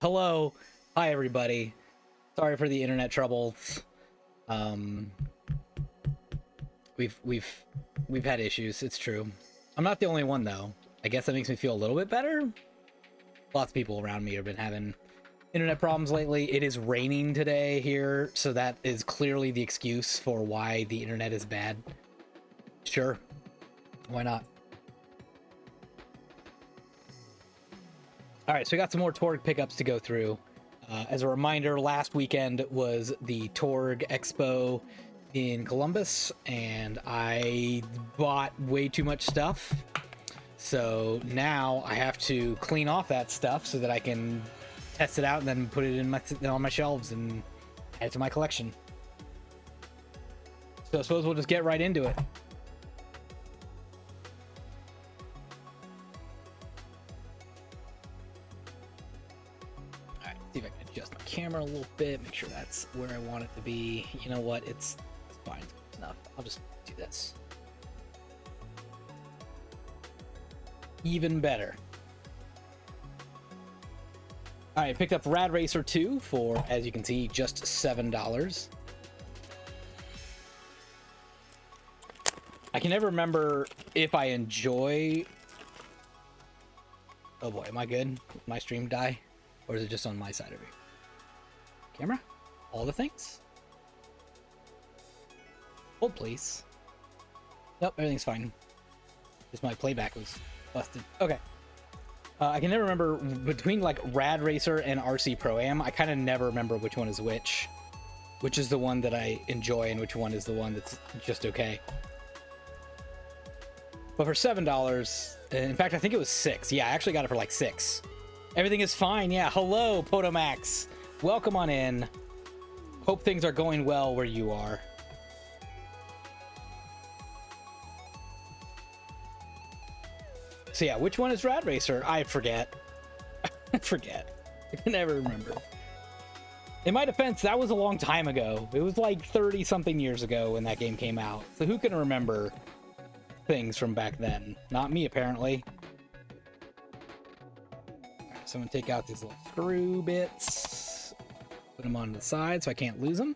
Hello. Hi, everybody. Sorry for the internet troubles. Um, we've had issues. It's true. I'm not the only one though. I guess that makes me feel a little bit better. Lots of people around me have been having internet problems lately. It is raining today here, so that is clearly the excuse for why the internet is bad. Sure. Why not? All right, so we got some more TORG pickups to go through. As a reminder, last weekend was the TORG Expo in Columbus, and I bought way too much stuff. So now I have to clean off that stuff so that I can test it out and then put it in on my shelves and add it to my collection. So I suppose we'll just get right into it. See if I can adjust my camera a little bit, make sure that's where I want it to be. You know what? It's fine. It's enough. I'll just do this. Even better. All right, picked up Rad Racer 2 for, as you can see, just $7. I can never remember if I enjoy... Oh boy, am I good? Did my stream die? Or is it just on my side of it? Camera? All the things? Hold, please. Nope, everything's fine. Just my playback was busted. Okay. I can never remember between like Rad Racer and RC Pro-Am. I kind of never remember which one is which is the one that I enjoy and which one is the one that's just okay. But for $7, in fact, I think it was $6. Yeah, I actually got it for like $6. Everything is fine. Yeah. Hello, Potomax. Welcome on in. Hope things are going well where you are. So yeah, which one is Rad Racer? I forget. I forget. I can never remember. In my defense, that was a long time ago. It was like 30 something years ago when that game came out. So who can remember things from back then? Not me, apparently. So I'm gonna take out these little screw bits, put them on the side so I can't lose them.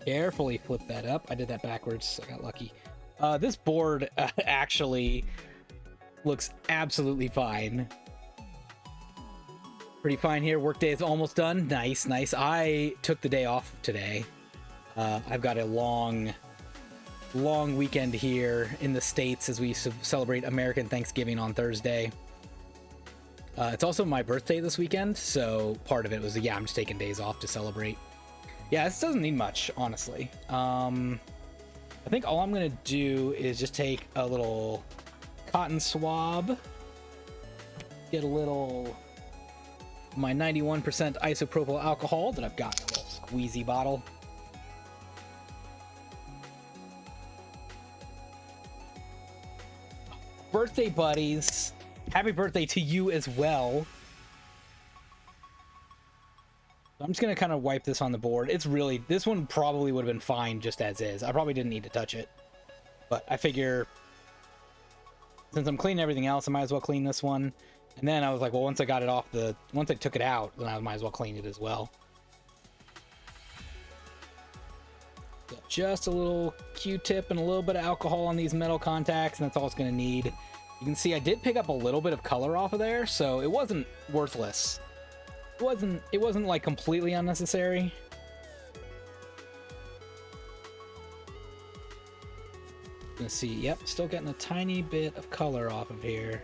Carefully flip that up. I did that backwards. I got lucky. This board actually looks absolutely fine. Pretty fine here. Workday is almost done. Nice, nice. I took the day off today. I've got a long weekend here in the States as we celebrate American Thanksgiving on Thursday. It's also my birthday this weekend, so part of it was, yeah, I'm just taking days off to celebrate. Yeah, this doesn't need much, honestly. I think all I'm gonna do is just take a little cotton swab, get a little my 91% isopropyl alcohol that I've got in a little squeezy bottle. Birthday buddies, happy birthday to you as well. I'm just gonna kind of wipe this on the board. It's really, this one probably would have been fine just as is. I probably didn't need to touch it, but I figure since I'm cleaning everything else, I might as well clean this one. And then I was like, well, once I took it out, then I might as well clean it as well. So just a little Q-tip and a little bit of alcohol on these metal contacts, and that's all it's gonna need. You can see I did pick up a little bit of color off of there, so it wasn't worthless. It wasn't like completely unnecessary. Let's see. Yep, still getting a tiny bit of color off of here.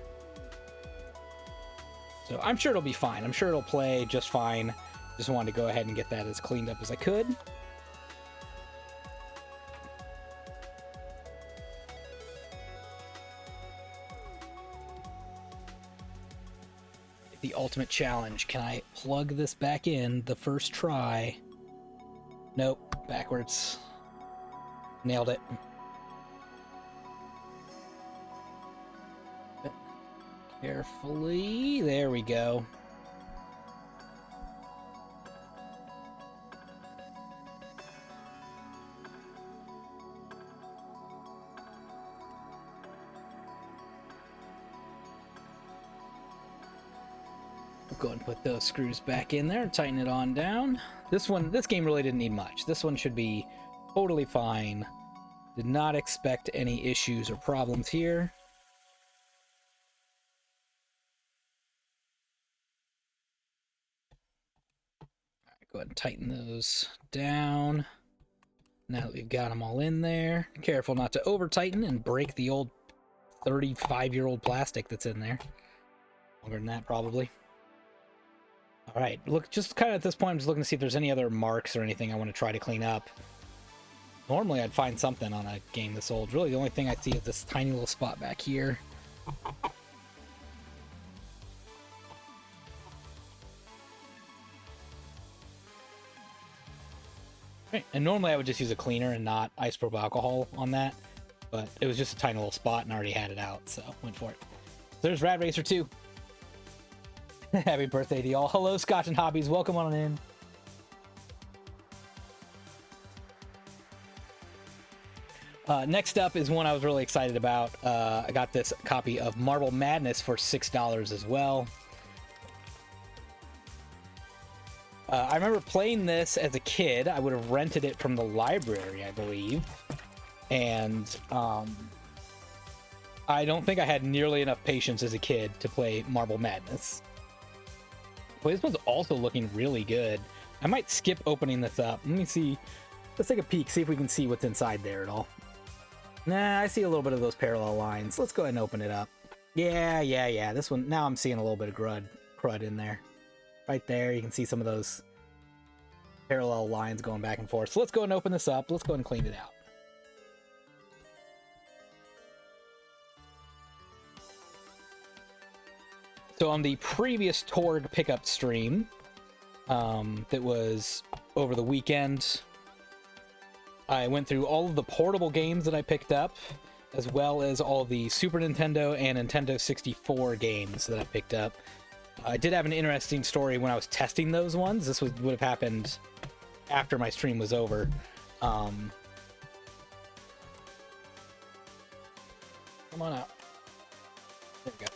So I'm sure it'll be fine. I'm sure it'll play just fine. Just wanted to go ahead and get that as cleaned up as I could. The ultimate challenge. Can I plug this back in the first try? Nope, backwards. Nailed it. Carefully. There we go. Go ahead and put those screws back in there and tighten it on down. This game really didn't need much. This one should be totally fine. Did not expect any issues or problems here. All right, go ahead and tighten those down. Now that we've got them all in there, careful not to over tighten and break the old 35-year-old plastic that's in there. Longer than that, probably. All right, look, just kind of at this point, I'm just looking to see if there's any other marks or anything I want to try to clean up. Normally, I'd find something on a game this old. Really, the only thing I see is this tiny little spot back here. Right. And normally I would just use a cleaner and not isopropyl alcohol on that, but it was just a tiny little spot and I already had it out, so went for it. There's Rad Racer 2. Happy birthday to y'all. Hello, Scotch and Hobbies. Welcome on in. Next up is one I was really excited about. I got this copy of Marble Madness for $6 as well. I remember playing this as a kid. I would have rented it from the library, I believe. And I don't think I had nearly enough patience as a kid to play Marble Madness. But this one's also looking really good. I might skip opening this up. Let me see. Let's take a peek, see if we can see what's inside there at all. Nah, I see a little bit of those parallel lines. Let's go ahead and open it up. Yeah. This one, now I'm seeing a little bit of crud in there. Right there, you can see some of those parallel lines going back and forth. So let's go and open this up. Let's go and clean it out. So on the previous TORG pickup stream, that was over the weekend, I went through all of the portable games that I picked up, as well as all the Super Nintendo and Nintendo 64 games that I picked up. I did have an interesting story when I was testing those ones. This would have happened after my stream was over. Come on out. There we go.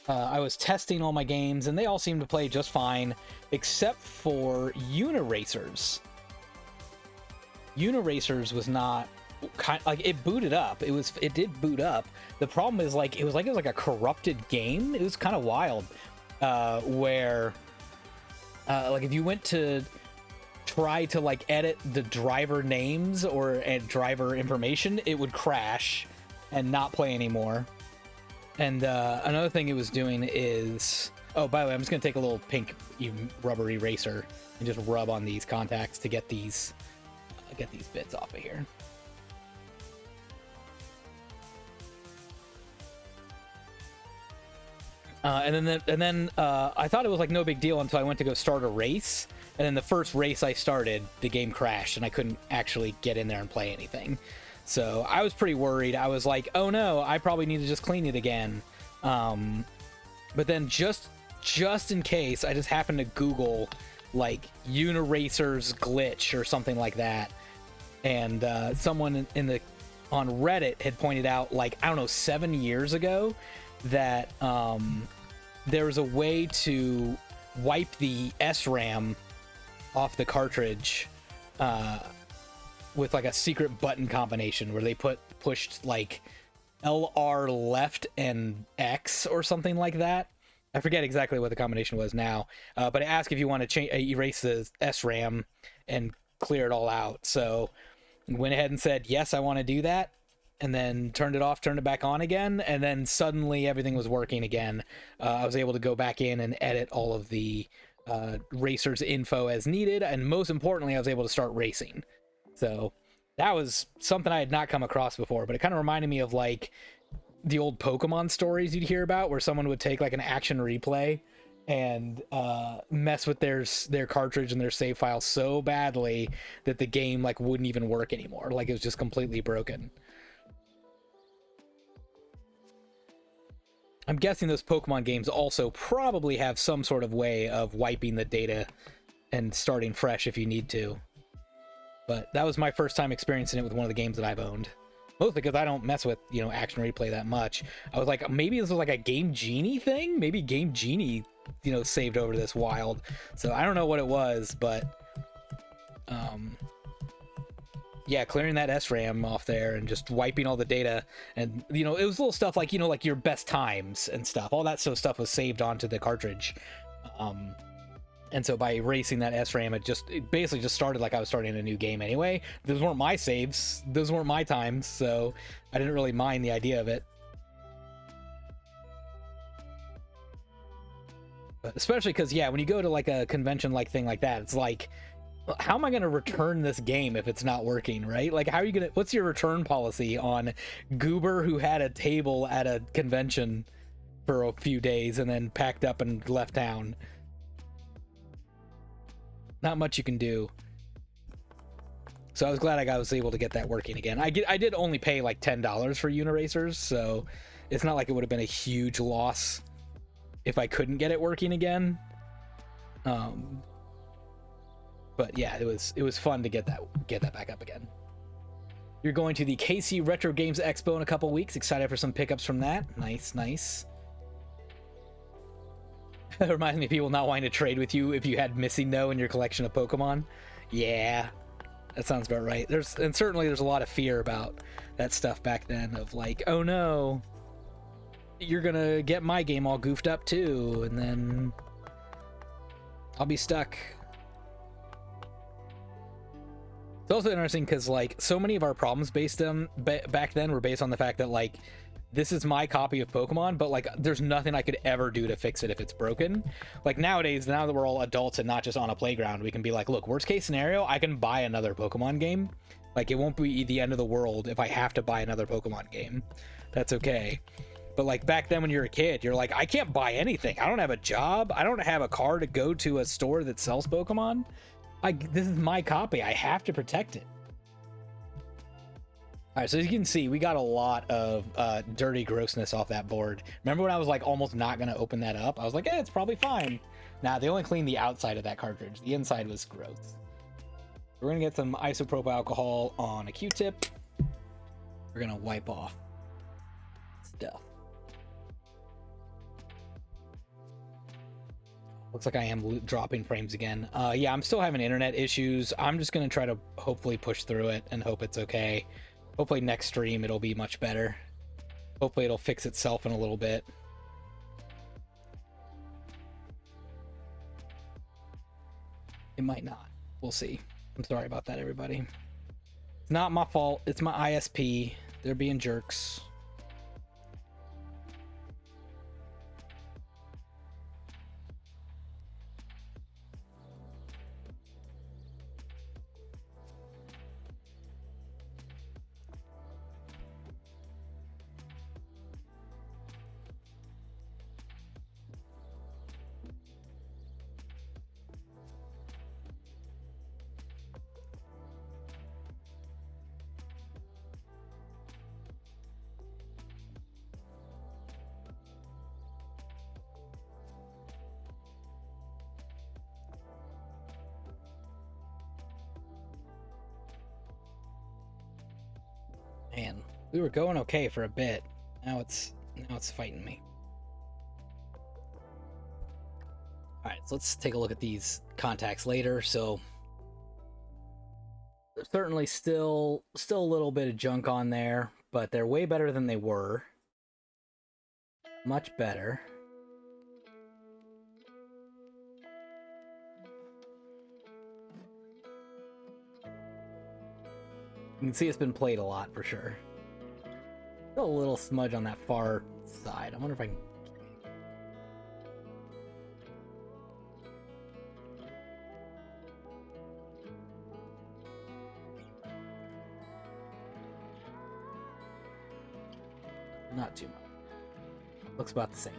I was testing all my games, and they all seemed to play just fine, except for Uniracers. Uniracers was not like, it booted up. It did boot up. The problem is it was like a corrupted game. It was kind of wild. Where like if you went to try to edit the driver names or driver information, it would crash and not play anymore. And another thing it was doing is, oh, by the way, I'm just gonna take a little pink rubber eraser and just rub on these contacts to get these bits off of here. And then I thought it was no big deal until I went to go start a race, and then the first race I started, the game crashed and I couldn't actually get in there and play anything. So I was pretty worried. I was like, oh no, I probably need to just clean it again. But then just in case, I just happened to Google Uniracers glitch or something like that, and someone on Reddit had pointed out I don't know, 7 years ago, that there was a way to wipe the SRAM off the cartridge with a secret button combination where they pushed LR left and X or something like that. I forget exactly what the combination was now, but it asked if you want to erase the SRAM and clear it all out. So went ahead and said, yes, I want to do that. And then turned it off, turned it back on again, and then suddenly everything was working again. I was able to go back in and edit all of the racers info as needed, and most importantly, I was able to start racing. So that was something I had not come across before, but it kind of reminded me of the old Pokemon stories you'd hear about, where someone would take an action replay and mess with their cartridge and their save file so badly that the game wouldn't even work anymore. It was just completely broken. I'm guessing those Pokemon games also probably have some sort of way of wiping the data and starting fresh if you need to. But that was my first time experiencing it with one of the games that I've owned. Mostly because I don't mess with, you know, action replay that much. I was like, maybe this was like a Game Genie thing? Maybe Game Genie, you know, saved over this wild. So I don't know what it was, but yeah, clearing that SRAM off there and just wiping all the data. And, you know, it was little stuff like, you know, like your best times and stuff. All that sort of stuff was saved onto the cartridge. And so by erasing that SRAM, it basically just started like I was starting a new game anyway. Those weren't my saves. Those weren't my times. So I didn't really mind the idea of it. But especially because, yeah, when you go to like a convention like thing like that, it's like, how am I going to return this game if it's not working, right? Like, how are you going to, what's your return policy on Goober who had a table at a convention for a few days and then packed up and left town? Not much you can do. So I was glad I was able to get that working again. I did only pay like $10 for Uniracers, so it's not like it would have been a huge loss if I couldn't get it working again. But yeah, it was fun to get that back up again. You're going to the KC Retro Games Expo in a couple weeks. Excited for some pickups from that. Nice. It reminds me of people not wanting to trade with you if you had Missing No in your collection of Pokemon. Yeah, that sounds about right. Certainly there's a lot of fear about that stuff back then of like, oh no, you're gonna get my game all goofed up too, and then I'll be stuck. It's also interesting because like so many of our problems back then were based on the fact that like this is my copy of Pokemon, but like there's nothing I could ever do to fix it if it's broken. Like nowadays, now that we're all adults and not just on a playground, we can be like, look, worst case scenario, I can buy another Pokemon game. Like it won't be the end of the world if I have to buy another Pokemon game. That's okay. But like back then when you're a kid, you're like, I can't buy anything. I don't have a job. I don't have a car to go to a store that sells Pokemon. This is my copy. I have to protect it. All right, so as you can see, we got a lot of dirty grossness off that board. Remember when I was like almost not going to open that up? I was like, it's probably fine. Nah, they only cleaned the outside of that cartridge. The inside was gross. We're going to get some isopropyl alcohol on a Q-tip. We're going to wipe off stuff. Looks like I am dropping frames again. Yeah, I'm still having internet issues. I'm just going to try to hopefully push through it and hope it's okay. Hopefully next stream it'll be much better. Hopefully it'll fix itself in a little bit. It might not. We'll see. I'm sorry about that, everybody. It's not my fault. It's my ISP. They're being jerks. Man, we were going okay for a bit. Now it's fighting me. All right, so let's take a look at these contacts later. So there's certainly still a little bit of junk on there, but they're way better than they were. Much better. You can see it's been played a lot for sure. Still a little smudge on that far side. I wonder if I can... Not too much. Looks about the same.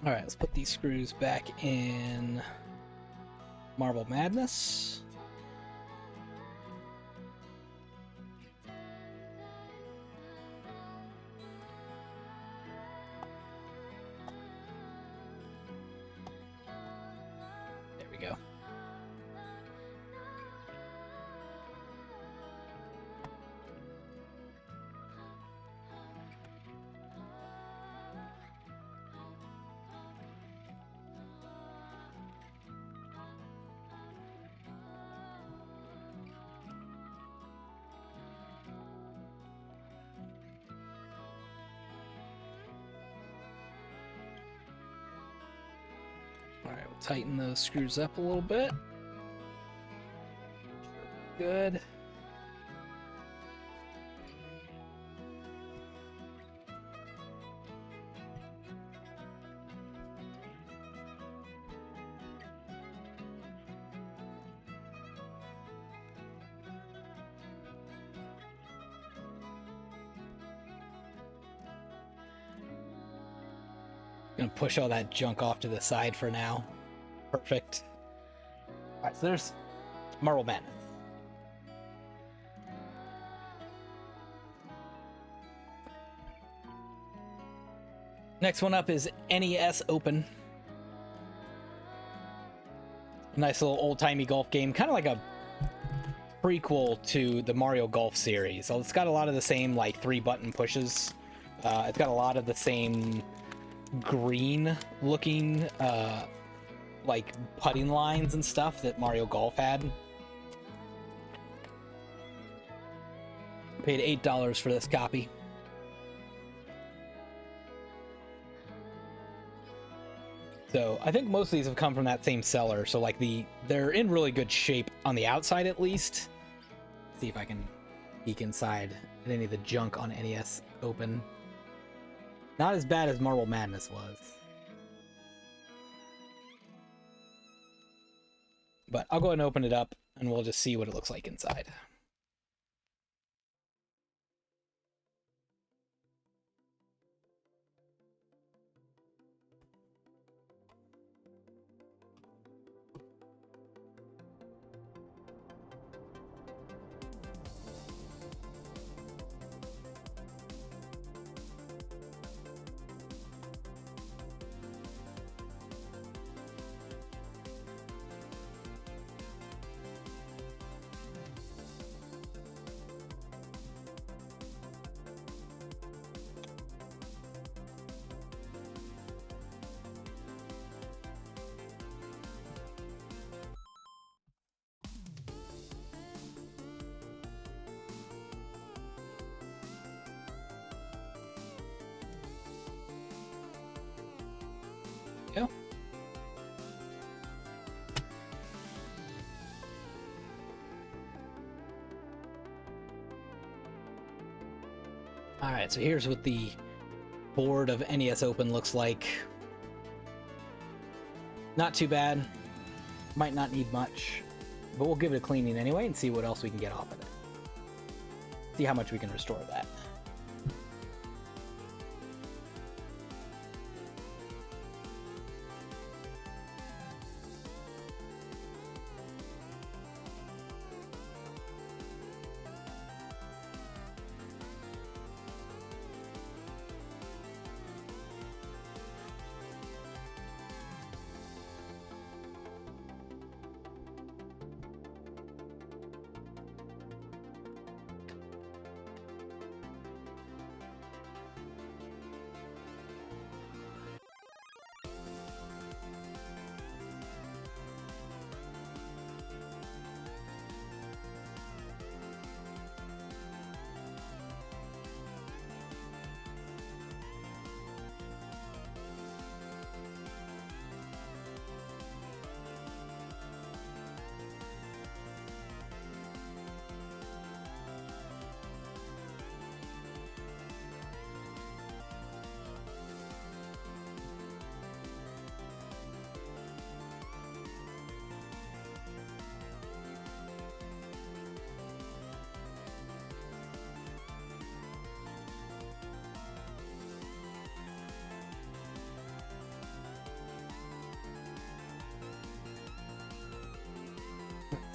All right, let's put these screws back in Marble Madness. There we go. Alright, we'll tighten those screws up a little bit. Good. Gonna push all that junk off to the side for now. Perfect. Alright, so there's Marble Madness. Next one up is NES Open. Nice little old-timey golf game, kind of like a prequel to the Mario Golf series. So it's got a lot of the same like 3-button pushes. It's got a lot of the same green looking like putting lines and stuff that Mario Golf had. Paid $8 for this copy. So I think most of these have come from that same seller. So like they're in really good shape on the outside at least. Let's see if I can peek inside at any of the junk on NES Open. Not as bad as Marble Madness was. But I'll go ahead and open it up and we'll just see what it looks like inside. Go. Alright, so here's what the board of NES Open looks like. Not too bad. Might not need much, but we'll give it a cleaning anyway and see what else we can get off of it. See how much we can restore that.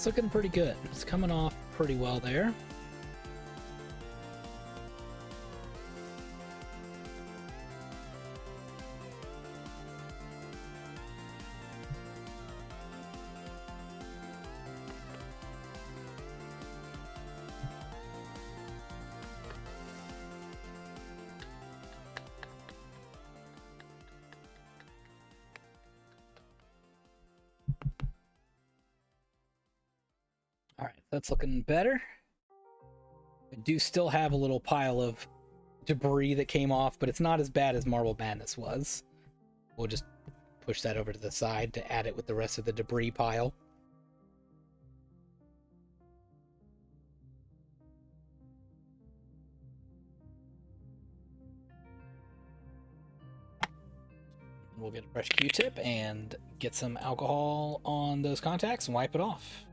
It's looking pretty good. It's coming off pretty well there. All right, that's looking better. I do still have a little pile of debris that came off, but it's not as bad as Marble Madness was. We'll just push that over to the side to add it with the rest of the debris pile. We'll get a fresh Q-tip and get some alcohol on those contacts and wipe it off.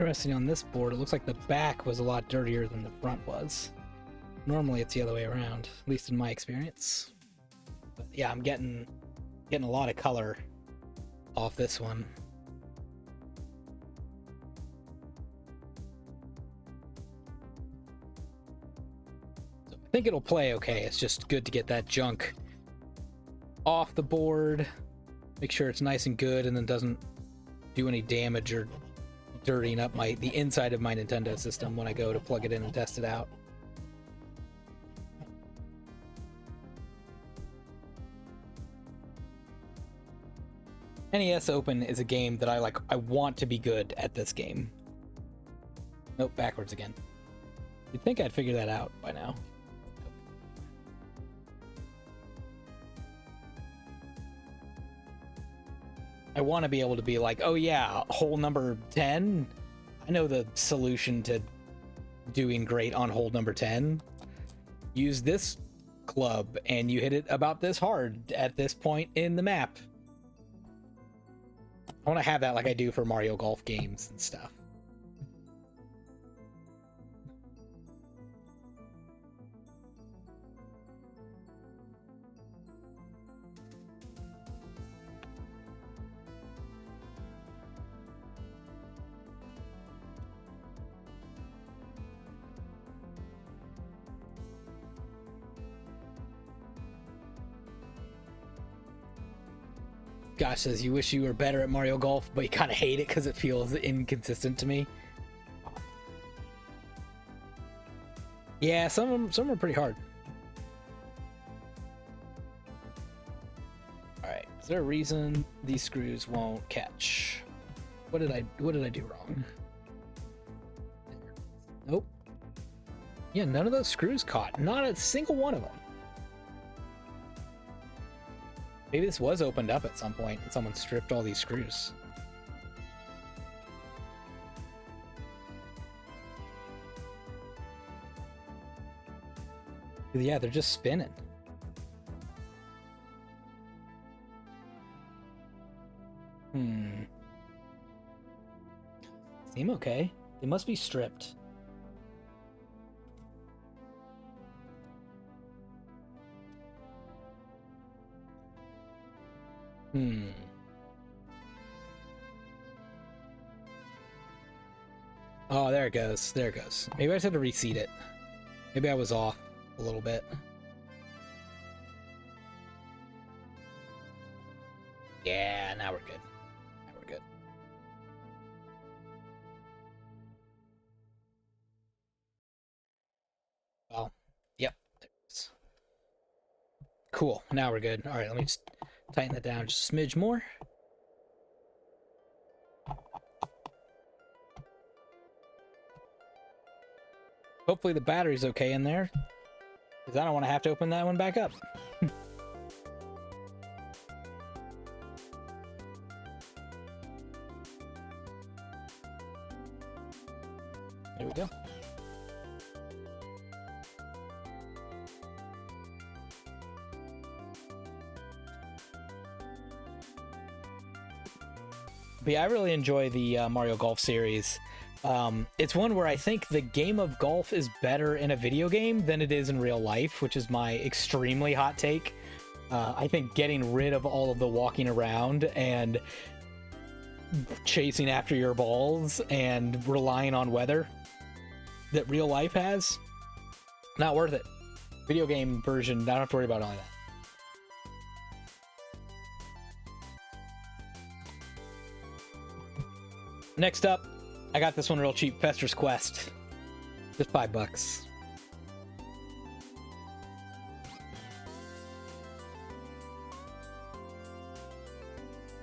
Interesting, on this board, it looks like the back was a lot dirtier than the front was. Normally it's the other way around, at least in my experience. But yeah, I'm getting a lot of color off this one. So I think it'll play okay. It's just good to get that junk off the board, make sure it's nice and good, and then doesn't do any damage or dirtying up the inside of my Nintendo system when I go to plug it in and test it out. NES Open is a game that I want to be good at this game. Nope, backwards again. You'd think I'd figure that out by now. I want to be able to be like, oh yeah, hole number 10. I know the solution to doing great on hole number 10. Use this club and you hit it about this hard at this point in the map. I want to have that like I do for Mario Golf games and stuff. Gosh says you wish you were better at Mario Golf, but you kind of hate it because it feels inconsistent to me. Yeah, some of them are pretty hard. All right, is there a reason these screws won't catch? What did I do wrong? Nope. Yeah, none of those screws caught. Not a single one of them. Maybe this was opened up at some point and someone stripped all these screws. Yeah, they're just spinning. Seem okay. They must be stripped. Oh, there it goes. There it goes. Maybe I just had to reseat it. Maybe I was off a little bit. Yeah, now we're good. Now we're good. Well, yep. There it is. Cool. Now we're good. All right, let me just tighten that down just a smidge more. Hopefully the battery's okay in there, because I don't want to have to open that one back up. There we go. But yeah, I really enjoy the Mario Golf series. It's one where I think the game of golf is better in a video game than it is in real life, which is my extremely hot take. I think getting rid of all of the walking around and chasing after your balls and relying on weather that real life has, not worth it. Video game version, I don't have to worry about all that. Next up, I got this one real cheap, Fester's Quest. Just $5.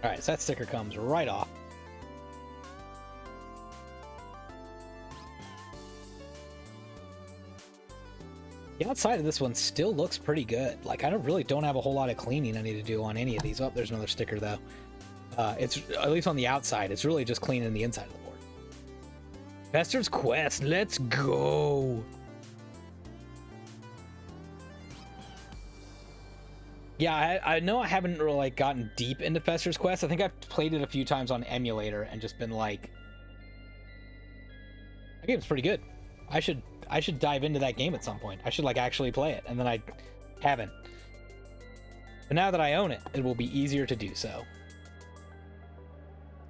Alright, so that sticker comes right off. The outside of this one still looks pretty good. Like, I really don't have a whole lot of cleaning I need to do on any of these. Oh, there's another sticker, though. It's, at least on the outside, it's really just cleaning the inside of the board. Fester's Quest, let's go! Yeah, I know I haven't really, like, gotten deep into Fester's Quest. I think I've played it a few times on emulator and just been like, that game's pretty good. I should dive into that game at some point. I should, like, actually play it, and then I haven't. But now that I own it, it will be easier to do so.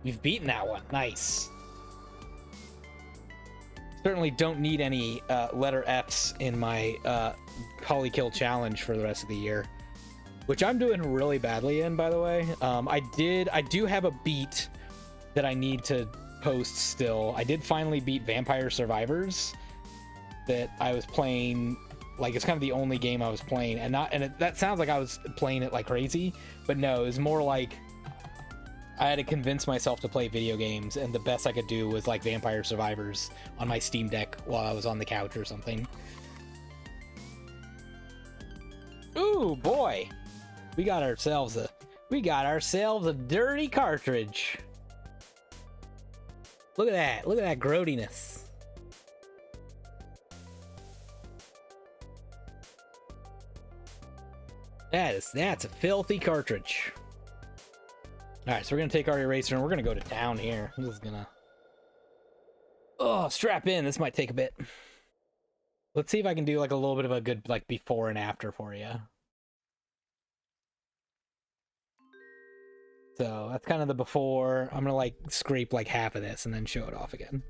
We've beaten that one. Nice. Certainly don't need any letter Fs in my Polykill challenge for the rest of the year, which I'm doing really badly in, by the way. I do have a beat that I need to post still. I did finally beat Vampire Survivors that I was playing. Like, it's kind of the only game I was playing, and that sounds like I was playing it like crazy, but no, it was more like I had to convince myself to play video games, and the best I could do was like Vampire Survivors on my Steam Deck while I was on the couch or something. Ooh, boy. We got ourselves a dirty cartridge. Look at that. Look at that grody-ness. That's a filthy cartridge. Alright, so we're gonna take our eraser and we're gonna go to town here. This is gonna... Oh, strap in. This might take a bit. Let's see if I can do like a little bit of a good like before and after for you. So that's kind of the before. I'm gonna like scrape like half of this and then show it off again.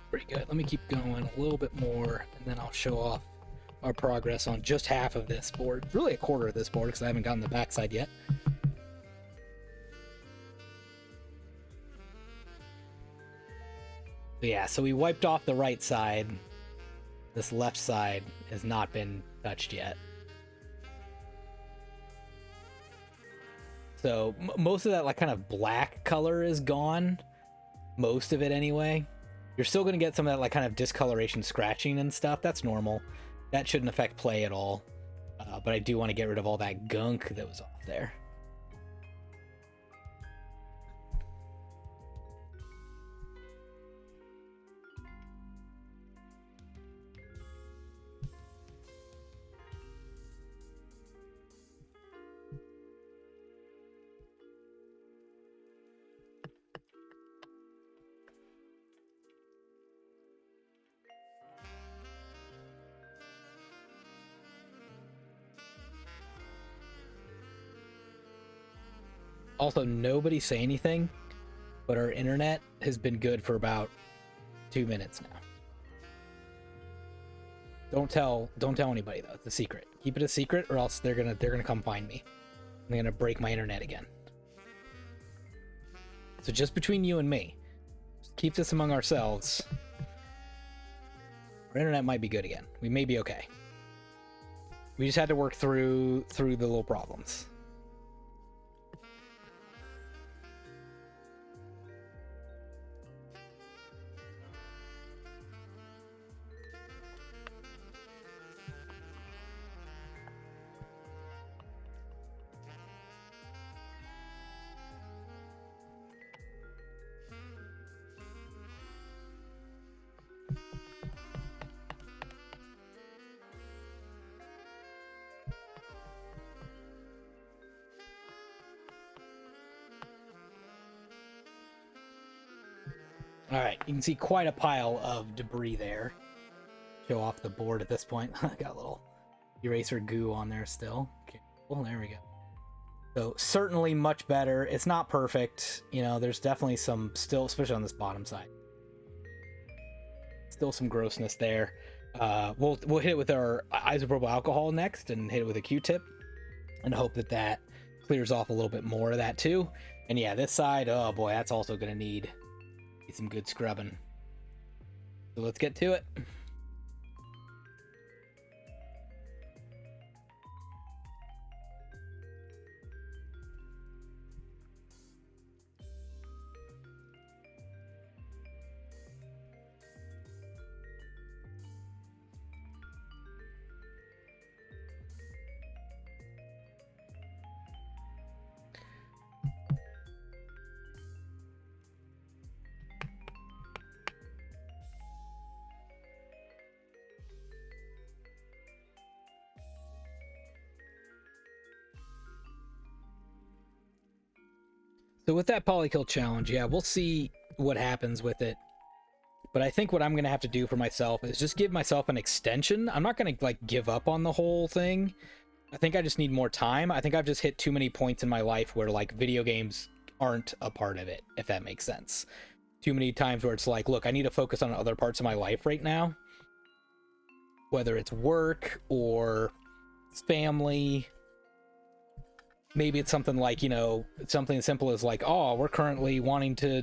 Pretty good. Let me keep going a little bit more, and then I'll show off our progress on just half of this board. Really a quarter of this board, because I haven't gotten the backside yet. But yeah, so we wiped off the right side. This left side has not been touched yet. So most of that like kind of black color is gone. Most of it anyway. You're still going to get some of that like kind of discoloration scratching and stuff. That's normal. That shouldn't affect play at all. But I do want to get rid of all that gunk that was off there. Also, nobody say anything, but our internet has been good for about 2 minutes now. Don't tell anybody though. It's a secret. Keep it a secret, or else they're gonna come find me. They're gonna break my internet again. So just between you and me, just keep this among ourselves. Our internet might be good again. We may be okay. We just had to work through the little problems. All right, you can see quite a pile of debris there. Show off the board at this point. Got a little eraser goo on there still. Okay, well, there we go. So certainly much better. It's not perfect. You know, there's definitely some still, especially on this bottom side. Still some grossness there. We'll hit it with our isopropyl alcohol next and hit it with a Q-tip and hope that clears off a little bit more of that too. And yeah, this side, oh boy, that's also going to need some good scrubbing. So let's get to it. So with that polykill challenge, yeah, we'll see what happens with it. But I think what I'm going to have to do for myself is just give myself an extension. I'm not going to like give up on the whole thing. I think I just need more time. I think I've just hit too many points in my life where like video games aren't a part of it, if that makes sense. Too many times where it's like, look, I need to focus on other parts of my life right now. Whether it's work or it's family. Maybe it's something like, you know, something as simple as like, oh, we're currently wanting to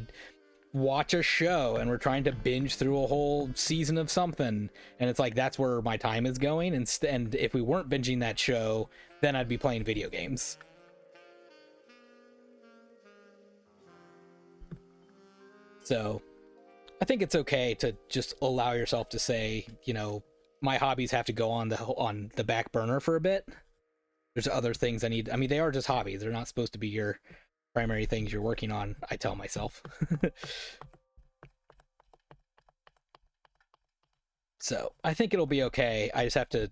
watch a show and we're trying to binge through a whole season of something. And it's like, that's where my time is going. And if we weren't binging that show, then I'd be playing video games. So I think it's okay to just allow yourself to say, you know, my hobbies have to go on the back burner for a bit. There's other things I need. I mean, they are just hobbies. They're not supposed to be your primary things you're working on, I tell myself. So I think it'll be okay. I just have to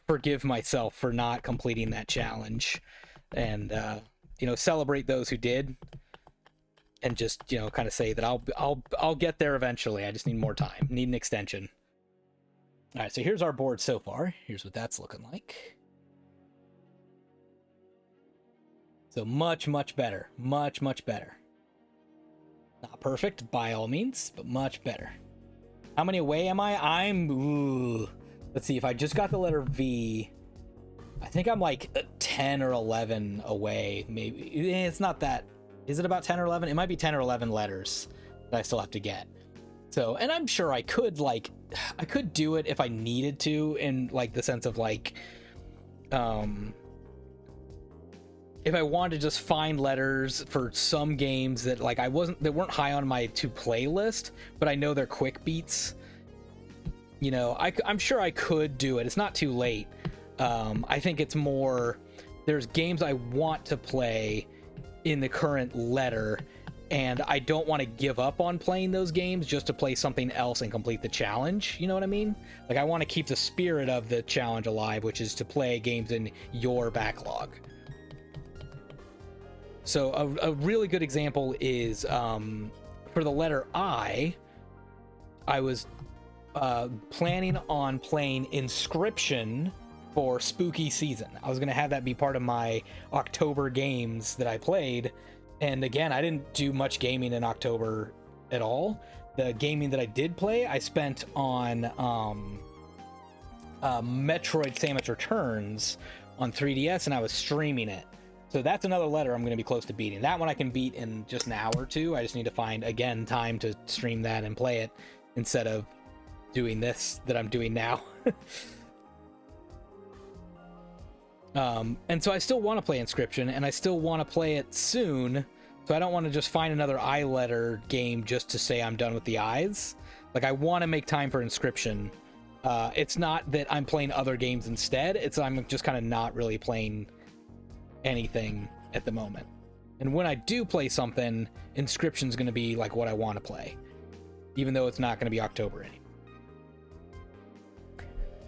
forgive myself for not completing that challenge and, you know, celebrate those who did and just, you know, kind of say that I'll get there eventually. I just need more time, need an extension. All right. So here's our board so far. Here's what that's looking like. So much, much better. Much, much better. Not perfect by all means, but much better. How many away am I? Let's see, if I just got the letter V, I think I'm like 10 or 11 away, maybe. It's not that. Is it about 10 or 11? It might be 10 or 11 letters that I still have to get. So, and I'm sure I could do it if I needed to, in like the sense of like, if I wanted to just find letters for some games that like they weren't high on my to play list, but I know they're quick beats. You know, I'm sure I could do it. It's not too late. I think it's more, there's games I want to play in the current letter, and I don't want to give up on playing those games just to play something else and complete the challenge. You know what I mean? Like I want to keep the spirit of the challenge alive, which is to play games in your backlog. So a really good example is for the letter I was planning on playing Inscription for Spooky Season. I was gonna have that be part of my October games that I played. And again, I didn't do much gaming in October at all. The gaming that I did play, I spent on Metroid Samus Returns on 3DS, and I was streaming it. So that's another letter I'm going to be close to beating. That one I can beat in just an hour or two. I just need to find, again, time to stream that and play it instead of doing this that I'm doing now. And so I still want to play Inscription, and I still want to play it soon. So I don't want to just find another eye letter game just to say I'm done with the eyes. Like, I want to make time for Inscription. It's not that I'm playing other games instead. It's I'm just kind of not really playing anything at the moment. And when I do play something, Inscription's going to be like what I want to play, even though it's not going to be October anymore.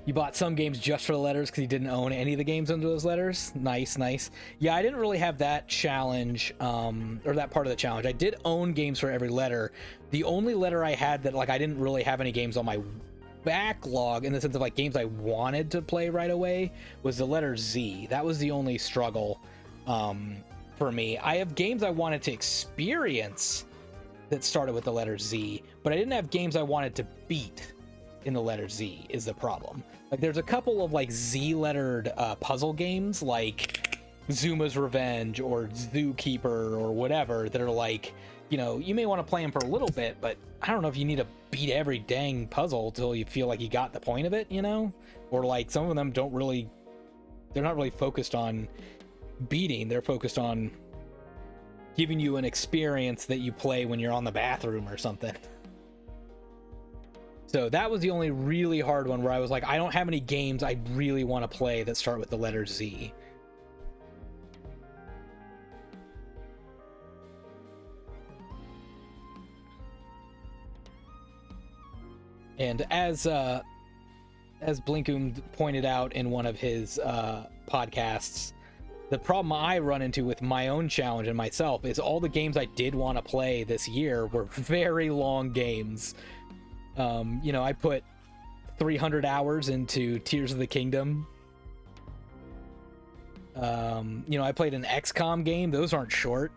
You bought some games just for the letters because you didn't own any of the games under those letters. Nice, nice. Yeah, I didn't really have that challenge, or that part of the challenge. I did own games for every letter. The only letter I had that, like, I didn't really have any games on my backlog in the sense of, like, games I wanted to play right away was the letter Z. That was the only struggle for me. I have games I wanted to experience that started with the letter Z, but I didn't have games I wanted to beat in the letter Z is the problem. Like, there's a couple of, like, Z-lettered puzzle games, like Zuma's Revenge or Zookeeper or whatever, that are like, you know, you may want to play them for a little bit, but I don't know if you need to beat every dang puzzle till you feel like you got the point of it, you know? Or, like, some of them don't really, they're not really focused on beating, they're focused on giving you an experience that you play when you're on the bathroom or something. So that was the only really hard one where I was like, I don't have any games I really want to play that start with the letter Z. And as Blinkum pointed out in one of his podcasts, the problem I run into with my own challenge and myself is all the games I did want to play this year were very long games. You know, I put 300 hours into Tears of the Kingdom. You know, I played an XCOM game. Those aren't short.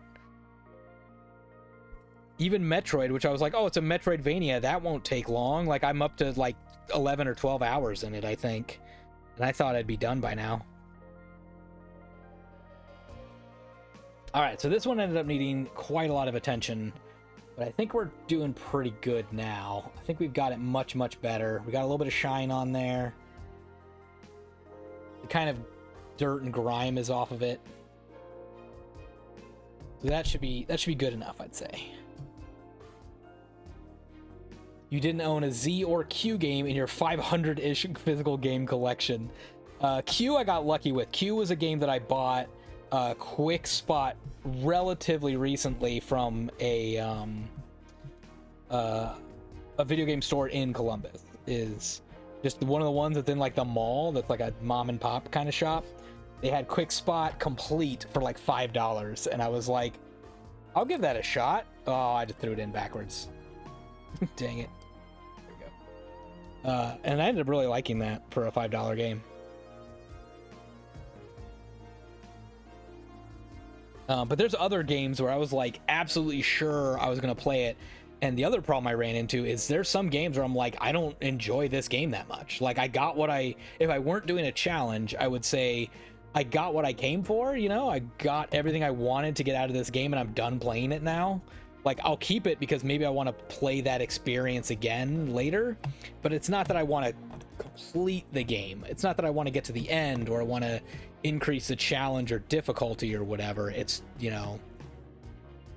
Even Metroid, which I was like, oh, it's a Metroidvania. That won't take long. Like, I'm up to like 11 or 12 hours in it, I think. And I thought I'd be done by now. All right, so this one ended up needing quite a lot of attention. But I think we're doing pretty good now. I think we've got it much, much better. We got a little bit of shine on there. The kind of dirt and grime is off of it. So that should be good enough, I'd say. You didn't own a Z or Q game in your 500-ish physical game collection. Q I got lucky with. Q was a game that I bought quick spot relatively recently from a video game store in Columbus. Is just one of the ones that's in like the mall that's like a mom and pop kind of shop. They had quick spot complete for like $5, and I was like, I'll give that a shot. Oh, I just threw it in backwards. Dang it. There we go. And I ended up really liking that for a $5 game. But there's other games where I was like absolutely sure I was going to play it. And the other problem I ran into is there's some games where I'm like, I don't enjoy this game that much. Like, I got what if I weren't doing a challenge, I would say I got what I came for, you know? I got everything I wanted to get out of this game and I'm done playing it now. Like, I'll keep it because maybe I want to play that experience again later. But it's not that I want to complete the game. It's not that I want to get to the end or I want to increase the challenge or difficulty or whatever. It's, you know,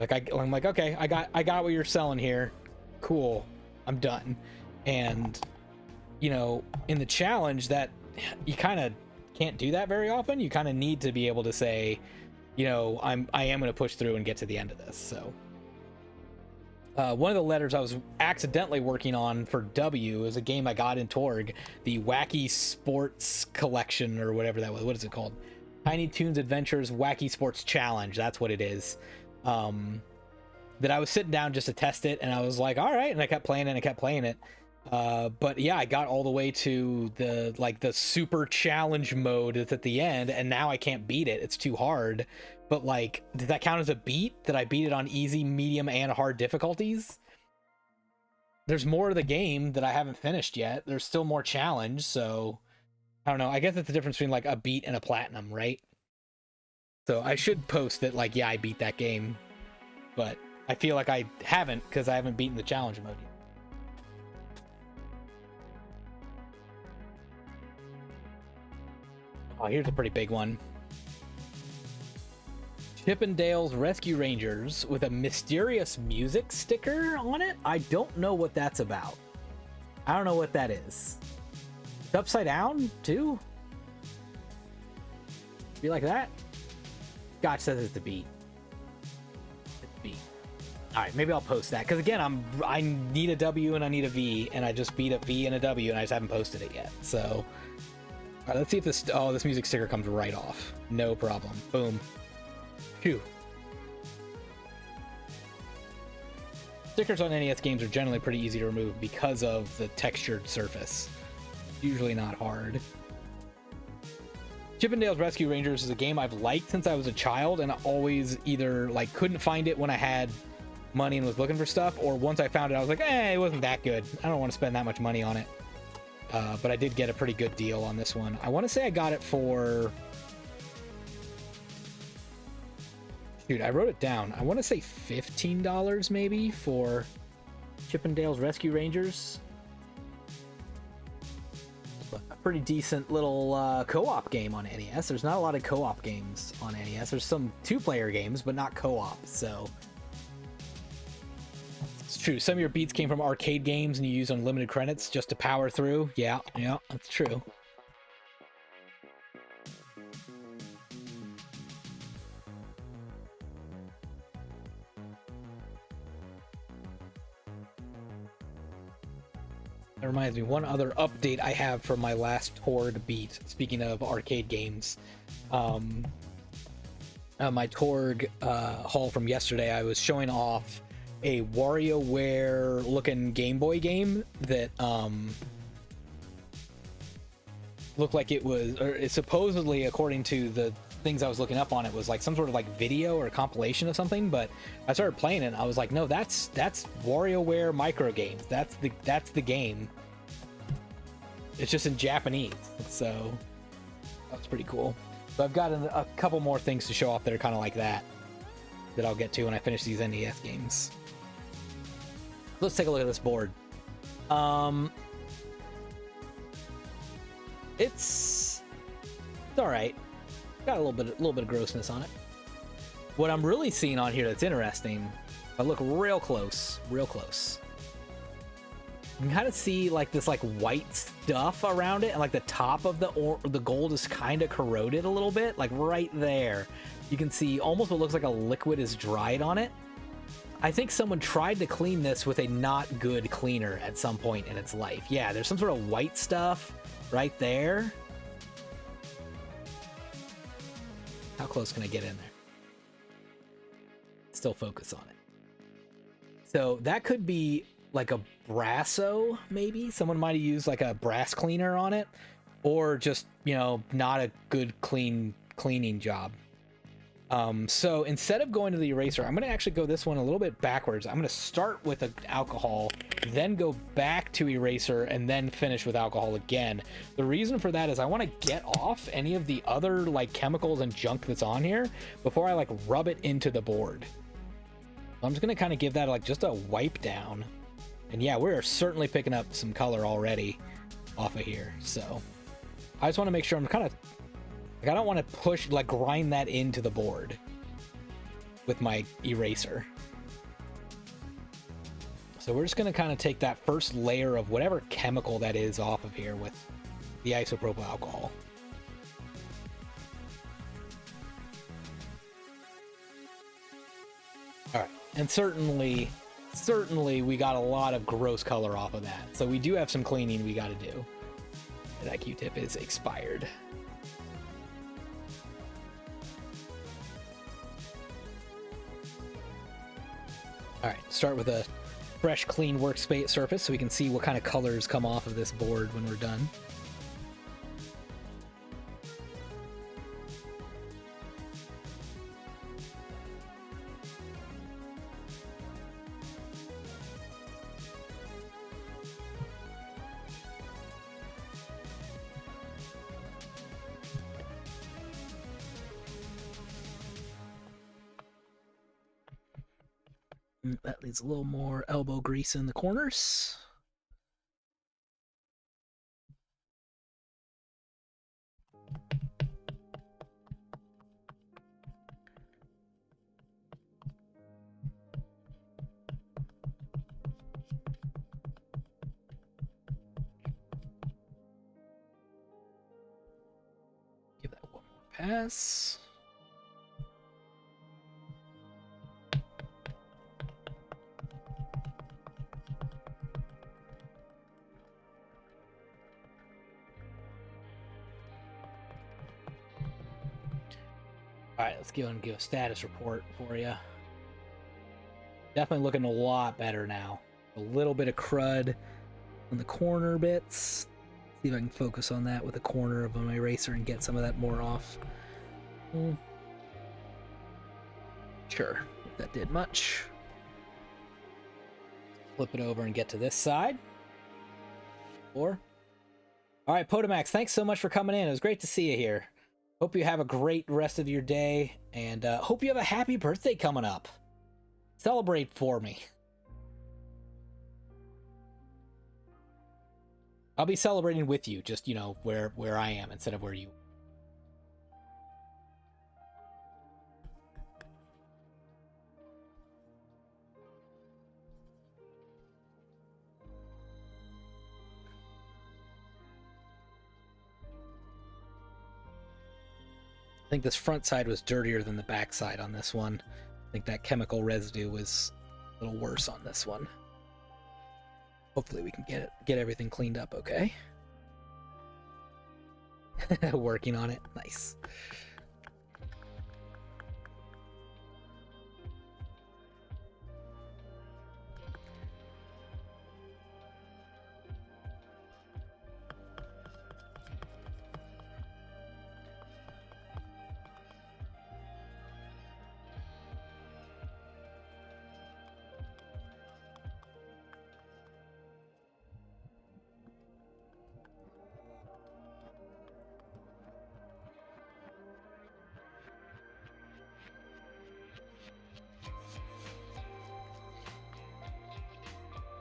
like I'm like, okay, I got what you're selling here. Cool. I'm done. And, you know, in the challenge, that you kind of can't do that very often. You kind of need to be able to say, you know, I am going to push through and get to the end of this. So one of the letters I was accidentally working on for W is a game I got in TORG, the Wacky Sports Collection or whatever that was. What is it called? Tiny Toons Adventures Wacky Sports Challenge. That's what it is. That I was sitting down just to test it, and I was like, all right, and I kept playing it and I kept playing it. But yeah, I got all the way to the super challenge mode that's at the end, and now I can't beat it. It's too hard. But like, did that count as a beat? Did I beat it on easy, medium, and hard difficulties? There's more of the game that I haven't finished yet. There's still more challenge, so I don't know. I guess it's the difference between like a beat and a platinum, right? So I should post that like, yeah, I beat that game, but I feel like I haven't because I haven't beaten the challenge mode yet. Oh, here's a pretty big one. Chippendale's Rescue Rangers with a mysterious music sticker on it? I don't know what that's about. I don't know what that is. It's upside down, too? Be like that? Scotch says it's the beat. It's the beat. Alright, maybe I'll post that. Because again, I need a W and I need a V, and I just beat a V and a W, and I just haven't posted it yet. So, alright, let's see if this... Oh, this music sticker comes right off. No problem. Boom. Phew. Stickers on NES games are generally pretty easy to remove because of the textured surface. Usually not hard. Chippendale's Rescue Rangers is a game I've liked since I was a child, and I always either like couldn't find it when I had money and was looking for stuff, or once I found it I was like, it wasn't that good. I don't want to spend that much money on it. But I did get a pretty good deal on this one. I want to say I got it for... Dude, I wrote it down. I want to say $15 maybe for Chippendale's Rescue Rangers. A pretty decent little co-op game on NES. There's not a lot of co-op games on NES. There's some two-player games, but not co-op, so... It's true. Some of your beats came from arcade games and you use unlimited credits just to power through. Yeah, that's true. That reminds me, one other update I have from my last TORG beat, speaking of arcade games. My TORG haul from yesterday, I was showing off a WarioWare looking Game Boy game that looked like it was, or it supposedly, according to the things I was looking up on it, was like some sort of like video or compilation of something. But I started playing it and I was like, no, that's WarioWare micro games. That's the game. It's just in Japanese, so that's pretty cool. So I've got a couple more things to show off that are kind of like that I'll get to when I finish these NES games. Let's take a look at this board. It's all right. Got a little bit of grossness on it. What I'm really seeing on here that's interesting, if I look real close, you can kind of see like this like white stuff around it, and like the top of the gold is kind of corroded a little bit, like right there. You can see almost what looks like a liquid is dried on it. I think someone tried to clean this with a not good cleaner at some point in its life. Yeah, there's some sort of white stuff right there. How close can I get in there? Still focus on it. So that could be like a brasso, maybe? Someone might have used like a brass cleaner on it, or just, not a good cleaning job. So instead of going to the eraser, I'm going to actually go this one a little bit backwards. I'm going to start with an alcohol, then go back to eraser, and then finish with alcohol again. The reason for that is I want to get off any of the other like chemicals and junk that's on here before I like rub it into the board. So I'm just going to kind of give that like just a wipe down. And yeah, we're certainly picking up some color already off of here. So I just want to make sure I'm kind of... I don't want to grind that into the board with my eraser. So we're just going to kind of take that first layer of whatever chemical that is off of here with the isopropyl alcohol. All right, and certainly we got a lot of gross color off of that. So we do have some cleaning we got to do. That Q-tip is expired. All right, start with a fresh, clean workspace surface so we can see what kind of colors come off of this board when we're done. That leaves a little more elbow grease in the corners. Give that one more pass. Alright, let's go and give a status report for you. Definitely looking a lot better now. A little bit of crud on the corner bits. See if I can focus on that with the corner of my eraser and get some of that more off. Sure, if that did much. Flip it over and get to this side. Alright, Potomax, thanks so much for coming in. It was great to see you here. Hope you have a great rest of your day, and hope you have a happy birthday coming up. Celebrate for me. I'll be celebrating with you, just, you know, where I am instead of where you. I think this front side was dirtier than the back side on this one. I think that chemical residue was a little worse on this one. Hopefully we can get everything cleaned up okay. Working on it. Nice.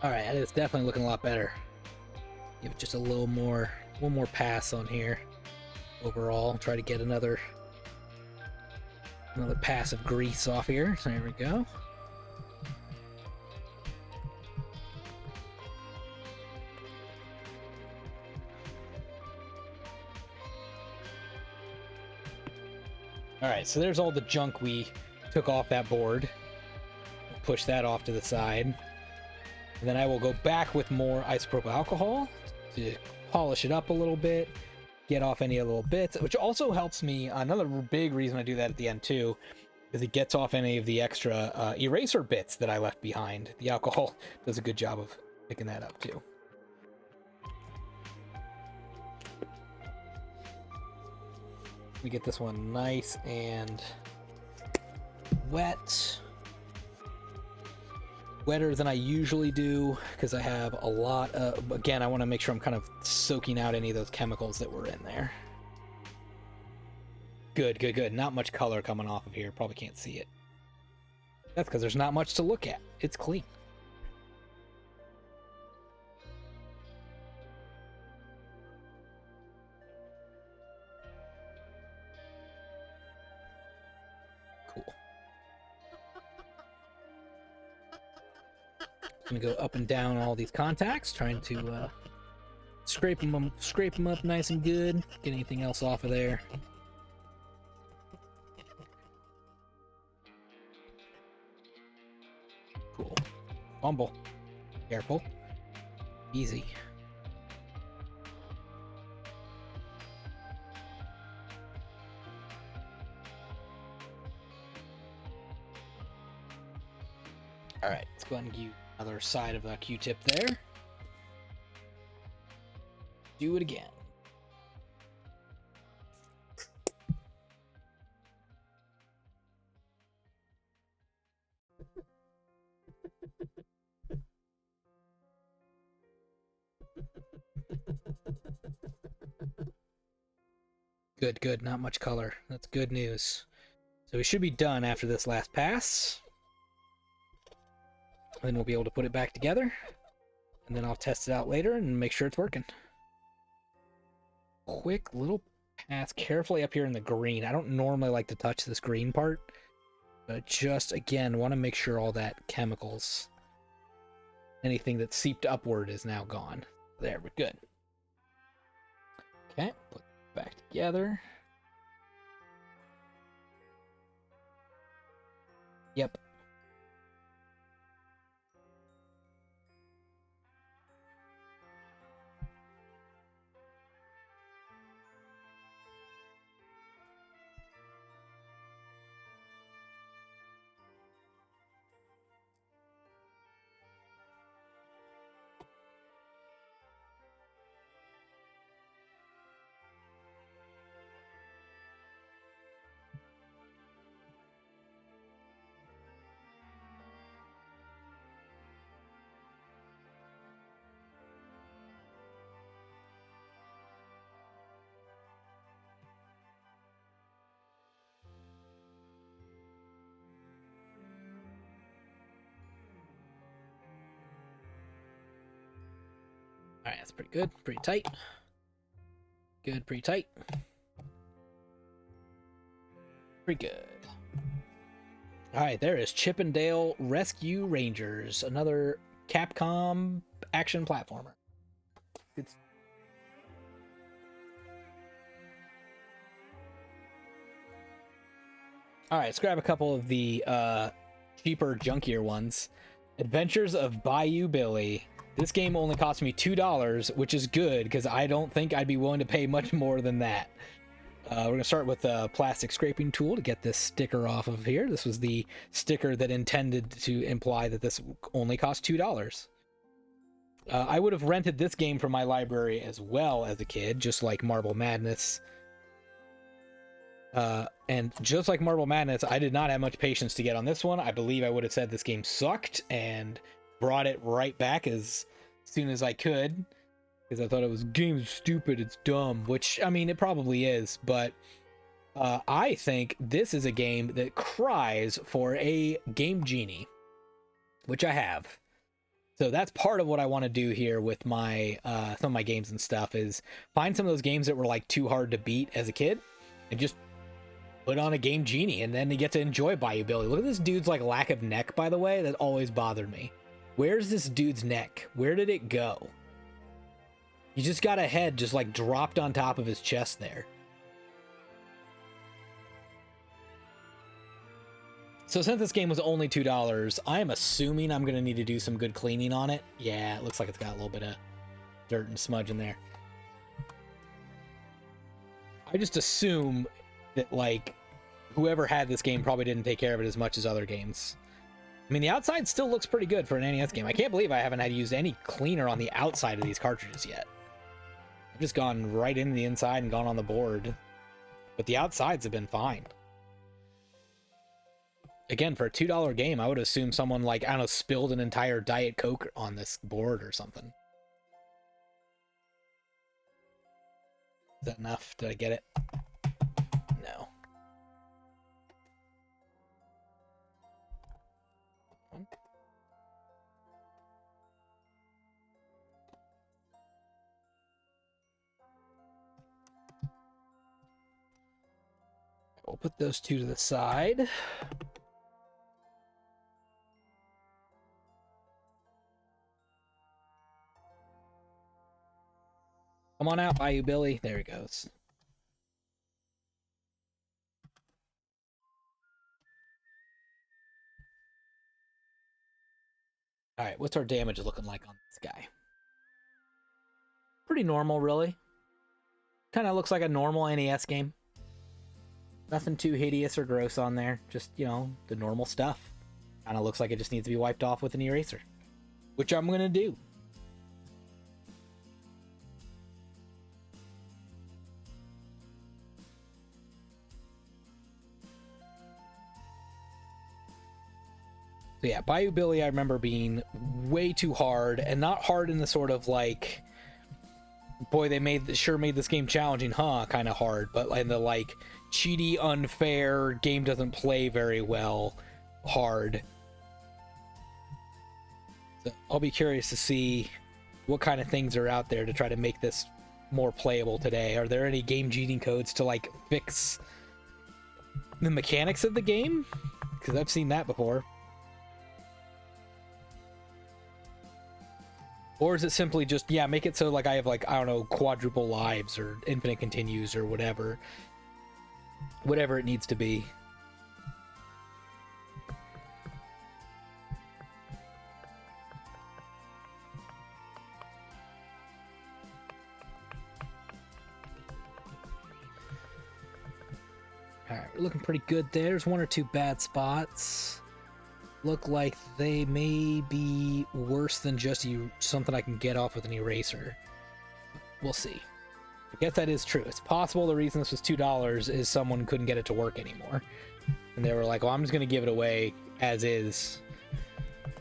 Alright, it's definitely looking a lot better. Give it just a little more, one more pass on here. Overall, try to get another pass of grease off here. So there we go. Alright, so there's all the junk we took off that board. Push that off to the side. And then I will go back with more isopropyl alcohol to polish it up a little bit, get off any little bits, which also helps me. Another big reason I do that at the end too is it gets off any of the extra eraser bits that I left behind. The alcohol does a good job of picking that up too. We get this one nice and wet. Wetter than I usually do because I have a lot of, again, I want to make sure I'm kind of soaking out any of those chemicals that were in there. Good, good, good. Not much color coming off of here. Probably can't see it. That's because there's not much to look at. It's clean. Cool. Gonna go up and down all these contacts, trying to scrape them up nice and good. Get anything else off of there. Cool. Fumble. Careful. Easy. All right, let's go ahead and Other side of a Q-tip there. Do it again. Good, good. Not much color. That's good news. So we should be done after this last pass. Then we'll be able to put it back together. And then I'll test it out later and make sure it's working. Quick little pass carefully up here in the green. I don't normally like to touch this green part. But just, again, want to make sure all that chemicals, anything that seeped upward is now gone. There, we're good. Okay, put it back together. Yep. Alright, that's pretty good. Pretty tight. Good, pretty tight. Pretty good. Alright, there is Chip and Dale Rescue Rangers. Another Capcom action platformer. Good. Alright, let's grab a couple of the cheaper, junkier ones. Adventures of Bayou Billy. This game only cost me $2, which is good, because I don't think I'd be willing to pay much more than that. We're going to start with a plastic scraping tool to get this sticker off of here. This was the sticker that intended to imply that this only cost $2. I would have rented this game from my library as well as a kid, just like Marble Madness. And just like Marble Madness, I did not have much patience to get on this one. I believe I would have said this game sucked and brought it right back as soon as I could, because I thought it was game's stupid, it's dumb, which, I mean, it probably is, but I think this is a game that cries for a Game Genie, which I have. So that's part of what I want to do here with my some of my games and stuff, is find some of those games that were like too hard to beat as a kid and just put on a Game Genie, and then you get to enjoy Bayou Billy. Look at this dude's like lack of neck, by the way. That always bothered me. Where's this dude's neck? Where did it go? You just got a head just like dropped on top of his chest there. So since this game was only $2, I'm assuming I'm going to need to do some good cleaning on it. Yeah, it looks like it's got a little bit of dirt and smudge in there. I just assume that, like, whoever had this game probably didn't take care of it as much as other games. I mean, the outside still looks pretty good for an NES game. I can't believe I haven't had to use any cleaner on the outside of these cartridges yet. I've just gone right into the inside and gone on the board. But the outsides have been fine. Again, for a $2 game, I would assume someone, like, I don't know, spilled an entire Diet Coke on this board or something. Is that enough? Did I get it? No. We'll put those two to the side. Come on out, Bayou Billy. There he goes. Alright, what's our damage looking like on this guy? Pretty normal, really. Kind of looks like a normal NES game. Nothing too hideous or gross on there. Just, you know, the normal stuff. Kind of looks like it just needs to be wiped off with an eraser. which I'm gonna do. So yeah, Bayou Billy I remember being way too hard, and not hard in the sort of like, boy, they made this game challenging, huh, kind of hard, but in the like cheaty, unfair, game doesn't play very well hard. So I'll be curious to see what kind of things are out there to try to make this more playable today. Are there any game cheating codes to like fix the mechanics of the game? Because I've seen that before. Or is it simply just, yeah, make it so like I have like, I don't know, quadruple lives or infinite continues or whatever. Whatever it needs to be. Alright, we're looking pretty good there. There's one or two bad spots. Look like they may be worse than just something I can get off with an eraser. We'll see. I guess that is true. It's possible the reason this was $2 is someone couldn't get it to work anymore. And they were like, well, I'm just going to give it away as is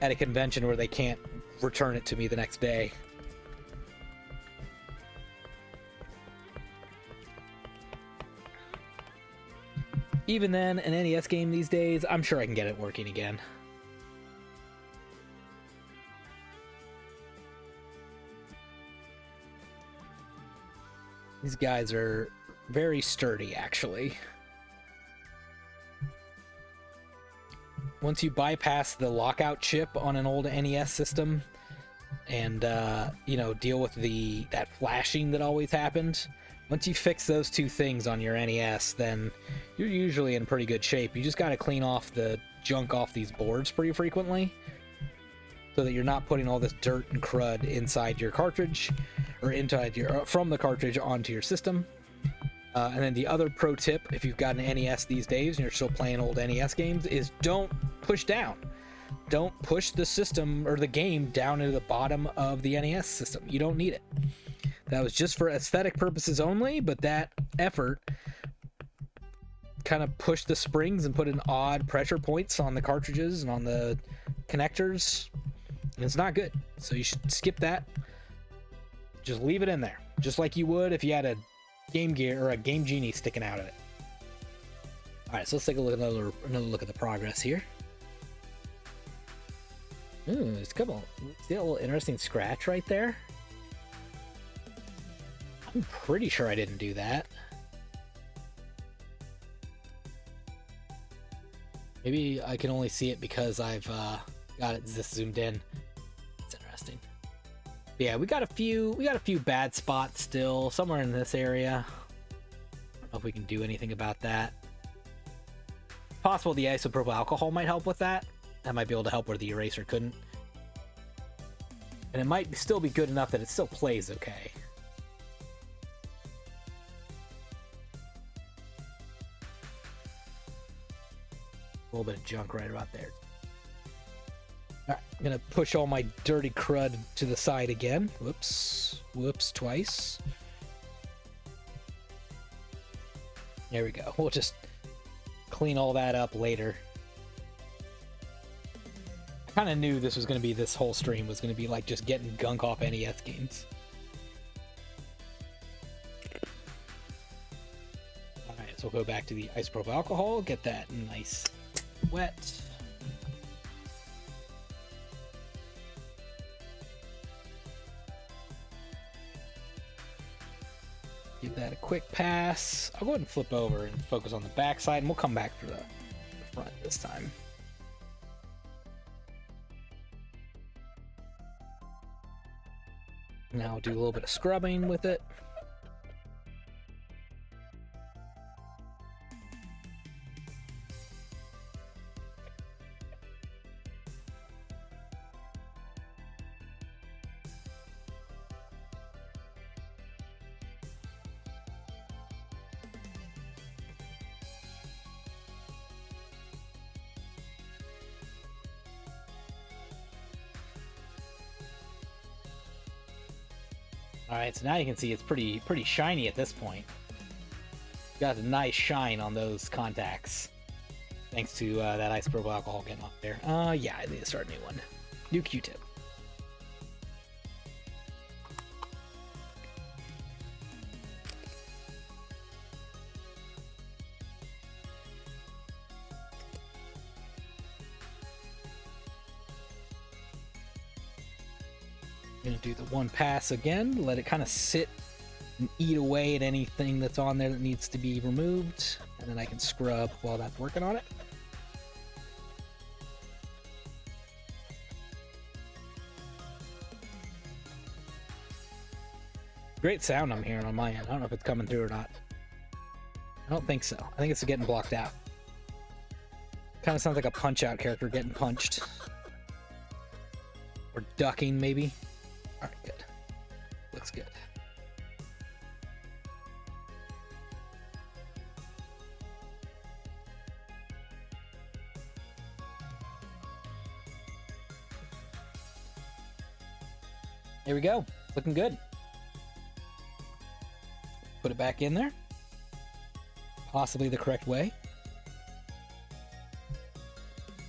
at a convention where they can't return it to me the next day. Even then, an NES game these days, I'm sure I can get it working again. These guys are very sturdy, actually. Once you bypass the lockout chip on an old NES system and, you know, deal with that flashing that always happened, once you fix those two things on your NES, then you're usually in pretty good shape. You just got to clean off the junk off these boards pretty frequently so that you're not putting all this dirt and crud inside your cartridge or from the cartridge onto your system. And then the other pro tip, if you've got an NES these days and you're still playing old NES games, is don't push down. Don't push the system or the game down into the bottom of the NES system. You don't need it. That was just for aesthetic purposes only, but that effort kind of pushed the springs and put in odd pressure points on the cartridges and on the connectors. And it's not good. So you should skip that. Just leave it in there, just like you would if you had a Game Gear or a Game Genie sticking out of it. All right, so let's take a look at another look at the progress here. Ooh, it's a couple. See that little interesting scratch right there? I'm pretty sure I didn't do that. Maybe I can only see it because I've got it this zoomed in. It's interesting. But yeah, we got a few bad spots still somewhere in this area. I don't know if we can do anything about that. Possible the isopropyl alcohol might help with that. That might be able to help where the eraser couldn't. And it might still be good enough that it still plays okay. A little bit of junk right about there. All right, I'm gonna push all my dirty crud to the side again. Whoops, twice. There we go. We'll just clean all that up later. I kind of knew this whole stream was gonna be like just getting gunk off NES games. All right, so we'll go back to the isopropyl alcohol, get that nice wet. Give that a quick pass. I'll go ahead and flip over and focus on the back side, and we'll come back for the front this time. Now I'll do a little bit of scrubbing with it. All right, so now you can see it's pretty shiny at this point. Got a nice shine on those contacts, thanks to that isopropyl alcohol getting off there. Yeah, I need to start a new one. New Q-tip. Gonna do the one pass again, let it kind of sit and eat away at anything that's on there that needs to be removed, and then I can scrub while that's working on it. Great sound I'm hearing on my end. I don't know if it's coming through or not. I don't think so. I think it's getting blocked out. Kind of sounds like a Punch-Out character getting punched. Or ducking, maybe. Alright, good. Looks good. There we go. Looking good. Put it back in there. Possibly the correct way.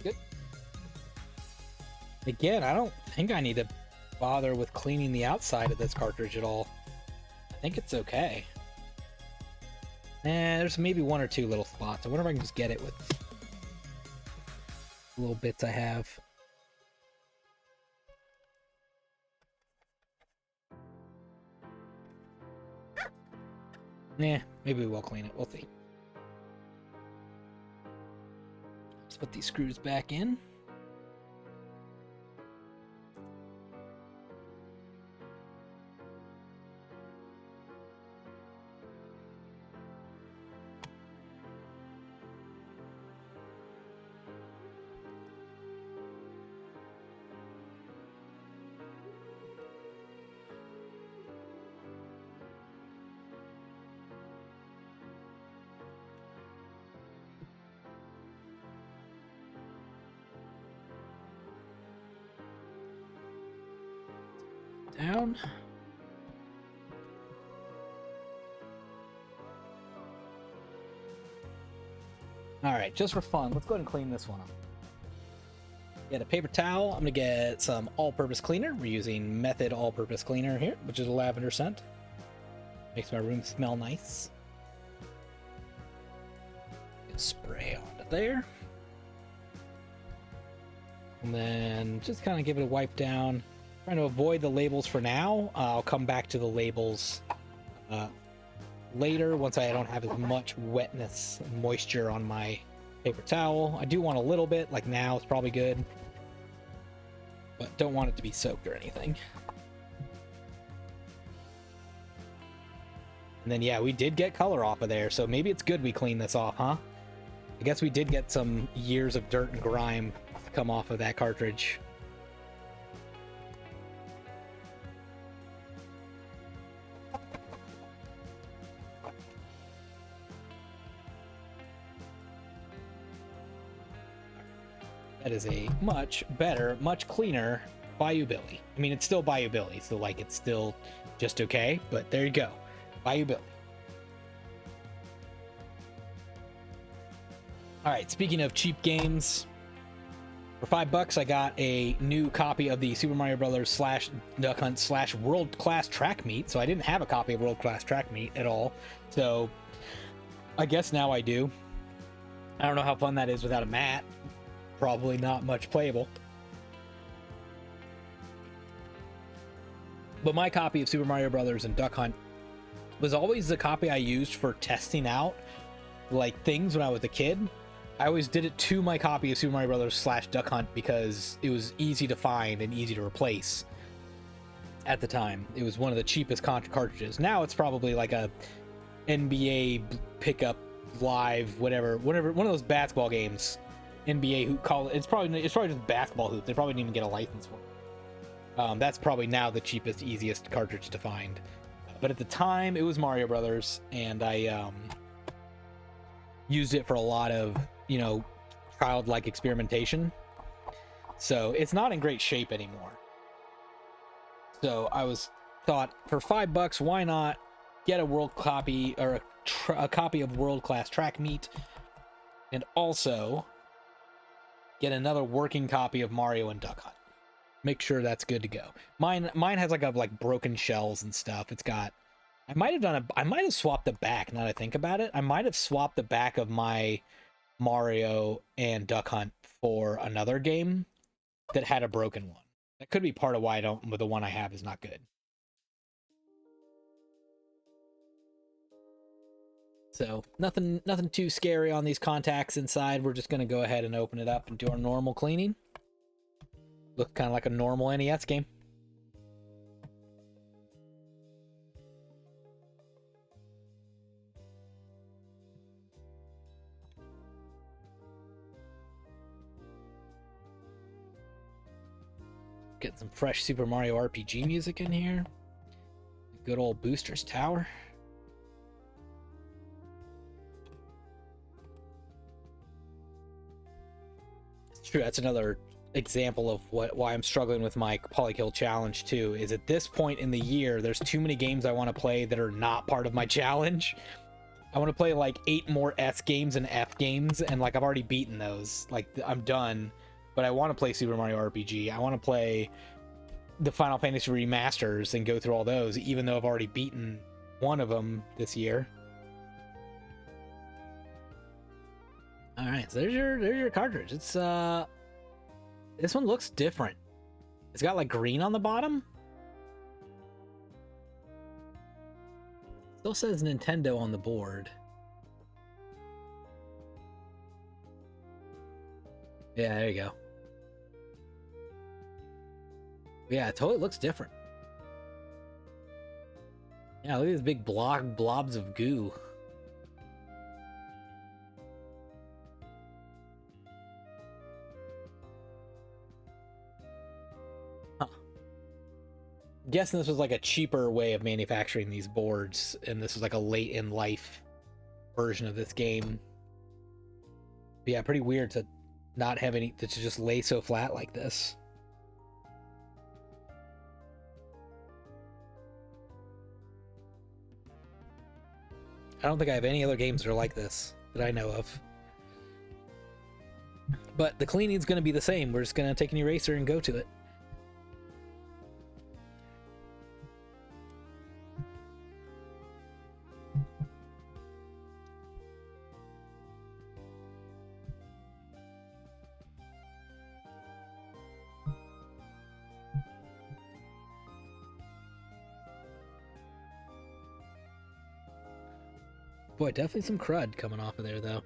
Good. Again, I don't think I need to bother with cleaning the outside of this cartridge at all. I think it's okay. There's maybe one or two little spots. I wonder if I can just get it with the little bits I have. Maybe we will clean it. We'll see. Let's put these screws back in. Down. Alright, just for fun, let's go ahead and clean this one up. Get a paper towel. I'm gonna get some all-purpose cleaner. We're using Method all-purpose cleaner here, which is a lavender scent. Makes my room smell nice. Spray onto there. And then just kind of give it a wipe down. Trying to avoid the labels for now. I'll come back to the labels later once I don't have as much wetness and moisture on my paper towel. I do want a little bit, like now it's probably good, but don't want it to be soaked or anything. And then yeah, we did get color off of there, so maybe it's good we clean this off, huh? I guess we did get some years of dirt and grime to come off of that cartridge. That is a much better, much cleaner Bayou Billy. I mean, it's still Bayou Billy, so like it's still just okay, but there you go. Bayou Billy. Alright, speaking of cheap games, for $5 I got a new copy of the Super Mario Brothers / Duck Hunt / World Class Track Meet, so I didn't have a copy of World Class Track Meet at all, so I guess now I do. I don't know how fun that is without a mat. Probably not much playable. But my copy of Super Mario Brothers and Duck Hunt was always the copy I used for testing out like things when I was a kid. I always did it to my copy of Super Mario Brothers / Duck Hunt because it was easy to find and easy to replace at the time. It was one of the cheapest cartridges. Now it's probably like a NBA pickup live whatever one of those basketball games. NBA hoop call it's probably just basketball hoops. They probably didn't even get a license for it. That's probably now the cheapest, easiest cartridge to find. But at the time, it was Mario Brothers, and I used it for a lot of, you know, childlike experimentation. So it's not in great shape anymore. So I was thought for $5, why not get a world copy or a copy of World Class Track Meet, and also get another working copy of Mario and Duck Hunt. Make sure that's good to go. Mine has like broken shells and stuff. It's got. I might have swapped the back. Now that I think about it, I might have swapped the back of my Mario and Duck Hunt for another game that had a broken one. That could be part of why the one I have is not good. So nothing too scary on these contacts inside. We're just gonna go ahead and open it up and do our normal cleaning. Look kind of like a normal NES game. Getting some fresh Super Mario RPG music in here. Good old Booster's Tower. It's true, that's another example of why I'm struggling with my Polykill challenge too, is at this point in the year, there's too many games I want to play that are not part of my challenge. I want to play like 8 more S games and F games, and like I've already beaten those. Like I'm done. But I want to play Super Mario RPG. I want to play the Final Fantasy remasters and go through all those, even though I've already beaten one of them this year. All right, so there's your cartridge. It's this one looks different. It's got like green on the bottom. Still says Nintendo on the board. Yeah, there you go. Yeah, it totally looks different. Yeah, look at these big blobs of goo. Huh. I'm guessing this was like a cheaper way of manufacturing these boards, and this was like a late in life version of this game. But yeah, pretty weird to not have any, to just lay so flat like this. I don't think I have any other games that are like this that I know of. But the cleaning's going to be the same. We're just going to take an eraser and go to it. Boy, definitely some crud coming off of there, though.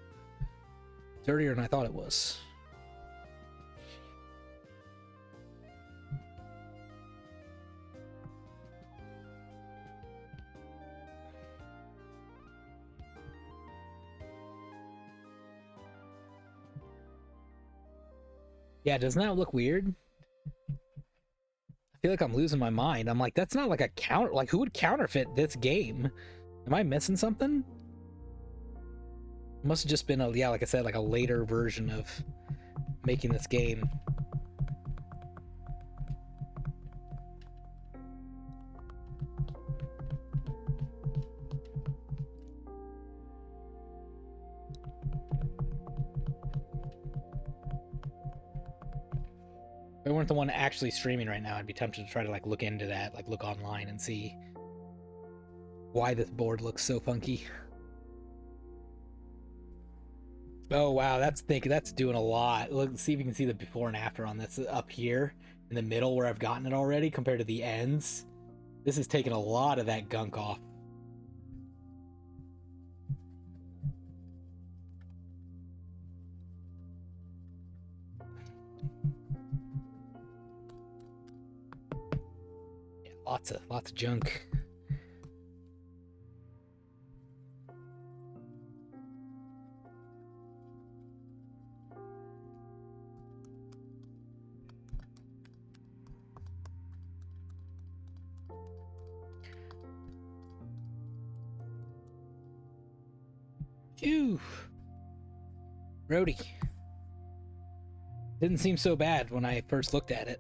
Dirtier than I thought it was. Yeah, doesn't that look weird? I feel like I'm losing my mind. I'm like, that's not like a counter. Like, who would counterfeit this game? Am I missing something? It must have just been a, yeah, like I said, like a later version of making this game. If I weren't the one actually streaming right now, I'd be tempted to try to like look into that, like look online and see why this board looks so funky. Oh wow, that's doing a lot. Look, see if you can see the before and after on this up here in the middle where I've gotten it already compared to the ends. This is taking a lot of that gunk off. Yeah, lots of junk. Phew. Roadie. Didn't seem so bad when I first looked at it.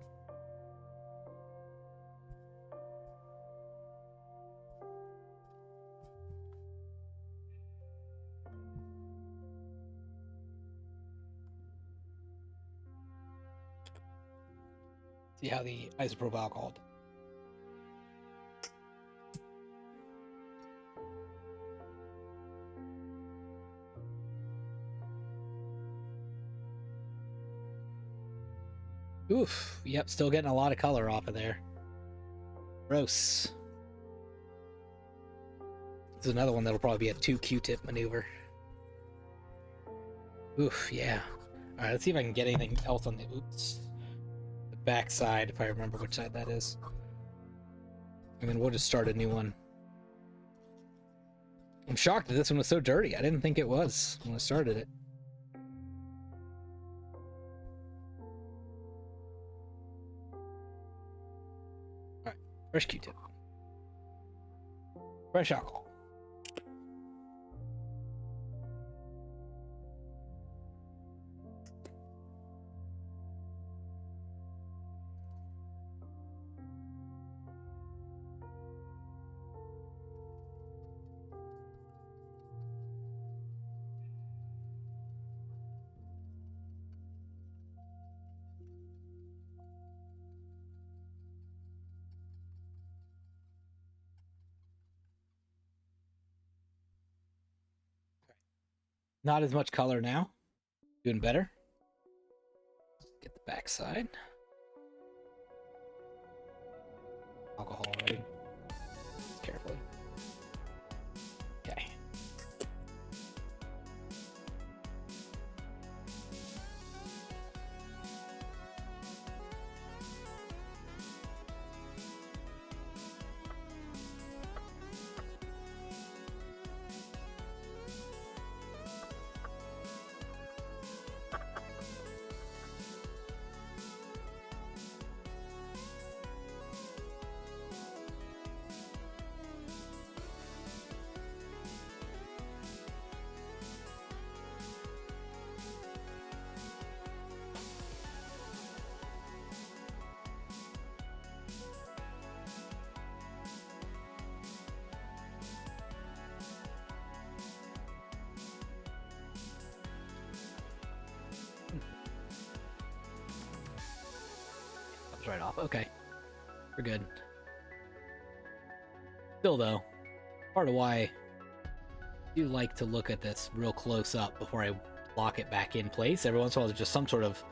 See how the isopropyl alcohol. Oof. Yep, still getting a lot of color off of there. Gross. This is another one that'll probably be a 2 Q-tip maneuver. Oof, yeah. Alright, let's see if I can get anything else on the back side, if I remember which side that is. And then we'll just start a new one. I'm shocked that this one was so dirty. I didn't think it was when I started it. Alright, fresh Q-tip. Fresh alcohol. Not as much color now. Doing better. Get the back side. Alcohol already. Carefully. Okay. Right off. Okay. We're good. Still though, part of why I do like to look at this real close up before I lock it back in place. Every once in a while there's just some sort of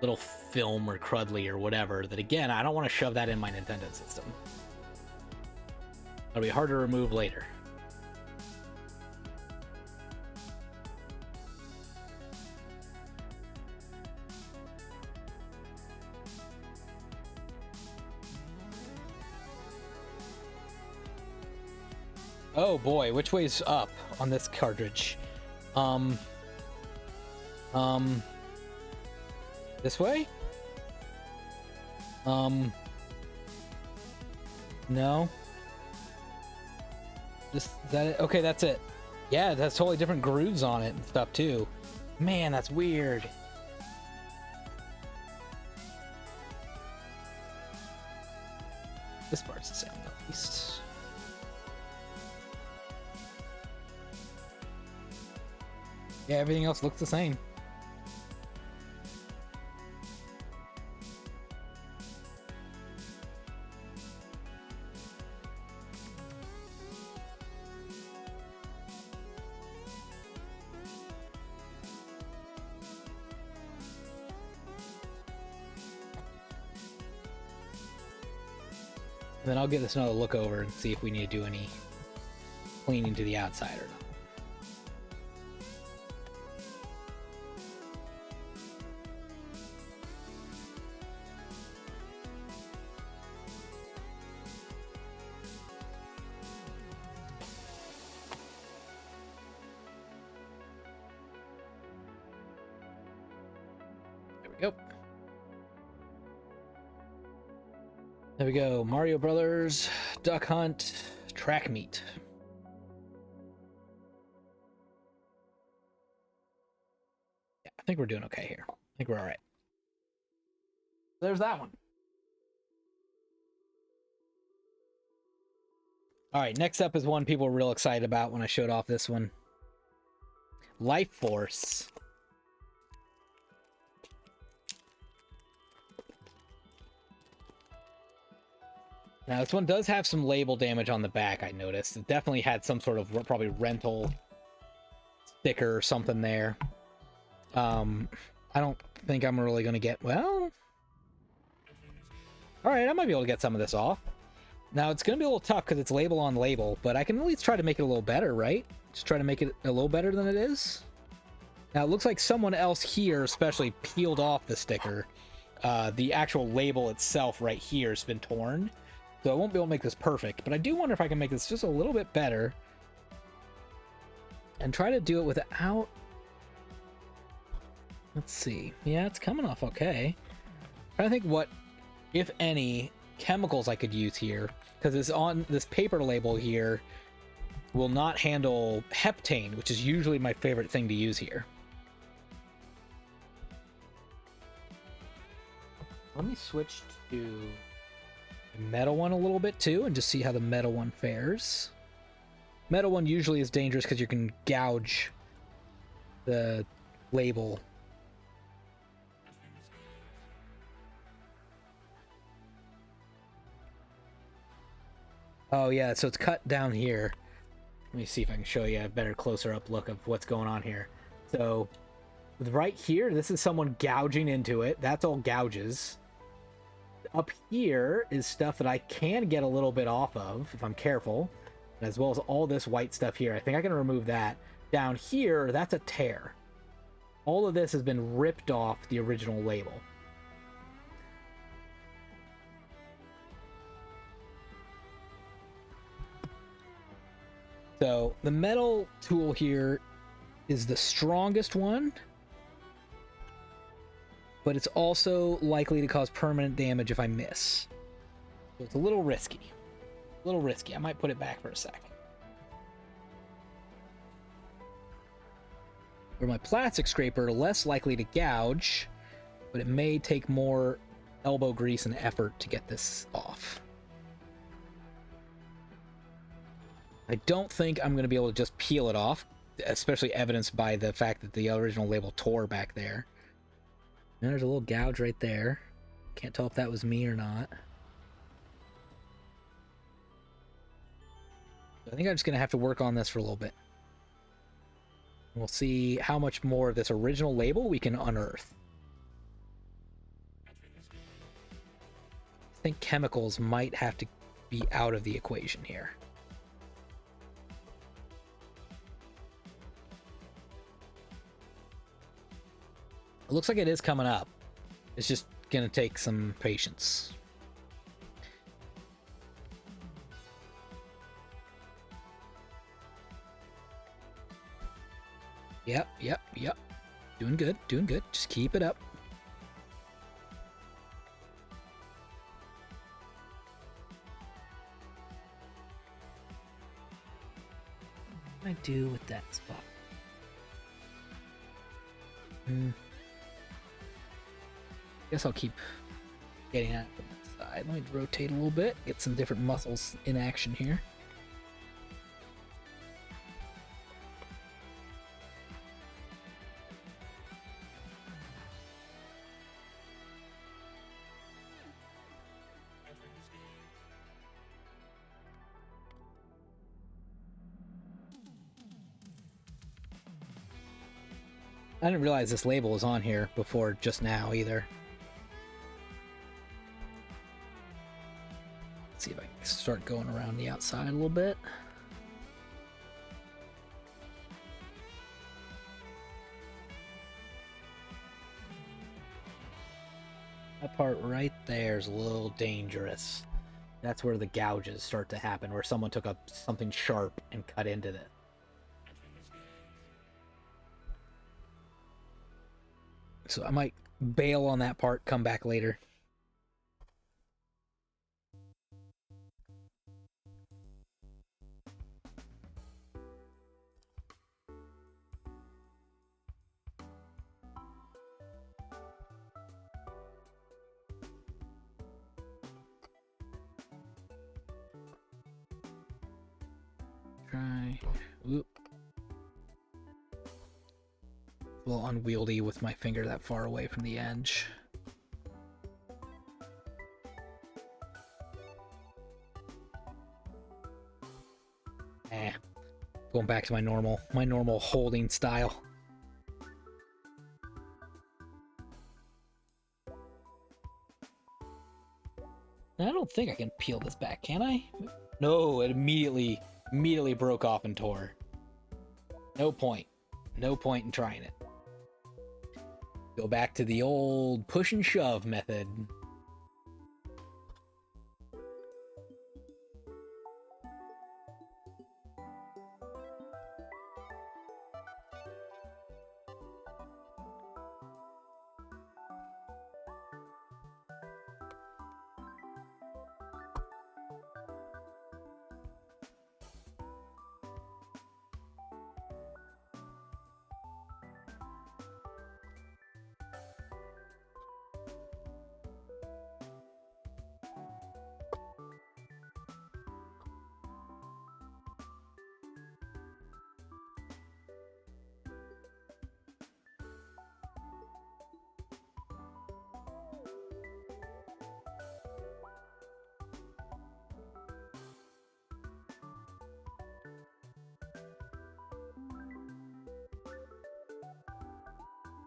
little film or crudly or whatever that, again, I don't want to shove that in my Nintendo system. It'll be hard to remove later. Oh boy, which way's up on this cartridge? This way? No. Is that it? Okay, that's it. Yeah, it has totally different grooves on it and stuff too. Man, that's weird. This part's the same at least. Yeah, everything else looks the same. And then I'll give this another look over and see if we need to do any cleaning to the outside or not. There we go. There we go. Mario Brothers, Duck Hunt, Track Meet. Yeah, I think we're doing okay here. I think we're all right. There's that one. All right, next up is one people were real excited about when I showed off this one. Life Force. Now this one does have some label damage on the back, I noticed. It definitely had some sort of probably rental sticker or something there. I don't think I'm really going to get... Well... Alright, I might be able to get some of this off. Now, it's going to be a little tough because it's label on label, but I can at least try to make it a little better, right? Just try to make it a little better than it is. Now, it looks like someone else here especially peeled off the sticker. The actual label itself right here has been torn. So I won't be able to make this perfect, but I do wonder if I can make this just a little bit better. And try to do it without... Let's see. Yeah, it's coming off okay. I'm trying to think what, if any, chemicals I could use here. Because it's on this paper label here will not handle heptane, which is usually my favorite thing to use here. Let me switch to the metal one a little bit too, and just see how the metal one fares. Metal one usually is dangerous because you can gouge the label. Oh yeah, so it's cut down here. Let me see if I can show you a better closer up look of what's going on here. So right here, this is someone gouging into it. That's all gouges. Up here is stuff that I can get a little bit off of if I'm careful, as well as all this white stuff here. I think I can remove that. Down here, that's a tear. All of this has been ripped off the original label. So the metal tool here is the strongest one, but it's also likely to cause permanent damage if I miss. So it's a little risky. A little risky. I might put it back for a sec. Where my plastic scraper, less likely to gouge, but it may take more elbow grease and effort to get this off. I don't think I'm going to be able to just peel it off, especially evidenced by the fact that the original label tore back there. And there's a little gouge right there. Can't tell if that was me or not. I think I'm just going to have to work on this for a little bit. We'll see how much more of this original label we can unearth. I think chemicals might have to be out of the equation here. It looks like it is coming up. It's just gonna take some patience. Yep. Doing good. Just keep it up. What do I do with that spot? Guess I'll keep getting at it from that side. Let me rotate a little bit, get some different muscles in action here. I didn't realize this label was on here before just now either. Let's see if I can start going around the outside a little bit. That part right there is a little dangerous. That's where the gouges start to happen, where someone took up something sharp and cut into it. So I might bail on that part, come back later. Try. Oop. A little unwieldy with my finger that far away from the edge. Going back to my normal holding style. I don't think I can peel this back, can I? No, it immediately broke off and tore. No point. No point in trying it. Go back to the old push and shove method.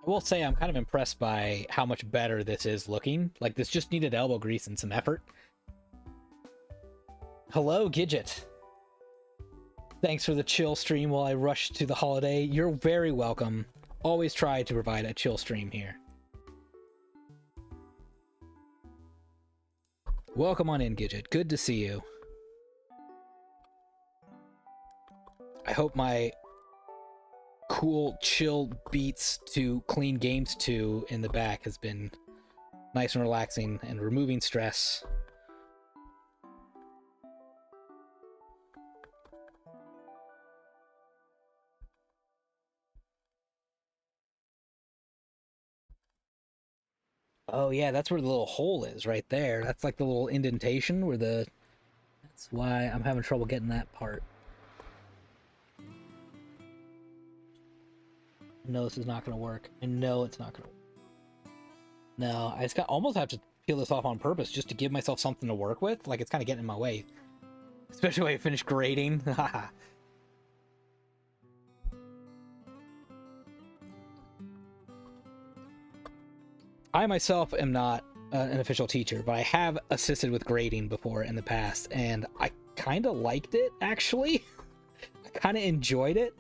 I will say I'm kind of impressed by how much better this is looking. Like, this just needed elbow grease and some effort. Hello, Gidget. Thanks for the chill stream while I rush to the holiday. You're very welcome. Always try to provide a chill stream here. Welcome on in, Gidget. Good to see you. I hope my cool, chill beats to clean games to in the back has been nice and relaxing and removing stress. Oh yeah, that's where the little hole is right there. That's like the little indentation where the... That's why I'm having trouble getting that part. I know this is not going to work. I know it's not going to work. No, I just almost have to peel this off on purpose just to give myself something to work with. Like, it's kind of getting in my way. Especially when I finish grading. I myself am not an official teacher, but I have assisted with grading before in the past, and I kind of liked it, actually. I kind of enjoyed it.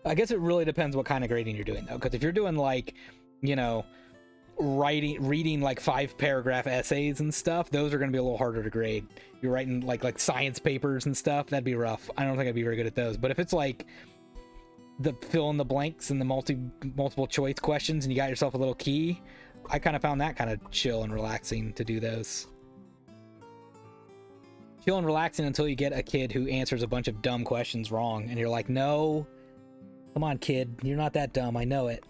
I guess it really depends what kind of grading you're doing, though, because if you're doing, like, you know, reading like 5-paragraph essays and stuff, those are going to be a little harder to grade. You're writing like science papers and stuff, that'd be rough. I don't think I'd be very good at those. But if it's like the fill in the blanks and the multiple choice questions and you got yourself a little key, I kind of found that kind of chill and relaxing to do those. Chill and relaxing until you get a kid who answers a bunch of dumb questions wrong and you're like, no, come on, kid, you're not that dumb, I know it.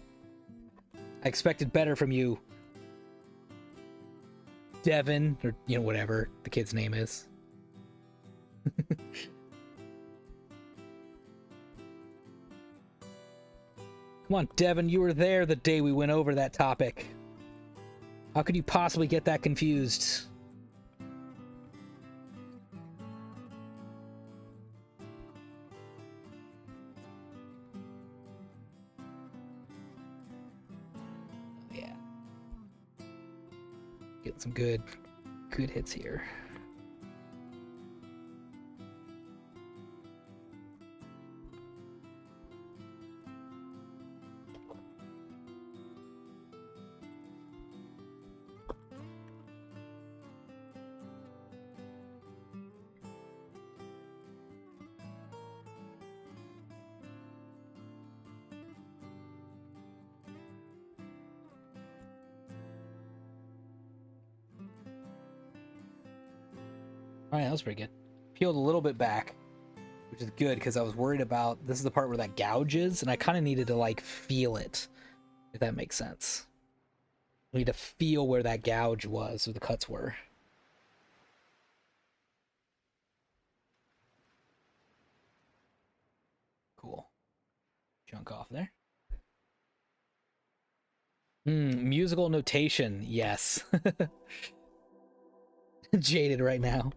I expected better from you, Devin, or, you know, whatever the kid's name is. Come on, Devin, you were there the day we went over that topic. How could you possibly get that confused? Yeah. Getting some good hits here. All right, that was pretty good. Peeled a little bit back, which is good because I was worried about, this is the part where that gouge is, and I kind of needed to like feel it, if that makes sense. I need to feel where that gouge was, where the cuts were. Cool. Chunk off there. Musical notation, yes. Jaded right now,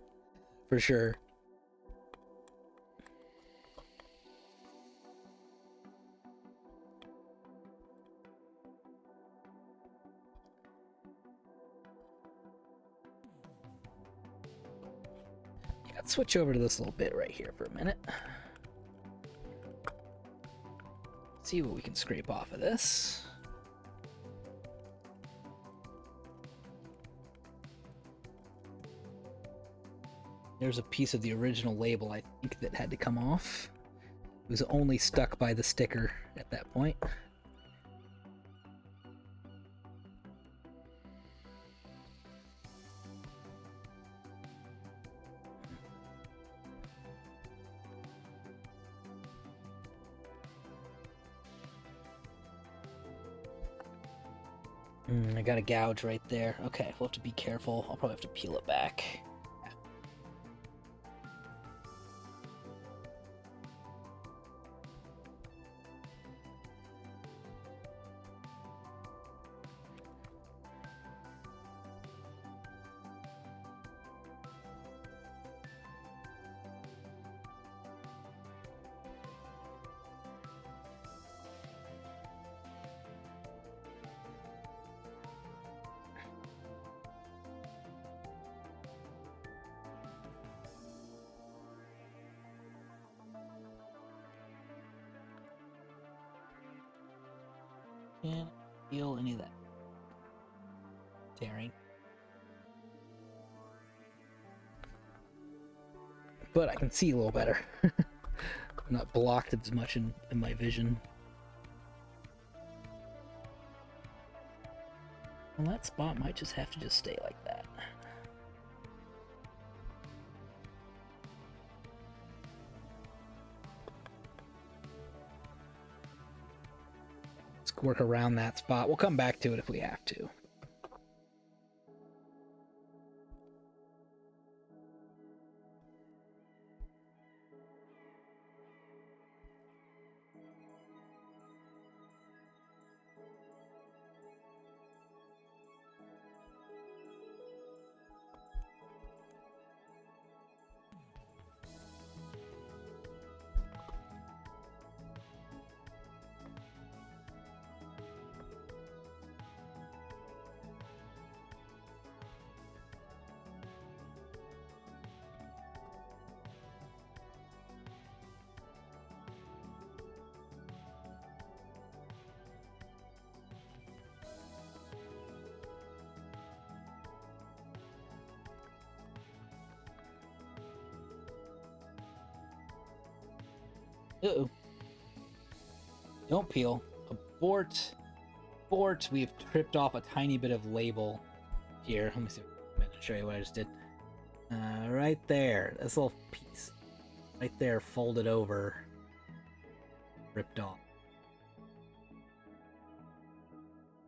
for sure. switch over to this little bit right here for a minute. See what we can scrape off of this. There's a piece of the original label, I think, that had to come off. It was only stuck by the sticker at that point. I got a gouge right there. Okay, we'll have to be careful. I'll probably have to peel it back. Can't feel any of that tearing. But I can see a little better. I'm not blocked as much in my vision. Well, that spot might just have to just stay like that. Let's work around that spot. We'll come back to it if we have to. Uh-oh. Don't peel. Abort. Abort. We've tripped off a tiny bit of label here. Let me see. I'm going to show you what I just did. Right there. This little piece. Right there, folded over. Ripped off.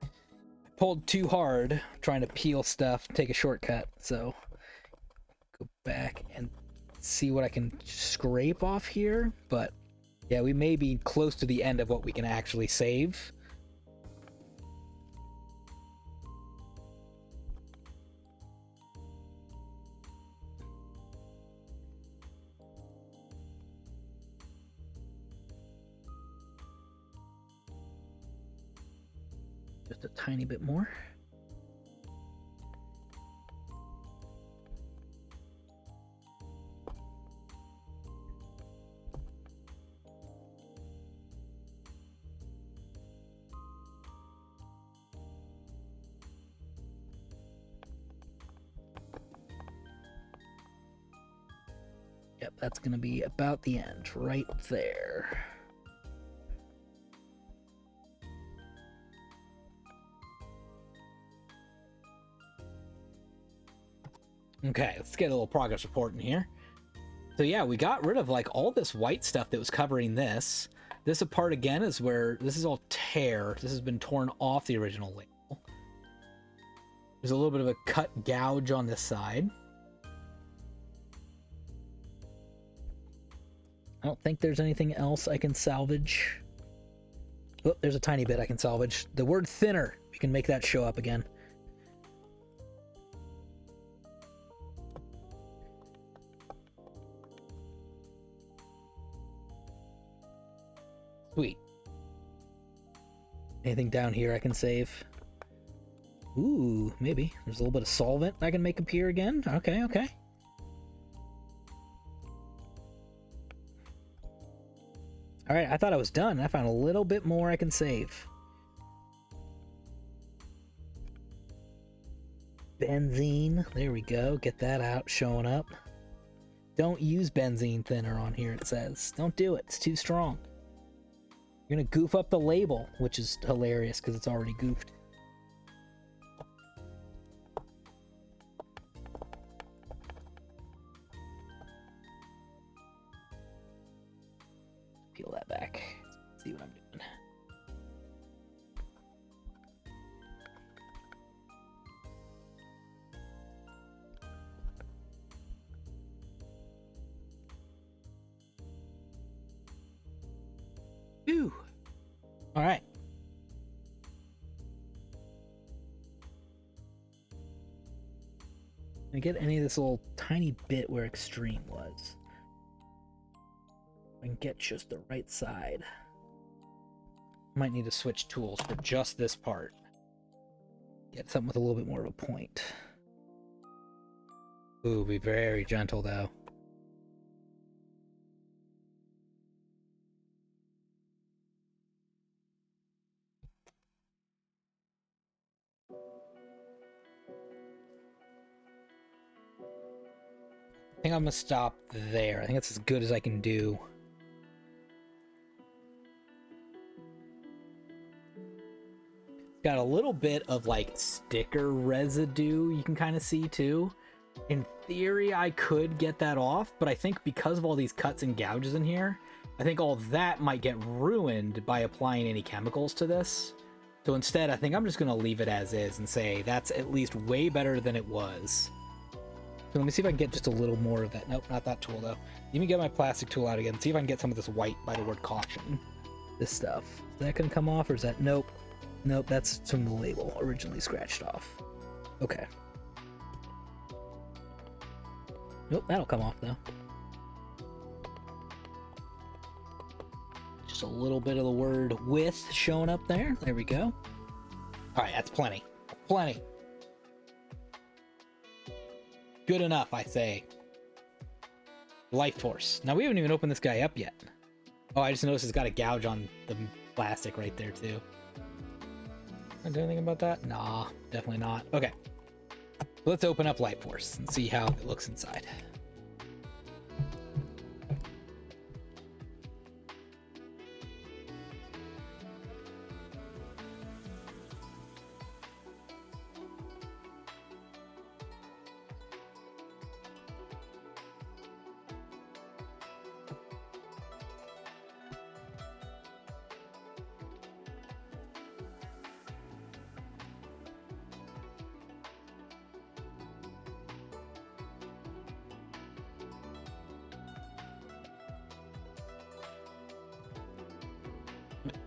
I pulled too hard trying to peel stuff, take a shortcut, so go back and see what I can scrape off here, but yeah, we may be close to the end of what we can actually save. Just a tiny bit more. Yep, that's going to be about the end, right there. Okay, let's get a little progress report in here. So yeah, we got rid of like all this white stuff that was covering this. This apart again is where this is all tear. This has been torn off the original label. There's a little bit of a cut gouge on this side. I don't think there's anything else I can salvage. Oh, there's a tiny bit I can salvage. The word thinner, we can make that show up again. Sweet. Anything down here I can save? Ooh, maybe. There's a little bit of solvent I can make appear again. Okay, okay. All right, I thought I was done. I found a little bit more I can save. Benzene. There we go. Get that out, showing up. Don't use benzene thinner on here, it says. Don't do it. It's too strong. You're going to goof up the label, which is hilarious because it's already goofed. Peel that back. Let's see what I'm doing. Ooh. All right. Can I get any of this little tiny bit where extreme was? I can get just the right side. Might need to switch tools for just this part. Get something with a little bit more of a point. Ooh, be very gentle though. I think I'm gonna stop there. I think that's as good as I can do. Got a little bit of like sticker residue you can kind of see too. In theory, I could get that off, but I think because of all these cuts and gouges in here, I think all that might get ruined by applying any chemicals to this. So instead, I think I'm just gonna leave it as is and say that's at least way better than it was. So let me see if I can get just a little more of that. Nope, not that tool though. Let me get my plastic tool out again. See if I can get some of this white by the word caution. This stuff. Is that gonna come off or is that? Nope. Nope, that's from the label originally scratched off. Okay. Nope, that'll come off though. Just a little bit of the word with showing up there. There we go. All right, that's plenty. Plenty. Good enough, I say. Life Force. Now, we haven't even opened this guy up yet. Oh, I just noticed it's got a gouge on the plastic right there, too. Can I do anything about that? Nah, definitely not. Okay. Let's open up Life Force and see how it looks inside.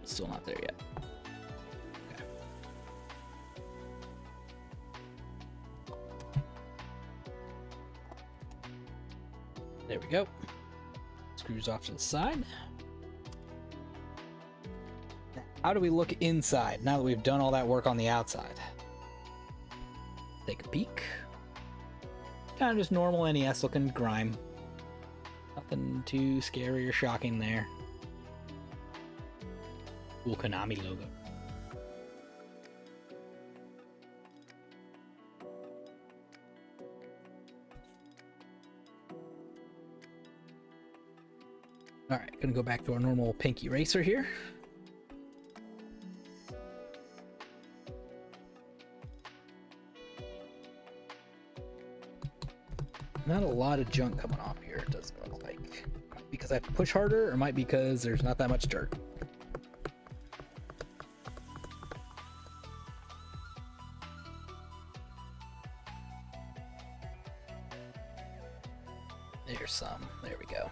Still not there yet. Okay. There we go. Screws off to the side. How do we look inside now that we've done all that work on the outside? Take a peek. Kind of just normal NES looking grime. Nothing too scary or shocking there. Cool Konami logo. Alright, gonna go back to our normal pink eraser here. Not a lot of junk coming off here, it doesn't look like. Because I have to push harder, or might be because there's not that much dirt. There's some. There we go.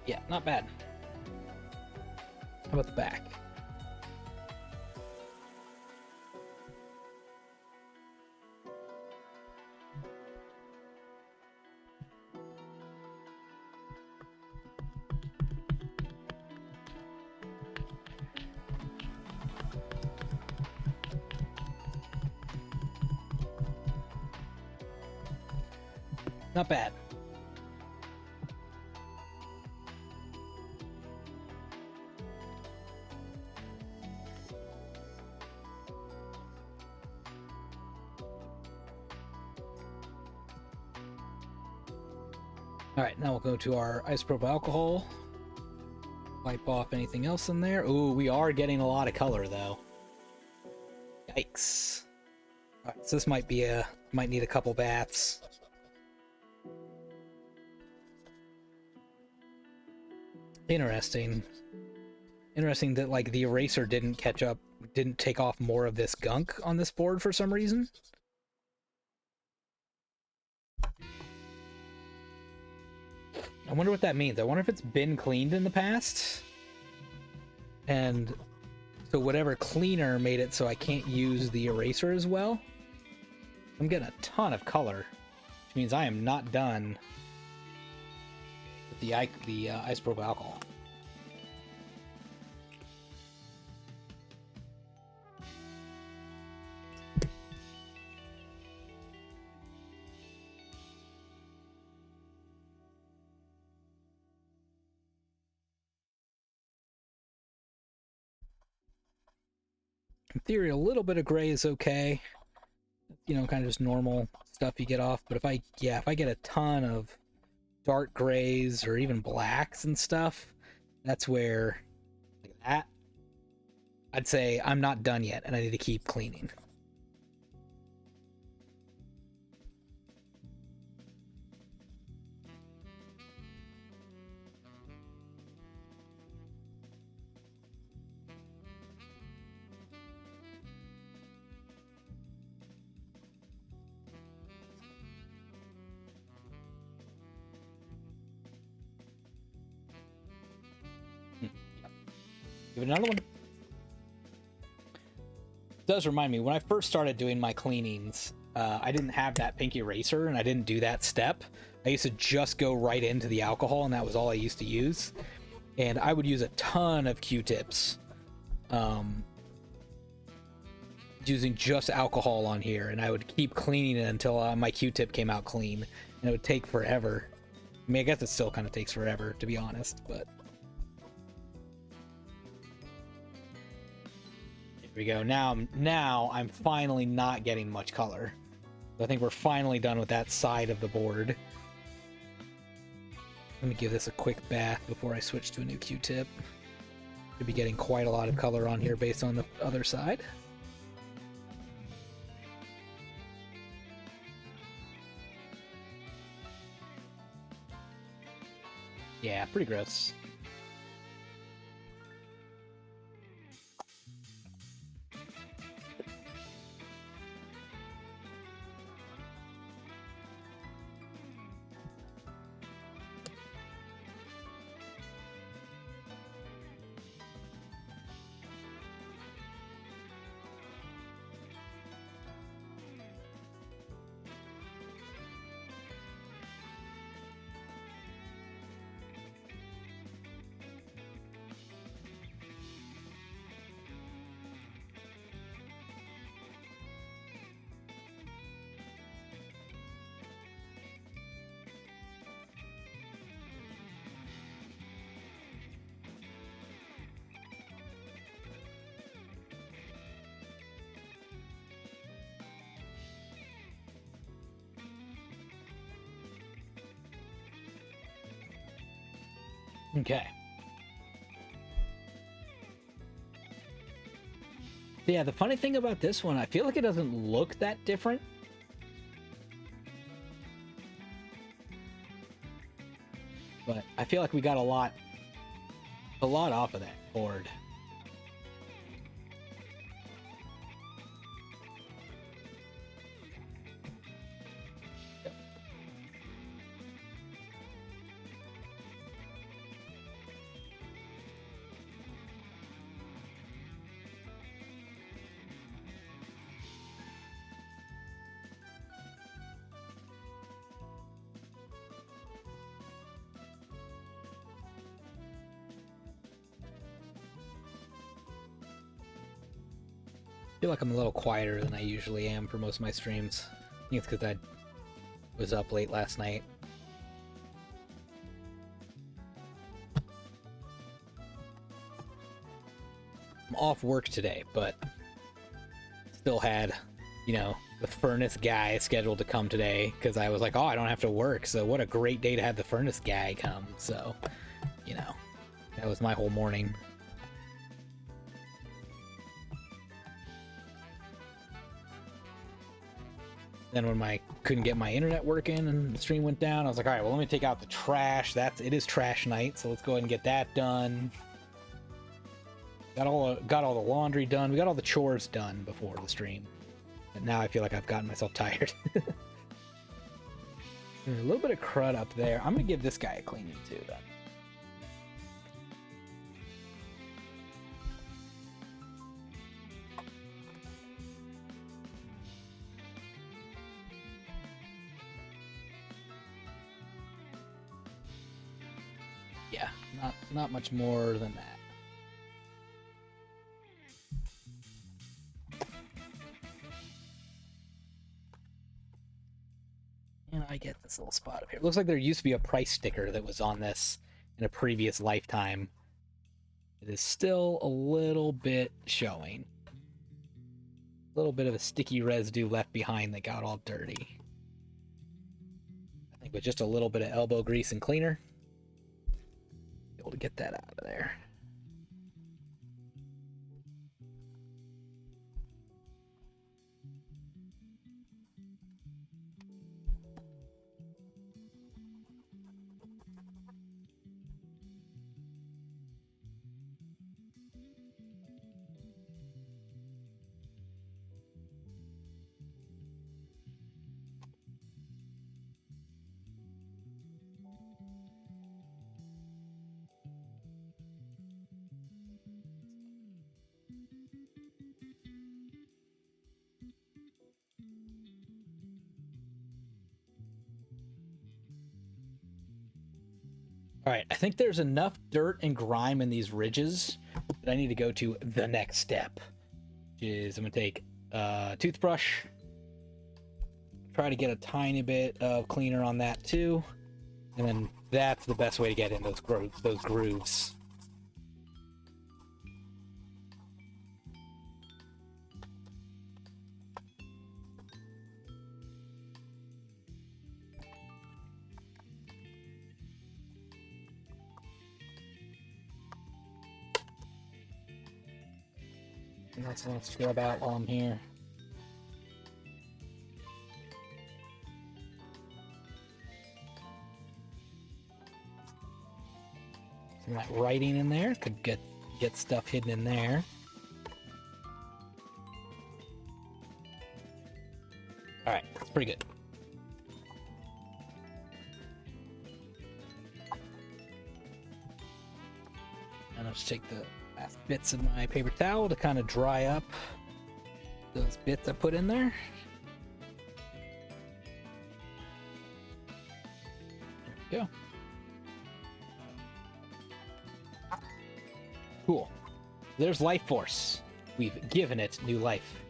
Yeah, not bad. How about the back? Not bad. All right, now we'll go to our isopropyl alcohol. Wipe off anything else in there. Ooh, we are getting a lot of color though. Yikes. All right, so this might need a couple baths. Interesting. Interesting that like the eraser didn't take off more of this gunk on this board for some reason. I wonder what that means. I wonder if it's been cleaned in the past. And so whatever cleaner made it so I can't use the eraser as well. I'm getting a ton of color, which means I am not done with the isopropyl alcohol. In theory, a little bit of gray is okay. You know, kind of just normal stuff you get off. But if I get a ton of dark grays or even blacks and stuff, that's where, like that, I'd say I'm not done yet and I need to keep cleaning. Give it another one. It does remind me, when I first started doing my cleanings, I didn't have that pink eraser and I didn't do that step. I used to just go right into the alcohol and that was all I used to use. And I would use a ton of Q-tips, using just alcohol on here, and I would keep cleaning it until my Q-tip came out clean, and it would take forever. I mean, I guess it still kind of takes forever, to be honest, but... Here we go. Now I'm finally not getting much color. I think we're finally done with that side of the board. Let me give this a quick bath before I switch to a new Q-tip. Should be getting quite a lot of color on here based on the other side. Yeah, pretty gross. Okay. Yeah, the funny thing about this one, I feel like it doesn't look that different. But I feel like we got a lot off of that board. I feel like I'm a little quieter than I usually am for most of my streams. I think it's because was up late last night. I'm off work today, but still had, you know, the furnace guy scheduled to come today because I was like, oh, I don't have to work, so what a great day to have the furnace guy come. So, you know, that was my whole morning. Then when I couldn't get my internet working and the stream went down, I was like, all right, well, let me take out the trash. It is trash night, so let's go ahead and get that done. Got all the laundry done. We got all the chores done before the stream. And now I feel like I've gotten myself tired. There's a little bit of crud up there. I'm gonna give this guy a cleaning too, then. Yeah, not much more than that. And I get this little spot up here. It looks like there used to be a price sticker that was on this in a previous lifetime. It is still a little bit showing. A little bit of a sticky residue left behind that got all dirty. I think with just a little bit of elbow grease and cleaner, able to get that out of there. All right, I think there's enough dirt and grime in these ridges that I need to go to the next step, which is I'm gonna take a toothbrush, try to get a tiny bit of cleaner on that too, and then that's the best way to get in those grooves. And that's what I'll scrub out while I'm here. Some like writing in there could get stuff hidden in there. All right, that's pretty good. And I'll just take the last bits of my paper towel to kind of dry up those bits I put in there. There we go. Cool. There's Life Force. We've given it new life.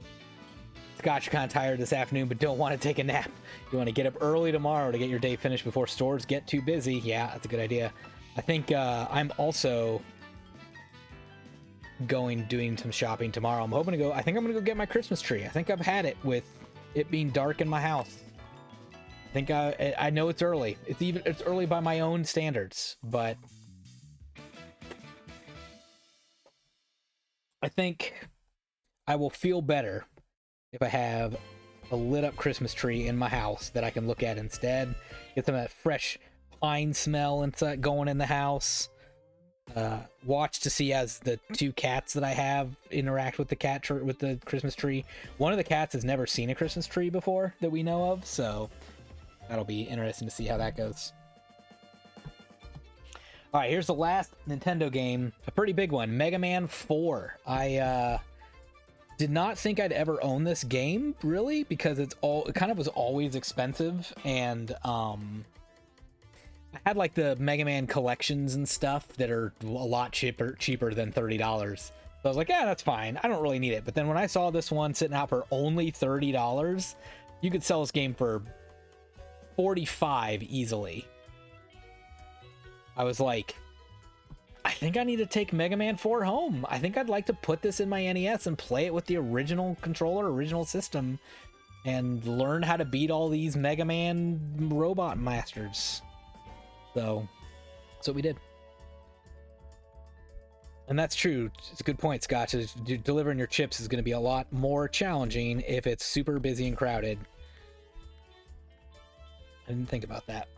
Scotch, you're kind of tired this afternoon, but don't want to take a nap. You want to get up early tomorrow to get your day finished before stores get too busy. Yeah, that's a good idea. I think I'm also doing some shopping tomorrow. I'm hoping to go. I think I'm gonna go get my Christmas tree. I think I've had it with it being dark in my house. I think I know it's early. It's early by my own standards, but I think I will feel better if I have a lit up Christmas tree in my house that I can look at instead. Get some of that fresh pine smell inside going in the house. Watch to see as the two cats that I have interact with with the Christmas tree. One of the cats has never seen a Christmas tree before that we know of, so that'll be interesting to see how that goes. All right, here's the last Nintendo game, a pretty big one, Mega Man 4. I did not think I'd ever own this game, really, because it kind of was always expensive, and I had like the Mega Man collections and stuff that are a lot cheaper than $30. So I was like, yeah, that's fine. I don't really need it. But then when I saw this one sitting out for only $30, you could sell this game for 45 easily. I was like, I think I need to take Mega Man 4 home. I think I'd like to put this in my NES and play it with the original controller, original system, and learn how to beat all these Mega Man robot masters. So that's what we did. And that's true. It's a good point, Scotch. Delivering your chips is going to be a lot more challenging if it's super busy and crowded. I didn't think about that.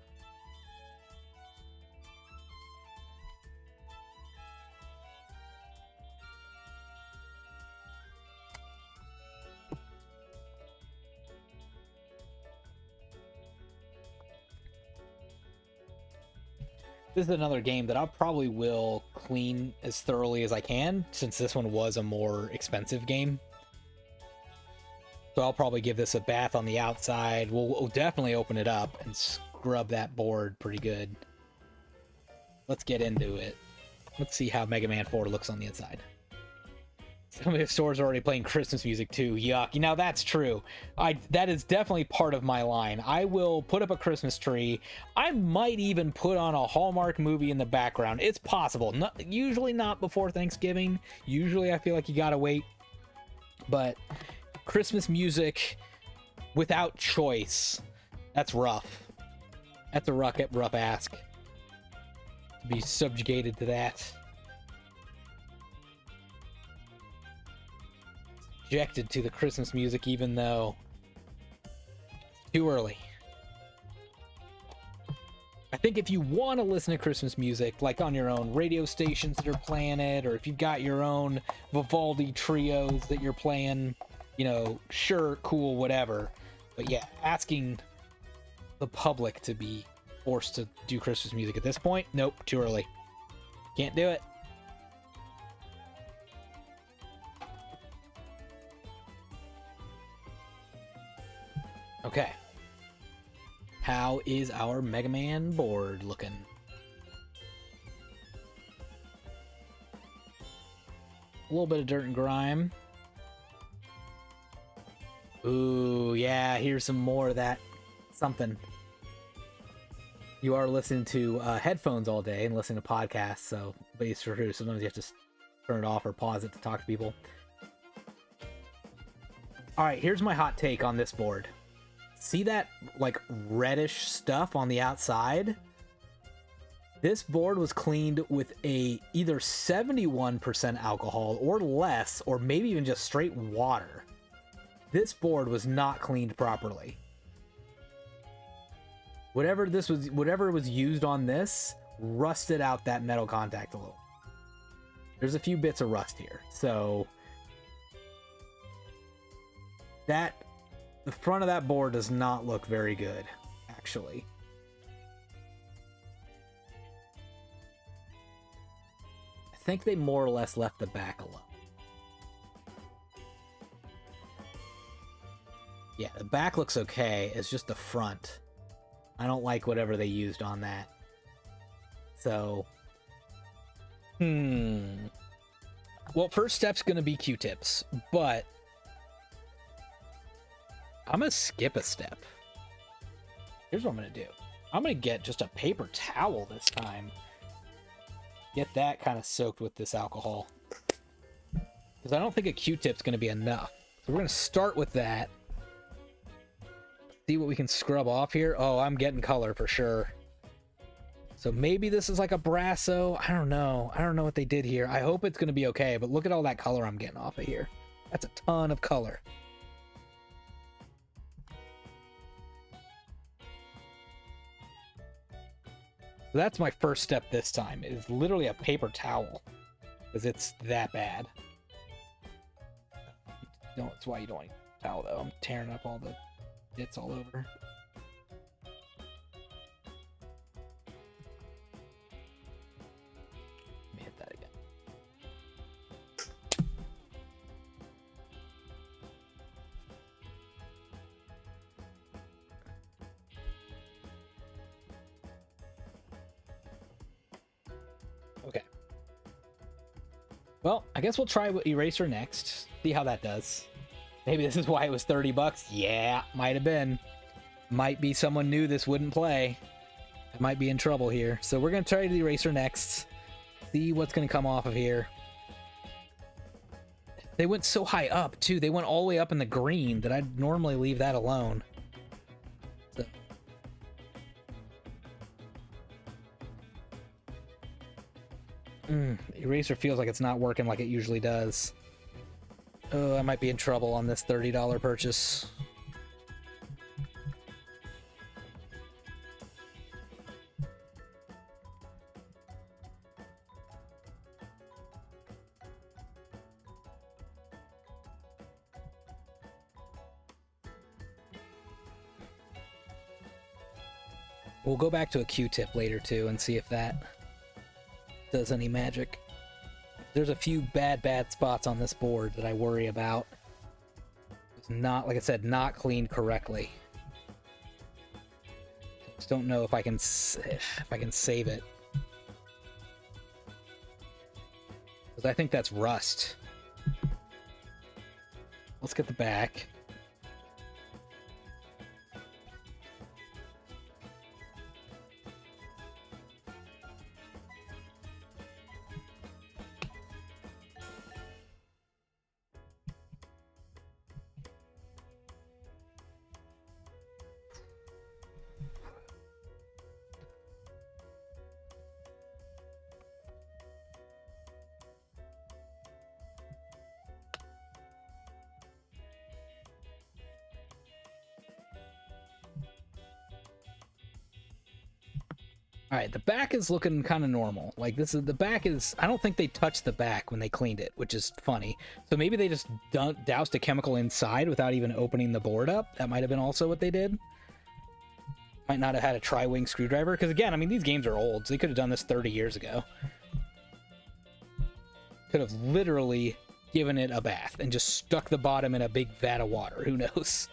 This is another game that I probably will clean as thoroughly as I can, since this one was a more expensive game. So I'll probably give this a bath on the outside. We'll definitely open it up and scrub that board pretty good. Let's get into it. Let's see how Mega Man 4 looks on the inside. Some of the stores are already playing Christmas music too. Yuck. Now that's true. That is definitely part of my line. I will put up a Christmas tree. I might even put on a Hallmark movie in the background. It's possible. Usually not before Thanksgiving. Usually I feel like you gotta wait. But Christmas music without choice, that's rough. That's a rough ask. To be subjugated to that. Subjected to the Christmas music, even though it's too early. I think if you want to listen to Christmas music, like on your own radio stations that are playing it, or if you've got your own Vivaldi trios that you're playing, you know, sure, cool, whatever. But yeah, asking the public to be forced to do Christmas music at this point, nope, too early. Can't do it. Okay. How is our Mega Man board looking? A little bit of dirt and grime. Ooh, yeah, here's some more of that something. You are listening to headphones all day and listening to podcasts, so but it's true. Sometimes you have to turn it off or pause it to talk to people. All right, here's my hot take on this board. See that like reddish stuff on the outside? This board was cleaned with a either 71% alcohol or less, or maybe even just straight water. This board was not cleaned properly. Whatever was used on this rusted out that metal contact a little. There's a few bits of rust here. So the front of that board does not look very good, actually. I think they more or less left the back alone. Yeah, the back looks okay. It's just the front. I don't like whatever they used on that. So, well, first step's gonna be Q-tips, but I'm gonna skip a step. Here's what I'm gonna do. I'm gonna get just a paper towel this time. Get that kind of soaked with this alcohol. Because I don't think a Q-tip's gonna be enough. So we're gonna start with that. See what we can scrub off here. Oh, I'm getting color for sure. So maybe this is like a Brasso. I don't know. I don't know what they did here. I hope it's gonna be okay, but look at all that color I'm getting off of here. That's a ton of color. So that's my first step this time, is literally a paper towel, because it's that bad. No, that's why you don't want a towel, though. I'm tearing up all the bits all over. Let me hit that again. Okay. Well, I guess we'll try Eraser next. See how that does. Maybe this is why it was $30. Yeah, might have been. Might be someone new this wouldn't play. I might be in trouble here. So we're going to try the eraser next. See what's going to come off of here. They went so high up, too. They went all the way up in the green that I'd normally leave that alone. So. Eraser feels like it's not working like it usually does. Oh, I might be in trouble on this $30 purchase. We'll go back to a Q-tip later, too, and see if that does any magic. There's a few bad spots on this board that I worry about. It's not, like I said, not cleaned correctly. Just don't know if I can save it. Because I think that's rust. Let's get the back. All right, the back is looking kind of normal. Like the back is, I don't think they touched the back when they cleaned it, which is funny. So maybe they just doused a chemical inside without even opening the board up. That might have been also what they did. Might not have had a tri-wing screwdriver. Because again, I mean, these games are old. So they could have done this 30 years ago. Could have literally given it a bath and just stuck the bottom in a big vat of water. Who knows?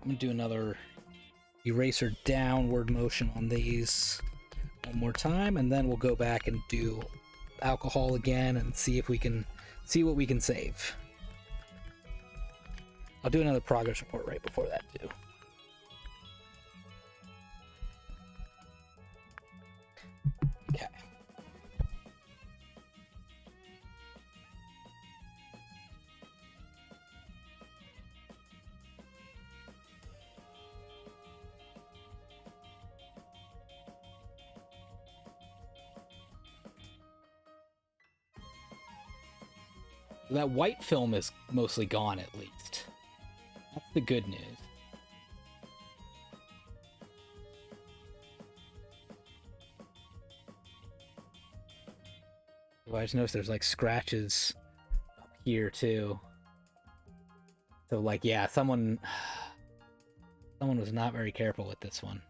I'm gonna do another eraser downward motion on these one more time, and then we'll go back and do alcohol again and see if we can see what we can save. I'll do another progress report right before that too. Okay. That white film is mostly gone, at least. That's the good news. I just noticed there's like scratches up here too. So like, yeah, someone was not very careful with this one.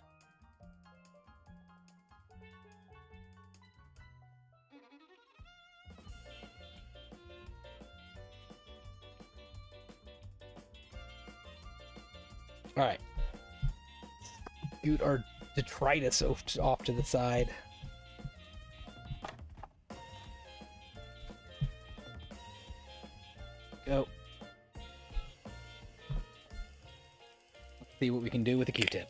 All right. Scoot our detritus off to the side. Go. Let's see what we can do with the Q-tip.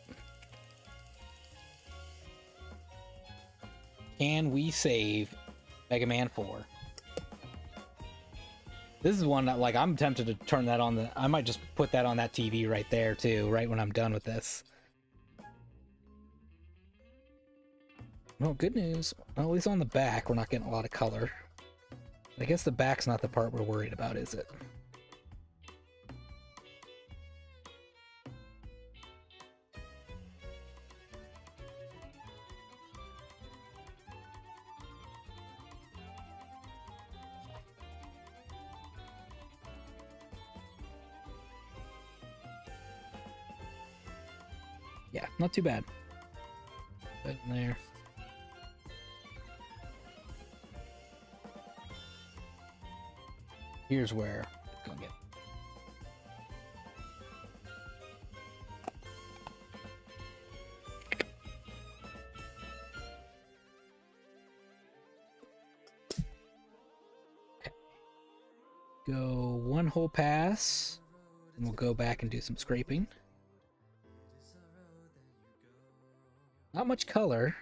Can we save Mega Man 4? This is one that, like, I'm tempted to turn that on I might just put that on that TV right there, too, right when I'm done with this. Well, good news. Well, at least on the back, we're not getting a lot of color. I guess the back's not the part we're worried about, is it? Yeah, not too bad. Put it in there. Here's where it's gonna get. go one whole pass, and we'll go back and do some scraping. Not much color.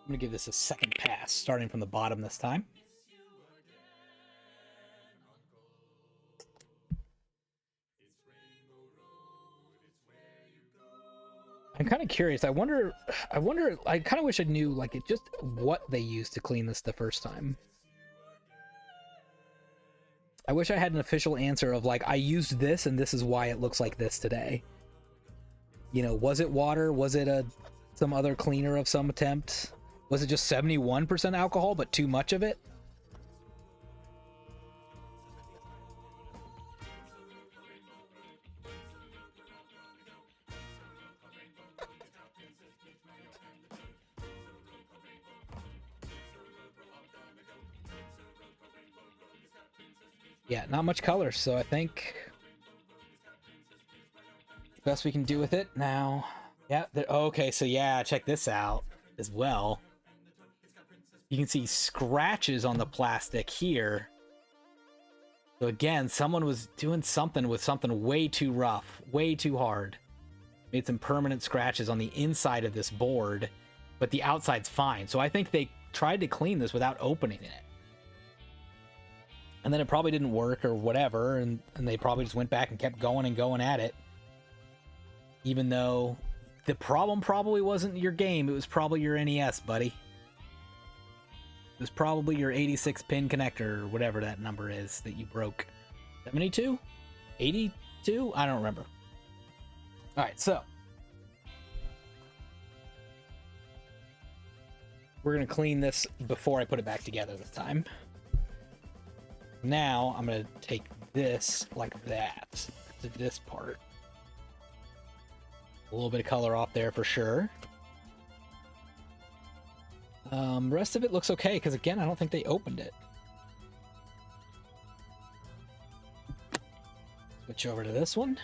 I'm gonna give this a second pass, starting from the bottom this time. I'm kind of curious. I wonder, I kind of wish I knew, like, it just what they used to clean this the first time. I wish I had an official answer of, like, I used this and this is why it looks like this today. You know, was it water? Was it some other cleaner of some attempt? Was it just 71% alcohol, but too much of it? Yeah, not much color, so I think the best we can do with it now. Yeah, okay, so yeah, check this out as well. You can see scratches on the plastic here. So again, someone was doing something with something way too rough, way too hard. Made some permanent scratches on the inside of this board, but the outside's fine. So I think they tried to clean this without opening it. And then it probably didn't work or whatever, and they probably just went back and kept going and going at it. Even though the problem probably wasn't your game, it was probably your NES, buddy. It was probably your 86-pin connector, or whatever that number is that you broke. 72? 82? I don't remember. Alright, so we're going to clean this before I put it back together this time. Now, I'm going to take this like that to this part. A little bit of color off there for sure. Rest of it looks okay, because again, I don't think they opened it. Switch over to this one.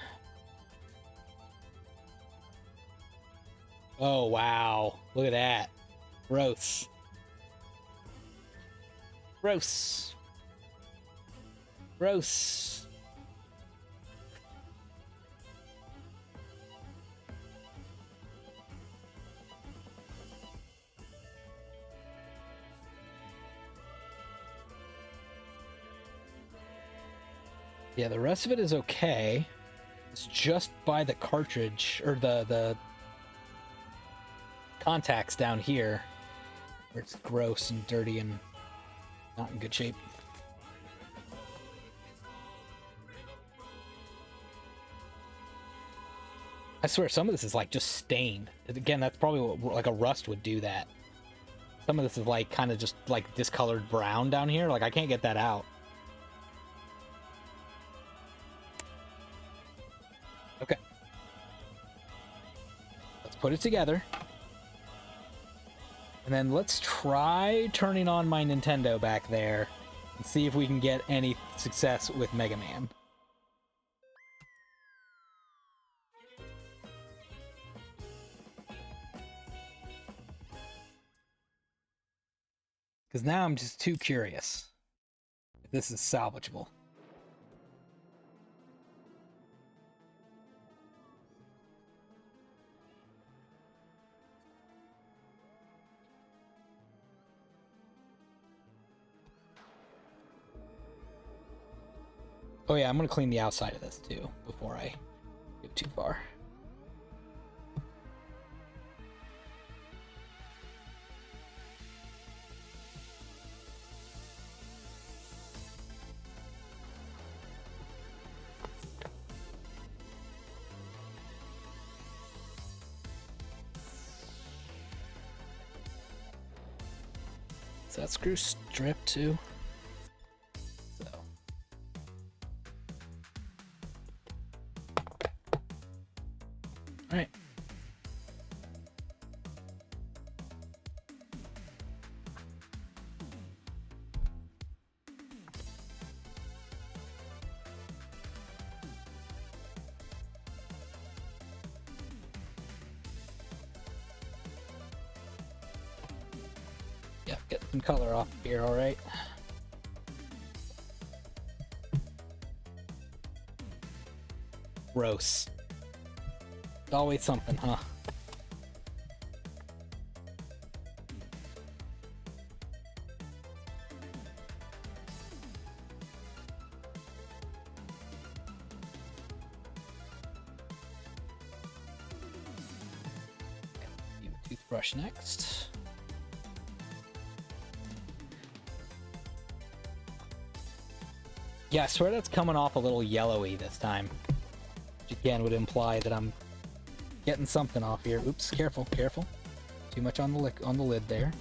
Oh, wow. Look at that. Gross. Gross. Gross. Yeah, the rest of it is okay. It's just by the cartridge, or the contacts down here, where it's gross and dirty and not in good shape. I swear, some of this is like just stained. Again, that's probably what, like, a rust would do that. Some of this is like kind of just like discolored brown down here. Like, I can't get that out. Okay. Let's put it together. And then let's try turning on my Nintendo back there and see if we can get any success with Mega Man. Because now I'm just too curious if this is salvageable. Oh yeah, I'm going to clean the outside of this too before I go too far. Is that screw stripped too? So. All right. Yeah, get some color off here, all right. Gross. Always something, huh? Toothbrush next. Yeah, I swear that's coming off a little yellowy this time. Which again would imply that I'm getting something off here. Oops, careful, careful. Too much on the lid there.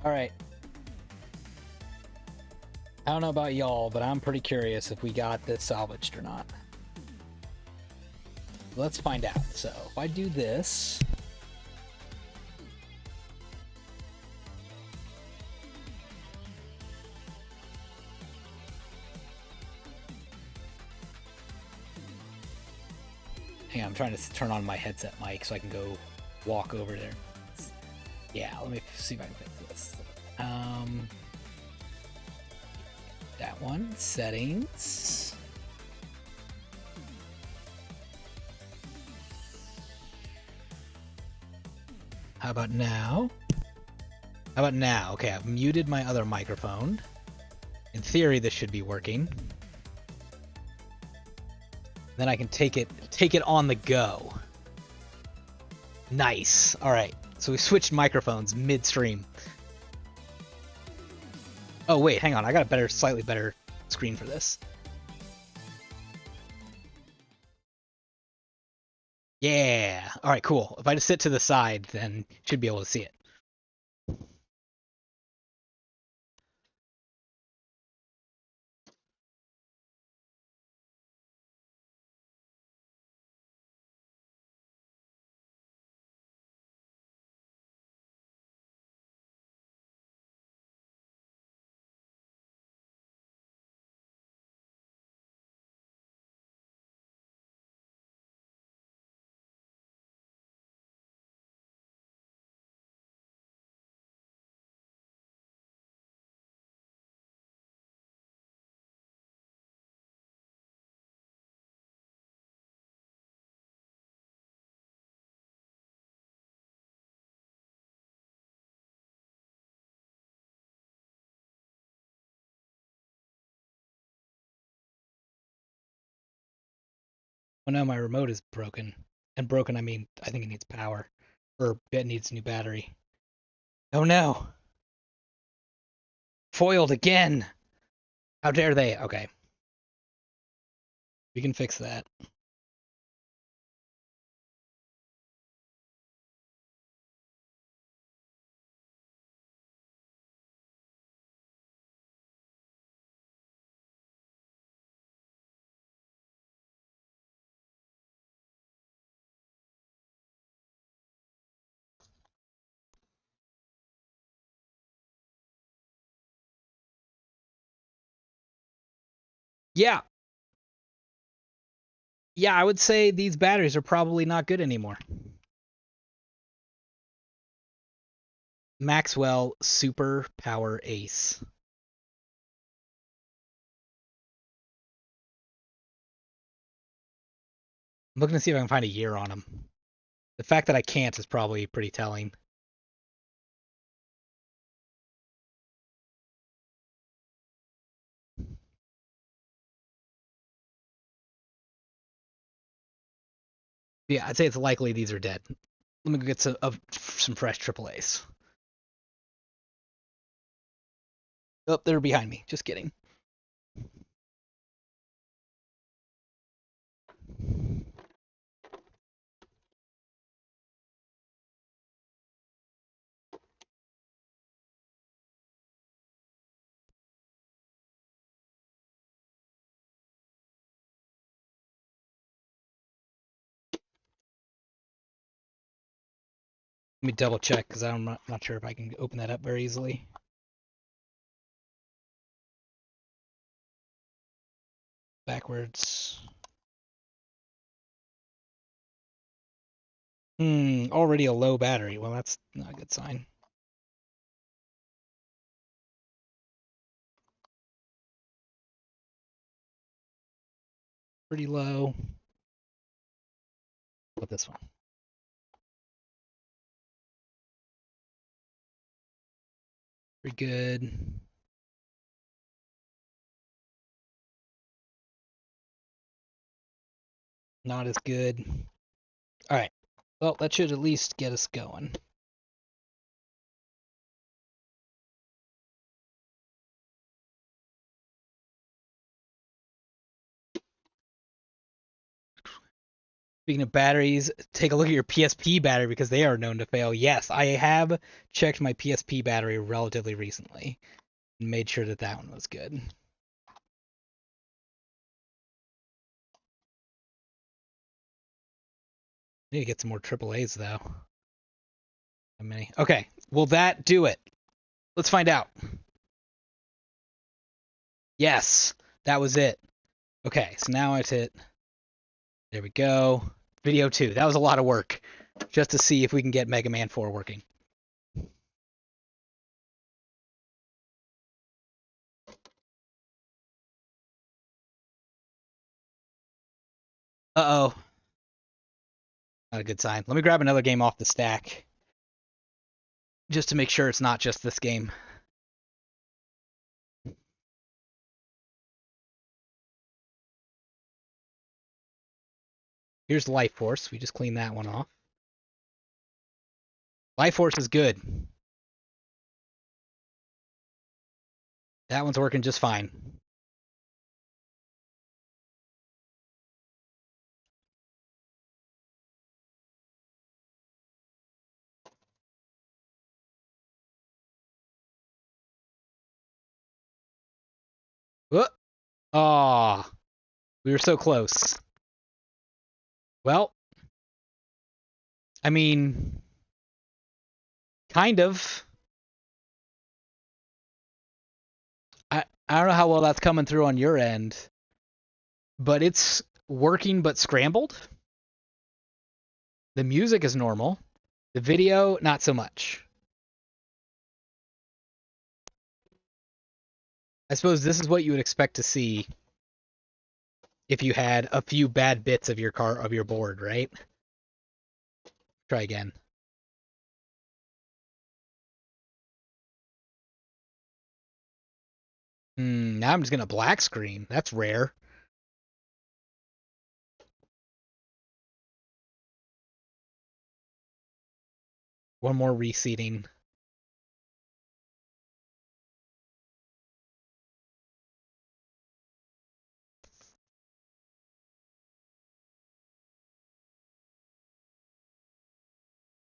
All right. I don't know about y'all, but I'm pretty curious if we got this salvaged or not. Let's find out. So if I do this, hang on, I'm trying to turn on my headset mic so I can go walk over there. Yeah, let me see if I can fix this. That one, settings. How about now? How about now? Okay, I've muted my other microphone. In theory, this should be working. Then I can take it on the go. Nice. All right. So we switched microphones midstream. Oh wait, hang on. I got a slightly better screen for this. Yeah. All right, cool. If I just sit to the side, then you should be able to see it. Oh no, my remote is broken. And broken, I mean, I think it needs power. Or it needs a new battery. Oh no! Foiled again! How dare they? Okay. We can fix that. Yeah. Yeah, I would say these batteries are probably not good anymore. Maxwell Super Power Ace. I'm looking to see if I can find a year on them. The fact that I can't is probably pretty telling. Yeah, I'd say it's likely these are dead. Let me go get some fresh AAAs. Oh, they're behind me. Just kidding. Let me double check because I'm not sure if I can open that up very easily. Backwards. Already a low battery. Well, that's not a good sign. Pretty low. What this one? Pretty good. Not as good. All right. Well, that should at least get us going. Speaking of batteries, take a look at your PSP battery because they are known to fail. Yes, I have checked my PSP battery relatively recently and made sure that that one was good. Need to get some more AAAs though. How many? Okay, will that do it? Let's find out. Yes, that was it. Okay, so now it's hit. There we go. Video 2. That was a lot of work just to see if we can get Mega Man 4 working. Uh-oh. Not a good sign. Let me grab another game off the stack just to make sure it's not just this game. Here's Life Force. We just cleaned that one off. Life Force is good. That one's working just fine. Oh, we were so close. Well, I mean, kind of. I don't know how well that's coming through on your end, but it's working but scrambled. The music is normal. The video, not so much. I suppose this is what you would expect to see if you had a few bad bits of your board, right? Try again. Now I'm just gonna black screen. That's rare. One more reseating.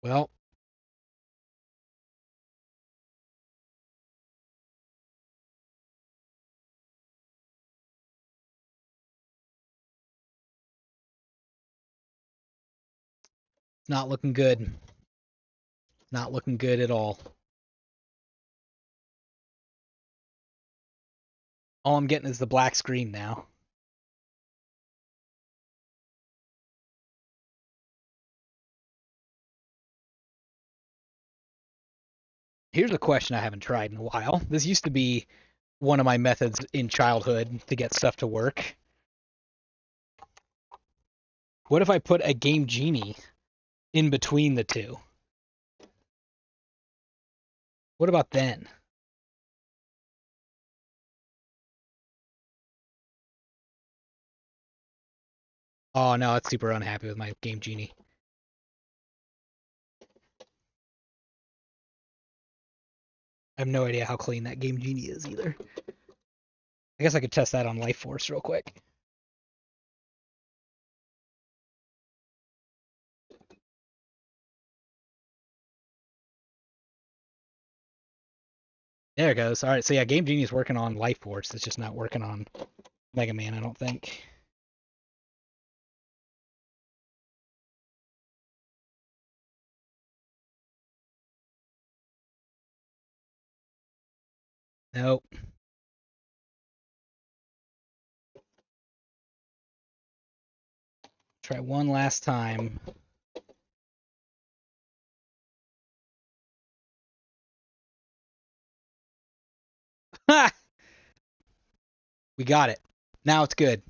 Well, it's not looking good. Not looking good at all. All I'm getting is the black screen now. Here's a question I haven't tried in a while. This used to be one of my methods in childhood to get stuff to work. What if I put a Game Genie in between the two? What about then? Oh no, it's super unhappy with my Game Genie. I have no idea how clean that Game Genie is either. I guess I could test that on Life Force real quick. There it goes. All right, so yeah, Game Genie is working on Life Force. It's just not working on Mega Man, I don't think. Nope. Try one last time. Ha! We got it. Now it's good.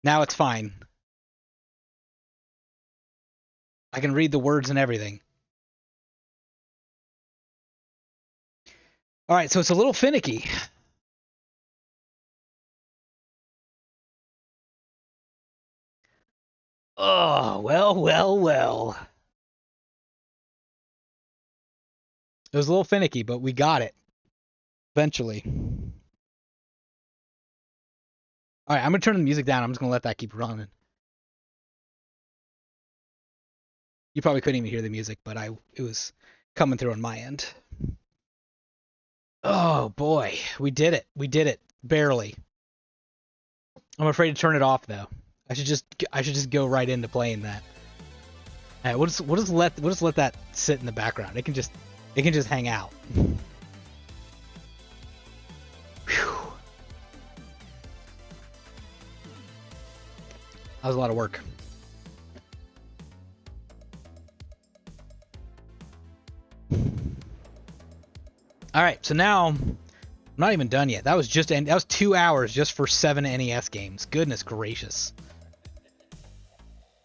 Now it's fine. I can read the words and everything. All right, so it's a little finicky. Oh, well. It was a little finicky, but we got it. Eventually. All right, I'm going to turn the music down. I'm just going to let that keep running. You probably couldn't even hear the music, but it was coming through on my end. Oh boy, we did it. We did it. Barely. I'm afraid to turn it off though. I should just go right into playing that. All right, we'll just let that sit in the background. It can just hang out. Whew. That was a lot of work. All right, so now I'm not even done yet. That was 2 hours just for 7 NES games. Goodness gracious.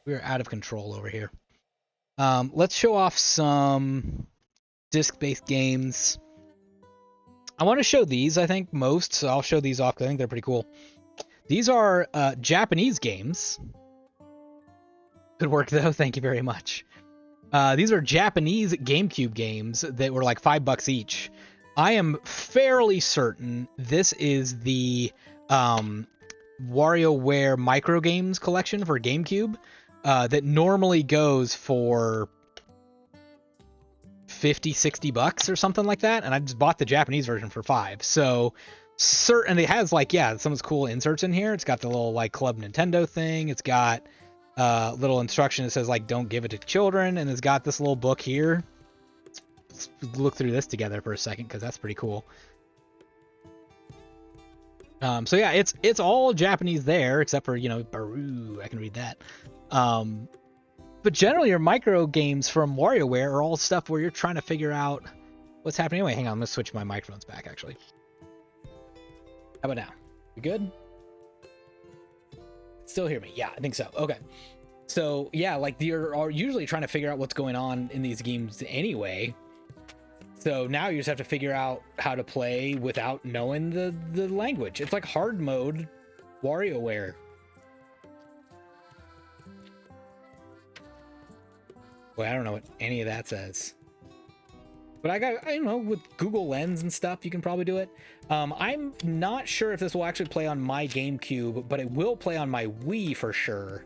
We're out of control over here. Let's show off some disc-based games. I want to show these, I think, most, so I'll show these off because I think they're pretty cool. These are Japanese games. Good work, though. Thank you very much. These are Japanese GameCube games that were like $5 each. I am fairly certain this is the WarioWare micro games collection for GameCube that normally goes for $50-$60 or something like that, and I just bought the Japanese version for $5. So certain it has like some of those cool inserts in here. It's got the little like Club Nintendo thing. It's got little instruction that says like don't give it to children, and it's got this little book here. Let's look through this together for a second because that's pretty cool. So yeah, it's all Japanese there except for Baru. I can read that. But generally, your micro games from WarioWare are all stuff where you're trying to figure out what's happening. Anyway, hang on, I'm gonna switch my microphones back actually. How about now? You good? Still hear me? Yeah, I think so. Okay. So yeah, like you're usually trying to figure out what's going on in these games anyway. So now you just have to figure out how to play without knowing the language. It's like hard mode WarioWare. Boy, I don't know what any of that says. But I don't know, with Google Lens and stuff, you can probably do it. I'm not sure if this will actually play on my GameCube, but it will play on my Wii for sure.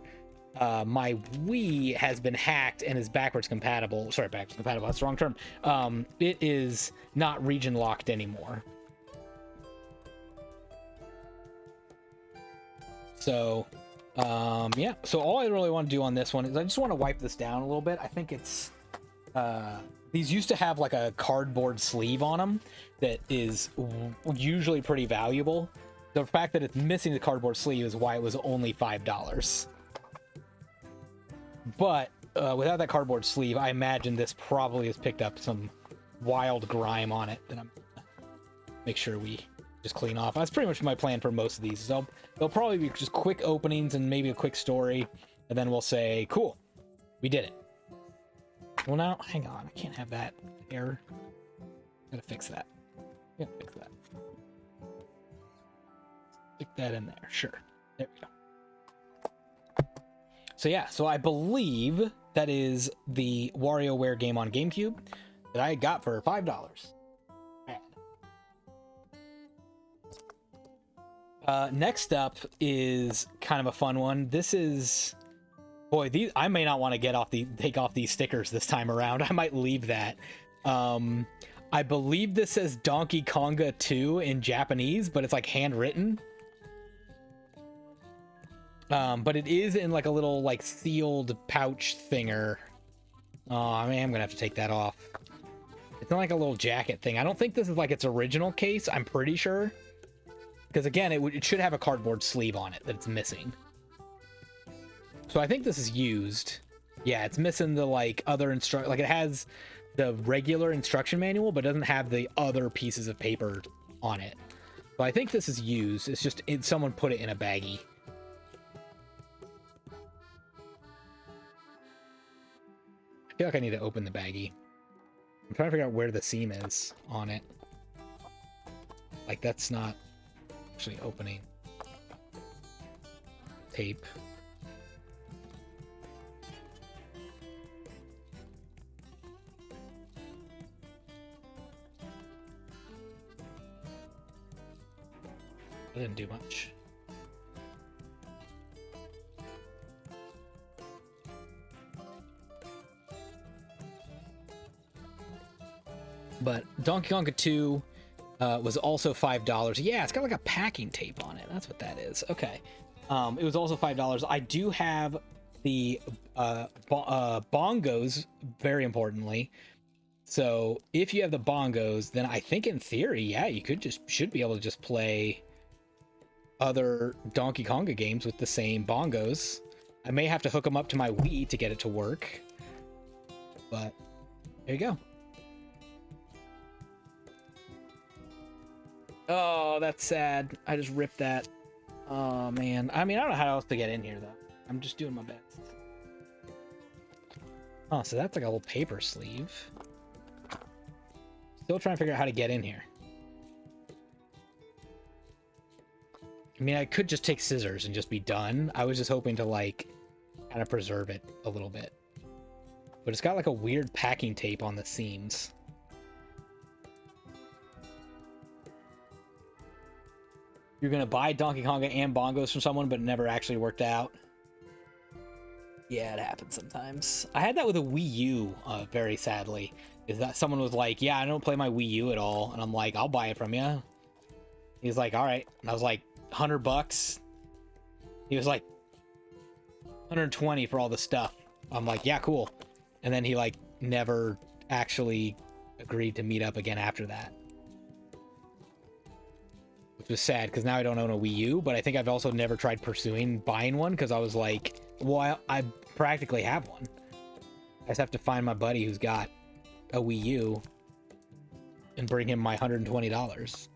My Wii has been hacked and is backwards compatible. Sorry, backwards compatible, that's the wrong term. It is not region locked anymore. So, yeah. So all I really want to do on this one is I just want to wipe this down a little bit. I think it's... these used to have like a cardboard sleeve on them that is usually pretty valuable. The fact that it's missing the cardboard sleeve is why it was only $5. But without that cardboard sleeve, I imagine this probably has picked up some wild grime on it that I'm gonna make sure we just clean off. That's pretty much my plan for most of these. So they'll probably be just quick openings and maybe a quick story, and then we'll say, cool, we did it. Well, now, hang on. I can't have that error. Gotta fix that. Gotta fix that. Stick that in there. Sure. There we go. So yeah, so I believe that is the WarioWare game on GameCube that I got for $5. Next up is kind of a fun one. This is, boy, these I may not want to take off these stickers this time around. I might leave that. I believe this says Donkey Konga 2 in Japanese, but it's like handwritten. But it is in like a little like sealed pouch thinger. Oh, I mean, I'm gonna have to take that off. It's not like a little jacket thing. I don't think this is like its original case. I'm pretty sure. Because again, it should have a cardboard sleeve on it that it's missing. So I think this is used. Yeah, it's missing the like other like it has the regular instruction manual, but doesn't have the other pieces of paper on it. So I think this is used. It's just someone put it in a baggie. I feel like I need to open the baggie. I'm trying to figure out where the seam is on it. Like that's not actually opening. Tape. I didn't do much. But Donkey Konga 2 was also $5. Yeah, it's got like a packing tape on it. That's what that is. Okay. It was also $5. I do have the bongos, very importantly. So if you have the bongos, then I think in theory, yeah, you should be able to just play other Donkey Konga games with the same bongos. I may have to hook them up to my Wii to get it to work. But there you go. Oh, that's sad. I just ripped that. Oh, man. I mean, I don't know how else to get in here, though. I'm just doing my best. Oh, so that's like a little paper sleeve. Still trying to figure out how to get in here. I mean, I could just take scissors and just be done. I was just hoping to, like, kind of preserve it a little bit. But it's got, like, a weird packing tape on the seams. You're gonna buy Donkey Konga and bongos from someone, but it never actually worked out. Yeah, it happens sometimes. I had that with a Wii U, very sadly. Is that someone was like, yeah, I don't play my Wii U at all. And I'm like, I'll buy it from you. He's like, all right. And I was like, $100. He was like, 120 for all the stuff. I'm like, yeah, cool. And then he like never actually agreed to meet up again after that. Which was sad because now I don't own a Wii U, but I think I've also never tried pursuing buying one because I was like, well, I practically have one. I just have to find my buddy who's got a Wii U and bring him my $120.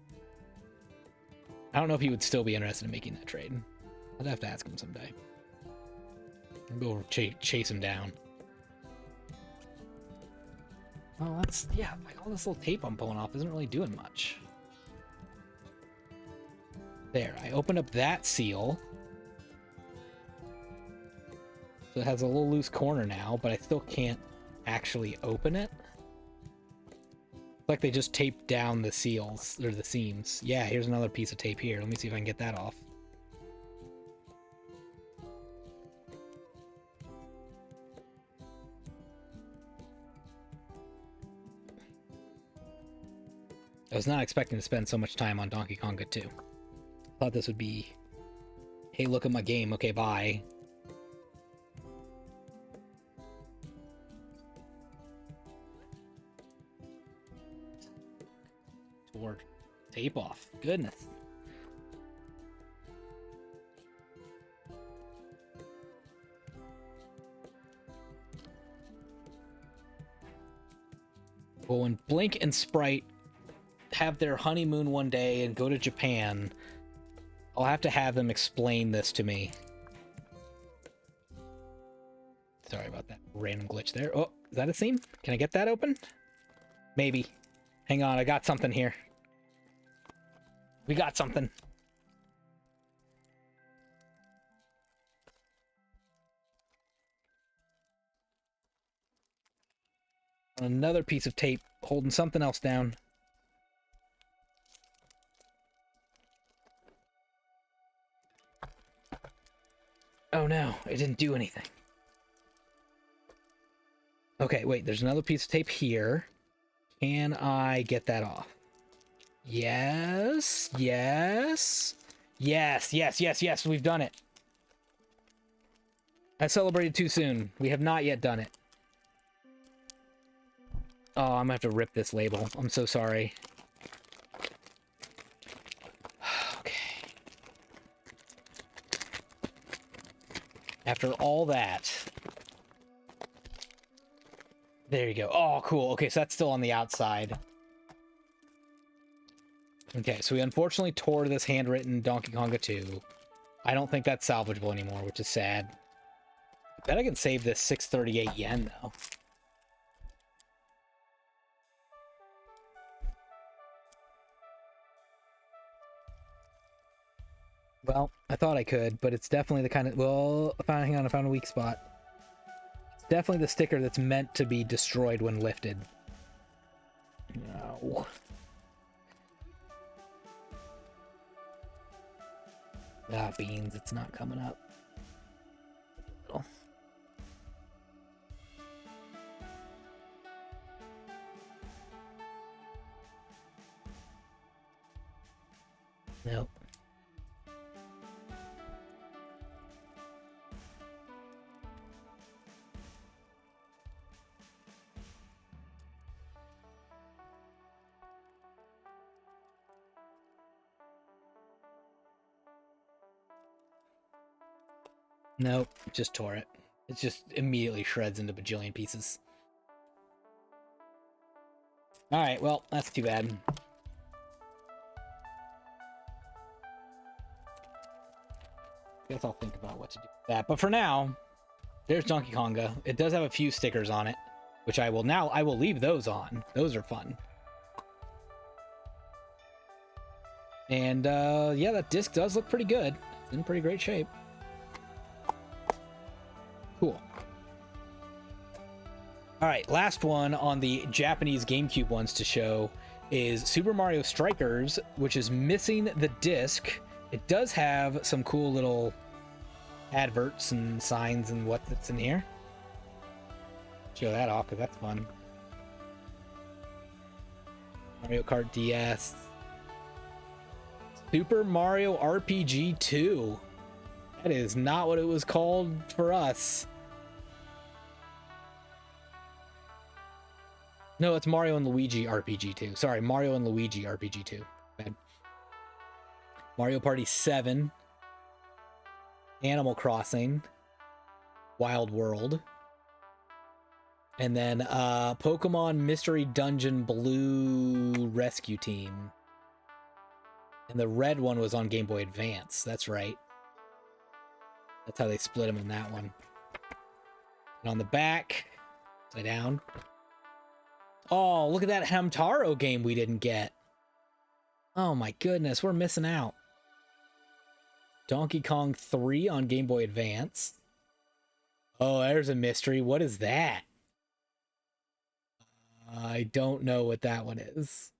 I don't know if he would still be interested in making that trade. I'd have to ask him someday. I'll go chase him down. Oh, that's, yeah, like all this little tape I'm pulling off isn't really doing much. There, I opened up that seal. So it has a little loose corner now, but I still can't actually open it. It's like they just taped down the seals, or the seams. Yeah, here's another piece of tape here. Let me see if I can get that off. I was not expecting to spend so much time on Donkey Konga 2. Thought this would be, hey, look at my game. Okay, bye. TORG. Tape off. Goodness. Well, when Blink and Sprite have their honeymoon one day and go to Japan, I'll have to have them explain this to me. Sorry about that random glitch there. Oh, is that a seam? Can I get that open? Maybe. Hang on, I got something here. We got something. Another piece of tape holding something else down. Oh no, it didn't do anything. Okay, wait, there's another piece of tape here. Can I get that off? Yes, yes, yes, yes, yes, yes, we've done it. I celebrated too soon. We have not yet done it. Oh, I'm gonna have to rip this label. I'm so sorry. Okay. After all that... There you go. Oh, cool. Okay, so that's still on the outside. Okay, so we unfortunately tore this handwritten Donkey Konga 2. I don't think that's salvageable anymore, which is sad. I bet I can save this 638 yen, though. Well, I thought I could, but it's definitely the kind of... Well, hang on, I found a weak spot. It's definitely the sticker that's meant to be destroyed when lifted. No. Ah, beans, it's not coming up. Oh. Nope. Nope, just tore it. It just immediately shreds into bajillion pieces. Alright, well, that's too bad. Guess I'll think about what to do with that. But for now, there's Donkey Konga. It does have a few stickers on it, which I will leave those on. Those are fun. And yeah, that disc does look pretty good. It's in pretty great shape. Cool. All right, last one on the Japanese GameCube ones to show is Super Mario Strikers, which is missing the disc. It does have some cool little adverts and signs and what's in here. Show that off because that's fun. Mario Kart DS. Super Mario RPG 2. That is not what it was called for us. No, it's Mario and Luigi RPG 2. Sorry, Mario and Luigi RPG 2. Bad. Mario Party 7. Animal Crossing. Wild World. And then Pokemon Mystery Dungeon Blue Rescue Team. And the red one was on Game Boy Advance. That's right. That's how they split them in that one. And on the back, upside down. Oh, look at that Hamtaro game we didn't get. Oh my goodness, we're missing out. Donkey Kong 3 on Game Boy Advance. Oh, there's a mystery. What is that? I don't know what that one is.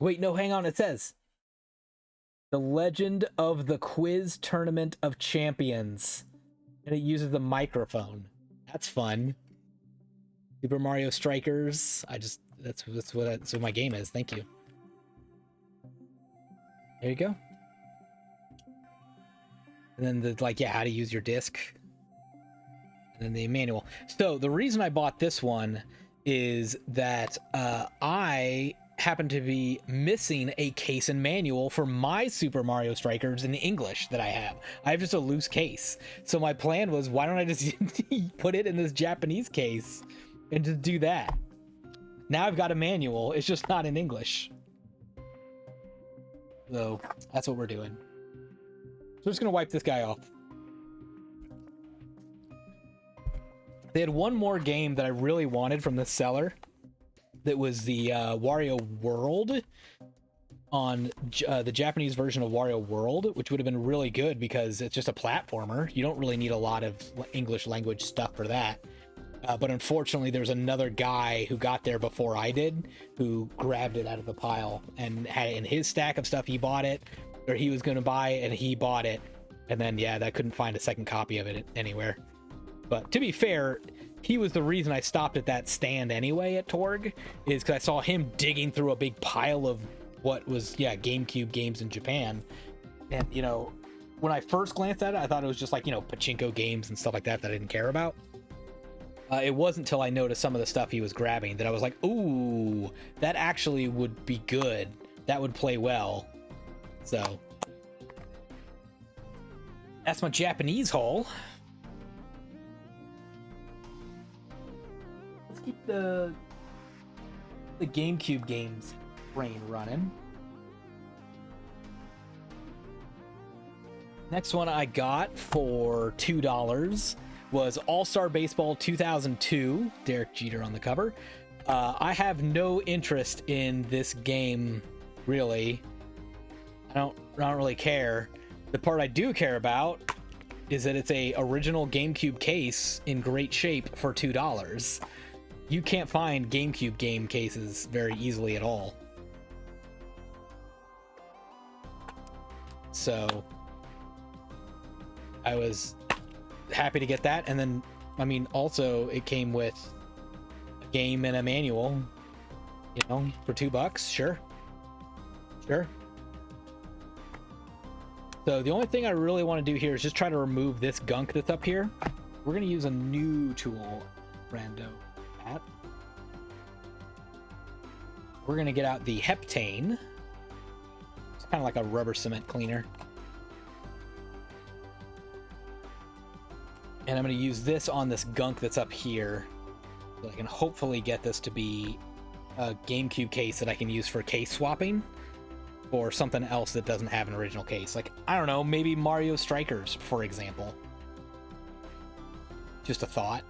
Wait, no, hang on. It says The Legend of the Quiz Tournament of Champions. And it uses the microphone. That's fun. Super Mario Strikers. That's what my game is. Thank you. There you go. And then how to use your disc. And then the manual. So the reason I bought this one is that I happen to be missing a case and manual for my Super Mario Strikers in English that I have. I have just a loose case. So my plan was, why don't I just put it in this Japanese case and just do that? Now I've got a manual. It's just not in English. So that's what we're doing. So we're just going to wipe this guy off. They had one more game that I really wanted from this seller. That was the Wario World on the Japanese version of Wario World, which would have been really good because it's just a platformer. You don't really need a lot of English language stuff for that. But unfortunately, there's another guy who got there before I did, who grabbed it out of the pile and had it in his stack of stuff. He bought it, or he was going to buy it, and he bought it. And then, yeah, I couldn't find a second copy of it anywhere. But to be fair, he was the reason I stopped at that stand anyway at TORG, is because I saw him digging through a big pile of what was, GameCube games in Japan. And, when I first glanced at it, I thought it was just like, pachinko games and stuff like that I didn't care about. It wasn't until I noticed some of the stuff he was grabbing that I was like, ooh, that actually would be good. That would play well. So that's my Japanese haul. Let's keep the GameCube games train running. Next one I got for $2 was All-Star Baseball 2002, Derek Jeter on the cover. I have no interest in this game, really. I don't really care. The part I do care about is that it's a original GameCube case in great shape for $2. You can't find GameCube game cases very easily at all. So I was happy to get that. And then, also it came with a game and a manual, for $2. Sure. So the only thing I really want to do here is just try to remove this gunk that's up here. We're going to use a new tool, Rando. We're going to get out the heptane. It's kind of like a rubber cement cleaner. And I'm going to use this on this gunk that's up here, so I can hopefully get this to be a GameCube case that I can use for case swapping, or something else that doesn't have an original case. Like, I don't know, maybe Mario Strikers, for example. Just a thought.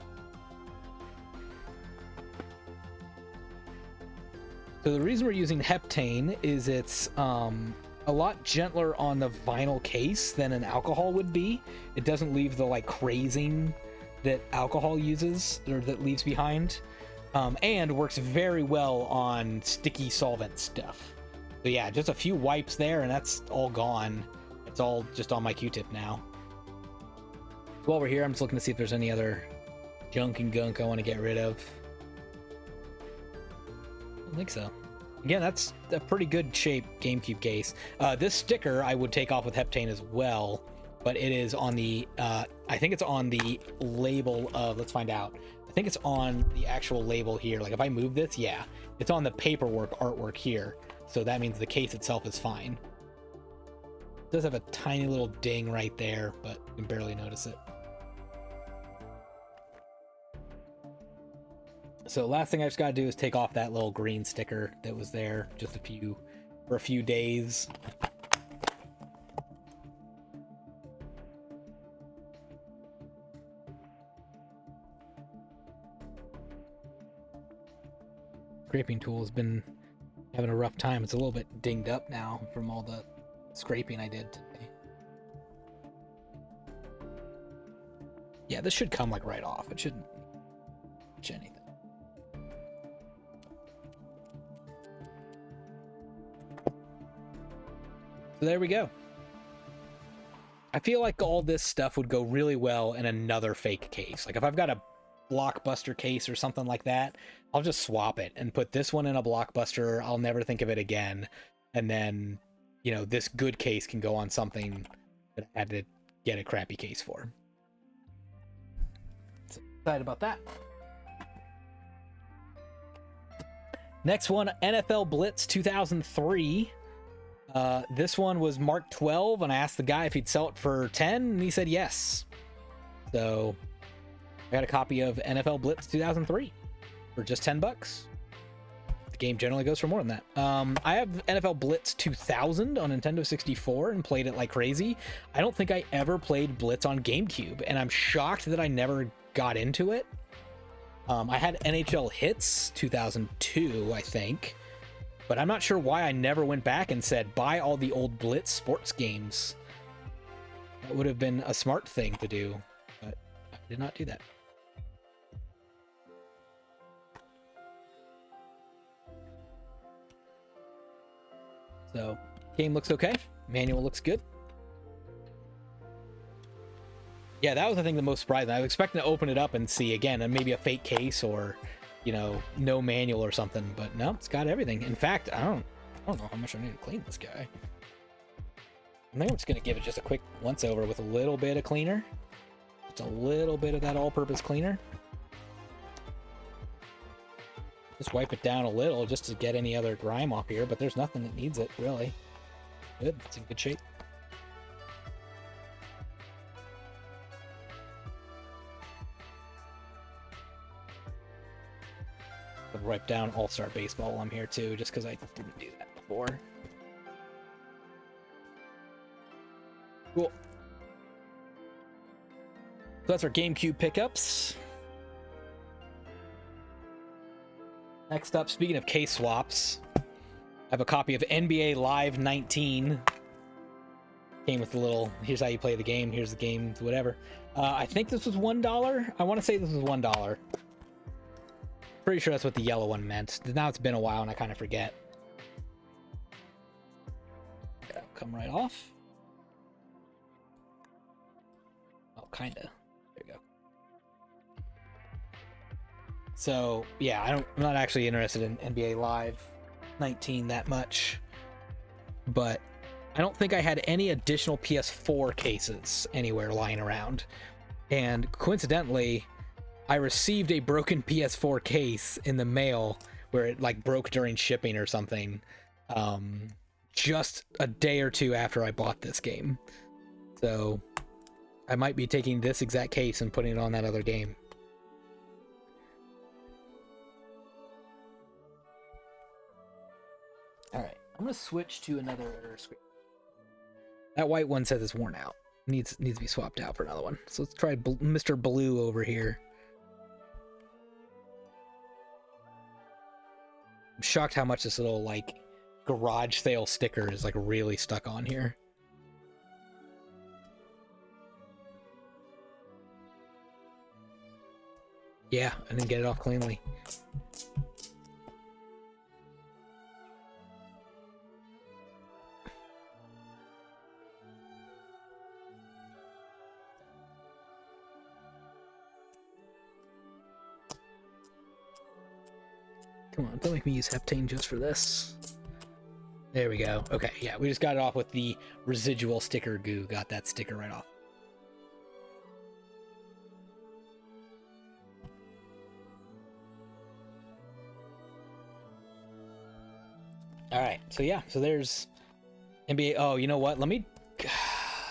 So the reason we're using heptane is it's a lot gentler on the vinyl case than an alcohol would be. It doesn't leave the crazing that alcohol uses, or that leaves behind, and works very well on sticky solvent stuff. So yeah, just a few wipes there and that's all gone. It's all just on my Q-tip now. While we're here, I'm just looking to see if there's any other junk and gunk I want to get rid of. I don't think so. Again, that's a pretty good shape GameCube case. This sticker I would take off with heptane as well, but it is on the, I think it's on the label of, let's find out. I think it's on the actual label here. Like if I move this, yeah, it's on the paperwork artwork here. So that means the case itself is fine. It does have a tiny little ding right there, but you can barely notice it. So last thing I just got to do is take off that little green sticker that was there just for a few days. Scraping tool has been having a rough time. It's a little bit dinged up now from all the scraping I did today. Yeah, this should come right off. It shouldn't touch anything. So there we go. I feel like all this stuff would go really well in another fake case. Like if I've got a Blockbuster case or something like that, I'll just swap it and put this one in a Blockbuster. I'll never think of it again. And then, this good case can go on something that I had to get a crappy case for. So excited about that. Next one, NFL Blitz 2003. This one was Mark 12, and I asked the guy if he'd sell it for 10, and he said yes. So I got a copy of NFL Blitz 2003 for just $10. The game generally goes for more than that. I have NFL Blitz 2000 on Nintendo 64 and played it like crazy. I don't think I ever played Blitz on GameCube, and I'm shocked that I never got into it. I had NHL Hits 2002, I think. But I'm not sure why I never went back and said, buy all the old Blitz sports games. That would have been a smart thing to do, but I did not do that. So game looks okay. Manual looks good. Yeah, that was the thing that most surprising. I was expecting to open it up and see again, and maybe a fake case or, you know, no manual or something. But no, it's got everything. In fact, I don't know how much I need to clean this guy. I think I'm just gonna give it just a quick once over with a little bit of cleaner, just a little bit of that all-purpose cleaner. Just wipe it down a little just to get any other grime off here. But there's nothing that needs it really. Good, it's in good shape. I'll wipe down All-Star Baseball while I'm here too, just because I didn't do that before. Cool. So that's our GameCube pickups. Next up, speaking of case swaps, I have a copy of NBA Live 19. Came with a little, here's how you play the game, here's the game, whatever. I think this was $1. I want to say this was $1. Pretty sure that's what the yellow one meant. Now it's been a while and I kind of forget. That'll come right off. Oh, kinda. There you go. So yeah, I'm not actually interested in NBA Live 19 that much, but I don't think I had any additional PS4 cases anywhere lying around. And coincidentally, I received a broken PS4 case in the mail where it like broke during shipping or something, just a day or two after I bought this game. So I might be taking this exact case and putting it on that other game. All right, I'm gonna switch to another screen. That white one says it's worn out. Needs to be swapped out for another one. So let's try Mr. Blue over here. I'm shocked how much this little like garage sale sticker is like really stuck on here. Yeah, I didn't get it off cleanly. Come on, don't make me use heptane just for this. There we go. Okay, yeah, we just got it off with the residual sticker goo. Got that sticker right off. All right, so yeah, so there's NBA. Oh, you know what? Let me.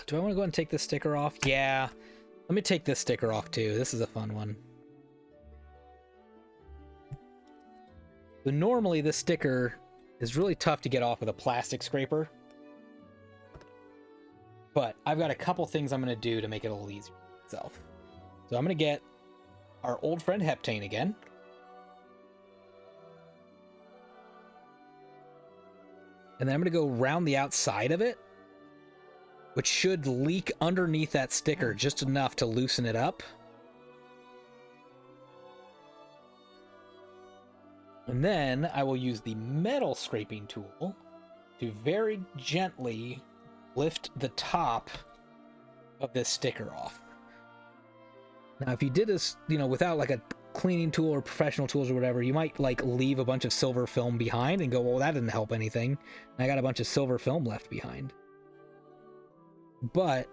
Do I want to go and take this sticker off? Yeah, let me take this sticker off too. This is a fun one. So normally this sticker is really tough to get off with a plastic scraper, but I've got a couple things I'm going to do to make it a little easier for itself. So I'm going to get our old friend heptane again. And then I'm going to go around the outside of it, which should leak underneath that sticker just enough to loosen it up. And then I will use the metal scraping tool to very gently lift the top of this sticker off. Now, if you did this, you know, without like a cleaning tool or professional tools or whatever, you might like leave a bunch of silver film behind and go, well, that didn't help anything. And I got a bunch of silver film left behind. But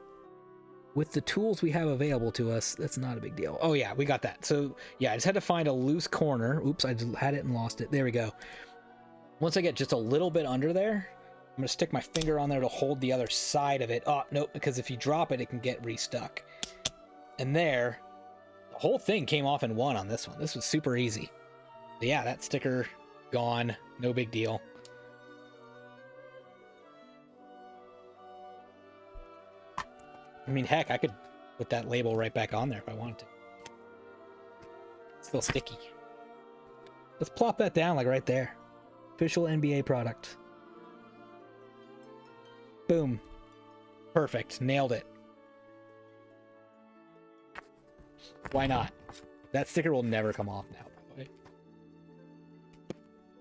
with the tools we have available to us, that's not a big deal. Oh yeah, we got that. So yeah, I just had to find a loose corner. Oops, I just had it and lost it. There we go. Once I get just a little bit under there, I'm gonna stick my finger on there to hold the other side of it. Oh, nope, because if you drop it, it can get restuck. And there, the whole thing came off in one on this one. This was super easy. But yeah, that sticker gone, no big deal. I mean, heck, I could put that label right back on there if I wanted to. It's still sticky. Let's plop that down like right there. Official NBA product. Boom. Perfect. Nailed it. Why not? That sticker will never come off now, by the way.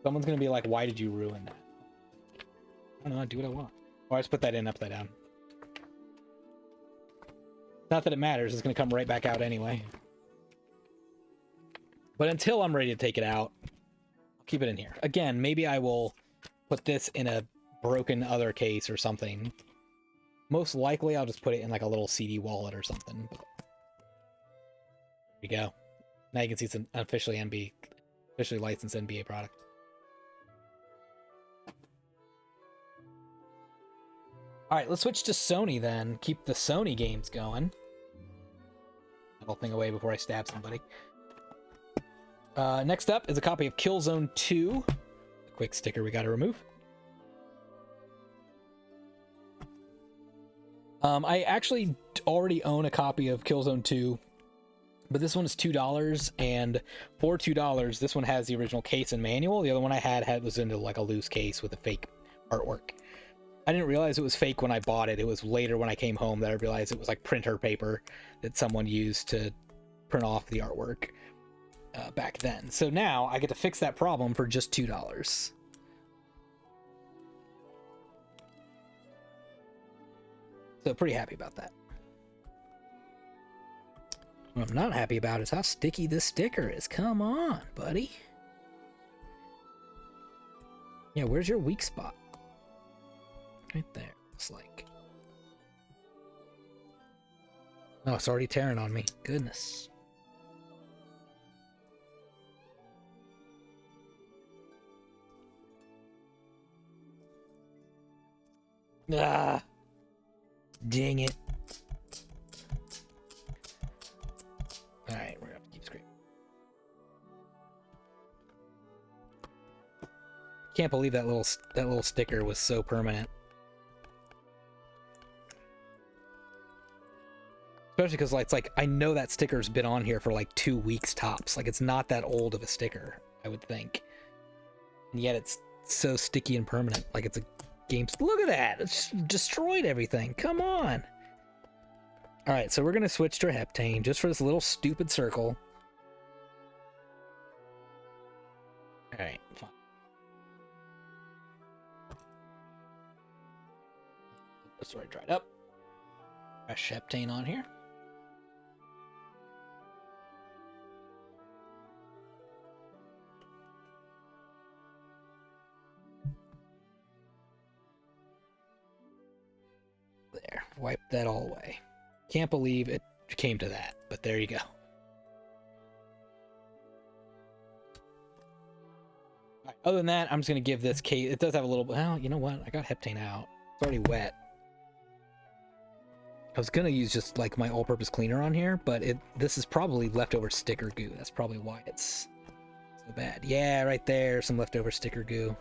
Someone's going to be like, why did you ruin that? I don't know, I do what I want. Or I just put that in upside down. Not that it matters, it's gonna come right back out anyway. But until I'm ready to take it out, I'll keep it in here. Again, maybe I will put this in a broken other case or something. Most likely I'll just put it in like a little CD wallet or something. But there we go. Now you can see it's an officially licensed NBA product. Alright, let's switch to Sony then. Keep the Sony games going. That whole thing away before I stab somebody. Next up is a copy of Killzone 2. A quick sticker we gotta remove. I actually already own a copy of Killzone 2, but this one is $2, and for $2, this one has the original case and manual. The other one I had was into like a loose case with a fake artwork. I didn't realize it was fake when I bought it. It was later when I came home that I realized it was like printer paper that someone used to print off the artwork back then. So now I get to fix that problem for just $2. So pretty happy about that. What I'm not happy about is how sticky this sticker is. Come on, buddy. Yeah, where's your weak spot? Right there, looks like. Oh, it's already tearing on me. Goodness. Ah! Dang it. Alright, we're gonna have to keep scraping. Can't believe that little sticker was so permanent. Especially because it's like I know that sticker's been on here for like 2 weeks tops. Like it's not that old of a sticker, I would think. And yet it's so sticky and permanent. Like it's a game. Look at that! It's destroyed everything. Come on. All right, so we're gonna switch to heptane just for this little stupid circle. All right, fine. It's already dried up. Fresh heptane on here. There, wipe that all away. Can't believe it came to that, but there you go. Right, other than that, I'm just gonna give this case. It does have a little. Well, you know what? I got heptane out. It's already wet. I was gonna use just like my all-purpose cleaner on here, but this is probably leftover sticker goo. That's probably why it's so bad. Yeah, right there, some leftover sticker goo.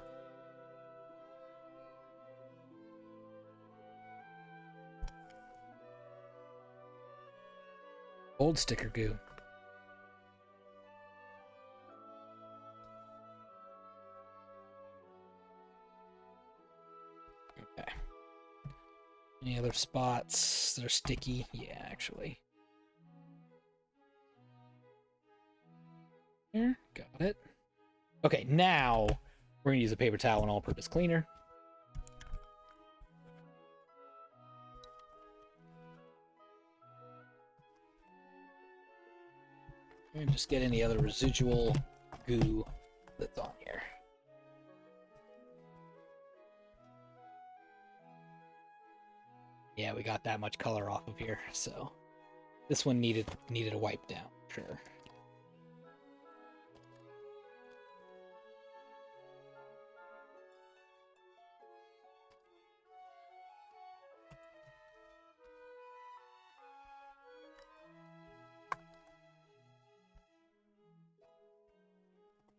Old sticker goo. Okay. Any other spots that are sticky? Yeah, actually. Here, got it. Okay, now we're gonna use a paper towel and all-purpose cleaner. And just get any other residual goo that's on here. Yeah, we got that much color off of here, so this one needed a wipe down, sure.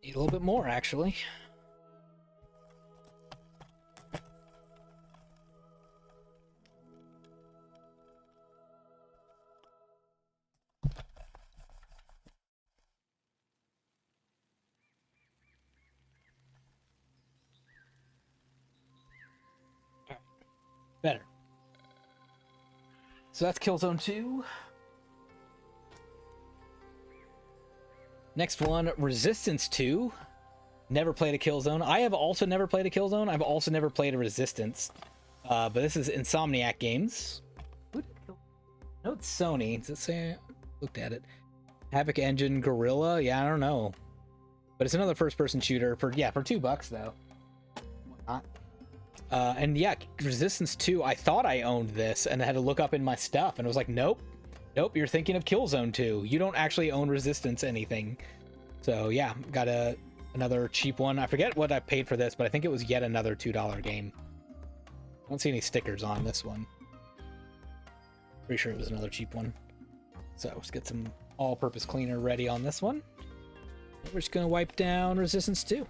Need a little bit more, actually. All right. Better. So that's Killzone 2. Next one, Resistance 2. Never played a Killzone. I have also never played a Killzone. I've also never played a Resistance. But this is Insomniac Games. No, it's Sony. Does it say? I looked at it. Havoc Engine, Gorilla. Yeah, I don't know. But it's another first-person shooter for $2 though. Why not? And yeah, Resistance 2. I thought I owned this, and I had to look up in my stuff, and it was like, nope, you're thinking of Killzone 2. You don't actually own Resistance anything. So yeah, got another cheap one. I forget what I paid for this, but I think it was yet another $2 game. I don't see any stickers on this one. Pretty sure it was another cheap one. So let's get some all-purpose cleaner ready on this one. We're just gonna wipe down Resistance 2.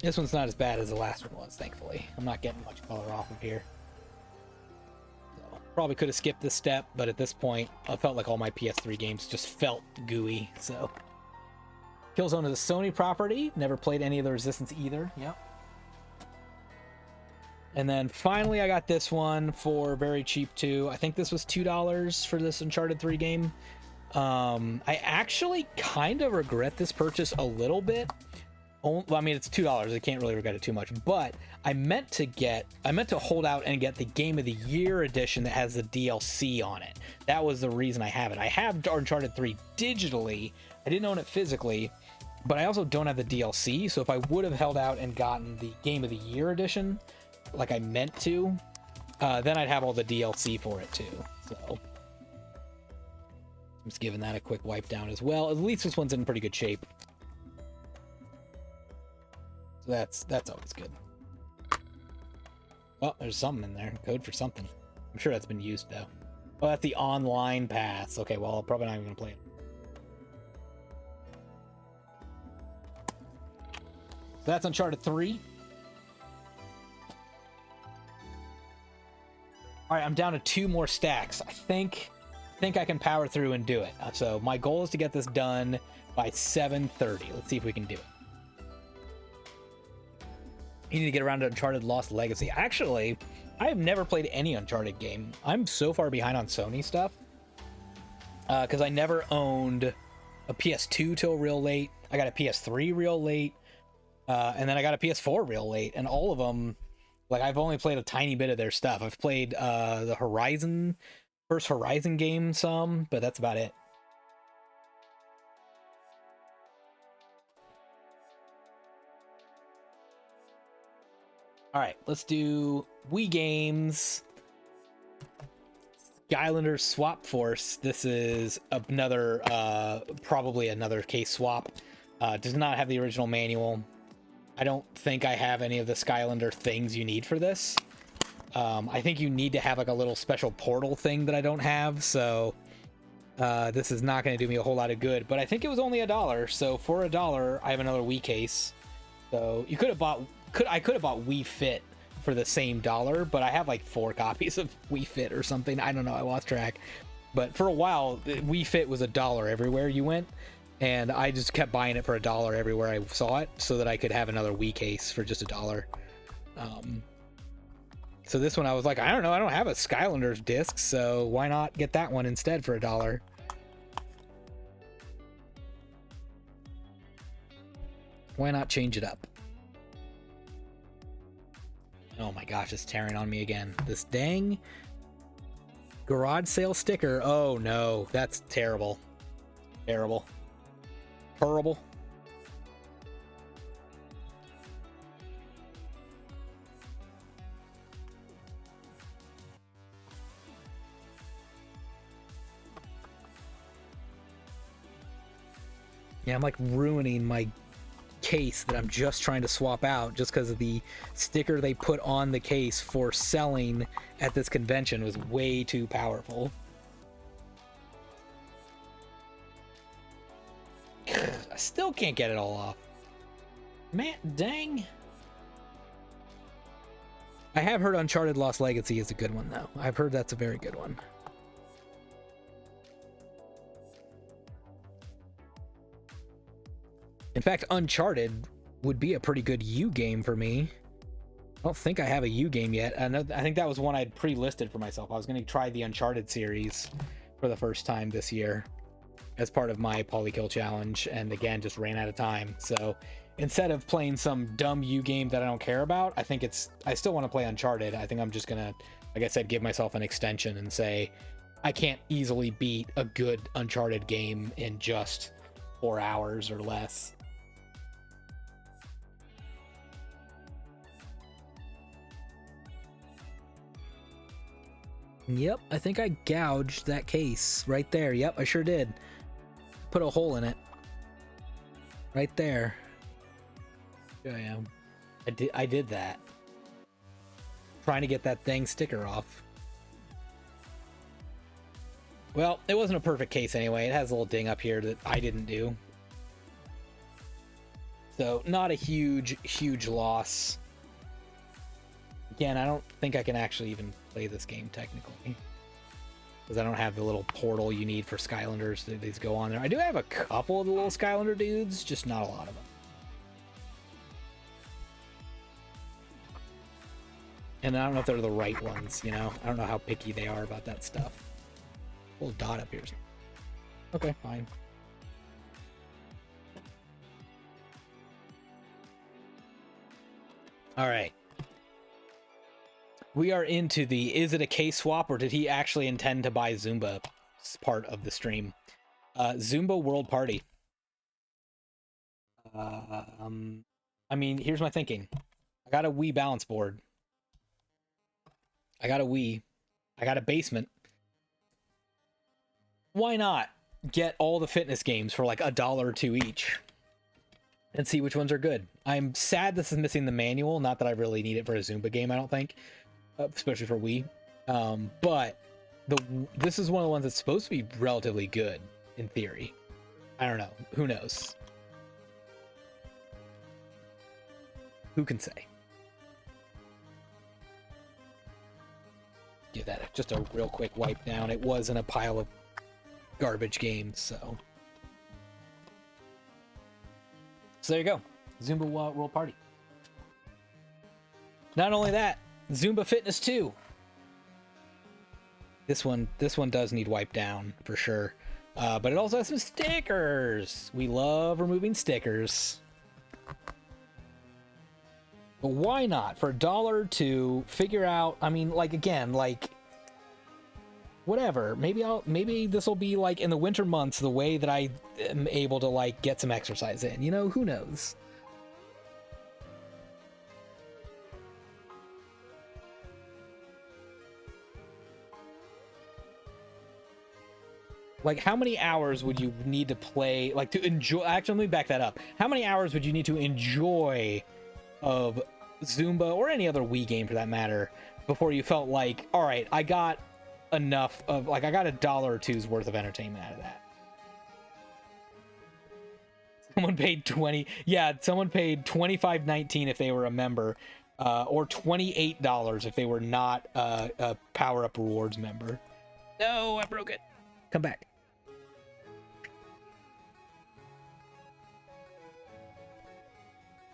This one's not as bad as the last one was, thankfully. I'm not getting much color off of here. So, probably could have skipped this step, but at this point, I felt like all my PS3 games just felt gooey, so. Killzone is a Sony property. Never played any of the Resistance either. Yep. And then finally I got this one for very cheap too. I think this was $2 for this Uncharted 3 game. I actually kind of regret this purchase a little bit. Well, I mean, it's $2. I can't really regret it too much, but I meant to hold out and get the Game of the Year edition that has the DLC on it. That was the reason I have it. I have Uncharted 3 digitally. I didn't own it physically, but I also don't have the DLC. So if I would have held out and gotten the Game of the Year edition, like I meant to, then I'd have all the DLC for it too. So I'm just giving that a quick wipe down as well. At least this one's in pretty good shape. So that's always good. Oh, there's something in there. Code for something. I'm sure that's been used though. Oh, that's the online pass. Okay, well, I'm probably not even gonna play it. So that's Uncharted 3. All right, I'm down to 2 more stacks. I think I can power through and do it. So my goal is to get this done by 7:30. Let's see if we can do it. You need to get around to Uncharted Lost Legacy. Actually, I have never played any Uncharted game. I'm so far behind on Sony stuff because I never owned a PS2 till real late. I got a PS3 real late, and then I got a PS4 real late, and all of them. Like, I've only played a tiny bit of their stuff. I've played the first Horizon game some, but that's about it. All right, let's do Wii games. Skylanders Swap Force. This is another, probably another case swap. Does not have the original manual. I don't think I have any of the Skylander things you need for this. I think you need to have like a little special portal thing that I don't have, so this is not going to do me a whole lot of good. But I think it was only $1, so for $1, I have another Wii case. So you could have bought, I could have bought Wii Fit for the same $1, but I have like 4 copies of Wii Fit or something. I don't know, I lost track. But for a while, Wii Fit was $1 everywhere you went. And I just kept buying it for $1 everywhere I saw it, so that I could have another Wii case for just $1. So this one I was like, I don't know, I don't have a Skylanders disc, so why not get that one instead for $1? Why not change it up? Oh my gosh, it's tearing on me again. This dang garage sale sticker. Oh no, that's terrible. Terrible. Horrible. Yeah, I'm like ruining my case that I'm just trying to swap out just because of the sticker they put on the case for selling at this convention was way too powerful. I still can't get it all off. Man, dang. I have heard Uncharted Lost Legacy is a good one, though. I've heard that's a very good one. In fact, Uncharted would be a pretty good U game for me. I don't think I have a U game yet. I think that was one I'd pre-listed for myself. I was going to try the Uncharted series for the first time this year. as part of my polykill challenge, and again just ran out of time. So instead of playing some dumb U game that I don't care about, I still want to play Uncharted. I think I'm just gonna, like I said, give myself an extension and say I can't easily beat a good Uncharted game in just 4 hours or less. Yep, I think I gouged that case right there. Yep, I sure did. Put a hole in it. Right there. Here I am. I did that. Trying to get that dang sticker off. Well, it wasn't a perfect case anyway. It has a little ding up here that I didn't do. So, not a huge loss. Again, I don't think I can actually even play this game technically, because I don't have the little portal you need for Skylanders that these go on there. I do have a couple of the little Skylander dudes, just not a lot of them. And I don't know if they're the right ones, you know? I don't know how picky they are about that stuff. Little dot up here. Okay, fine. All right. We are into the, is it a case swap or did he actually intend to buy Zumba part of the stream? Zumba World Party. I mean, here's my thinking. I got a Wii balance board. I got a Wii. I got a basement. Why not get all the fitness games for like $1 or $2 each and see which ones are good? I'm sad this is missing the manual. Not that I really need it for a Zumba game, I don't think. Especially for Wii, but this is one of the ones that's supposed to be relatively good in theory. I don't know. Who knows? Who can say? Give that just a real quick wipe down. It was in a pile of garbage games, so there you go. Zumba World Party. Not only that, Zumba Fitness 2. This one does need wiped down for sure. But it also has some stickers. We love removing stickers. But why not? For $1 or $2, figure out, I mean, like, again, like, whatever. Maybe this will be like in the winter months the way that I am able to like get some exercise in. You know, who knows? Like, how many hours would you need to play, like, to enjoy? Actually, let me back that up. How many hours would you need to enjoy of Zumba or any other Wii game for that matter before you felt like, all right, I got enough of, like, I got $1 or $2's worth of entertainment out of that? Someone paid someone paid $25.19 if they were a member, or $28 if they were not a Power Up Rewards member. No, I broke it. Come back.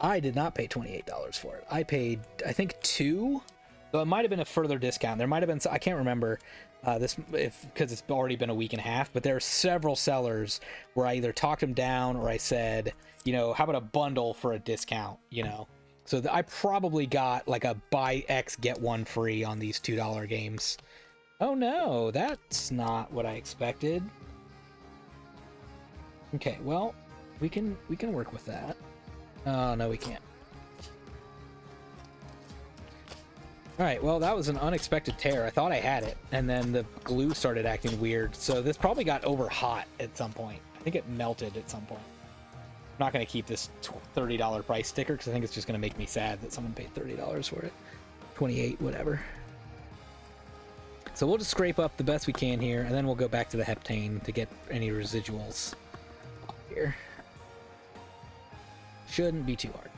I did not pay $28 for it. I paid, I think, $2. Though it might have been a further discount. There might have been, I can't remember because it's already been a week and a half. But there are several sellers where I either talked them down or I said, you know, how about a bundle for a discount? You know, so I probably got like a buy X get one free on these $2 games. Oh no, that's not what I expected. Okay, well, we can work with that. Oh, no, we can't. Alright, well, that was an unexpected tear. I thought I had it, and then the glue started acting weird, so this probably got over hot at some point. I think it melted at some point. I'm not going to keep this $30 price sticker, because I think it's just going to make me sad that someone paid $30 for it. 28, whatever. So we'll just scrape up the best we can here, and then we'll go back to the heptane to get any residuals here. Shouldn't be too hard.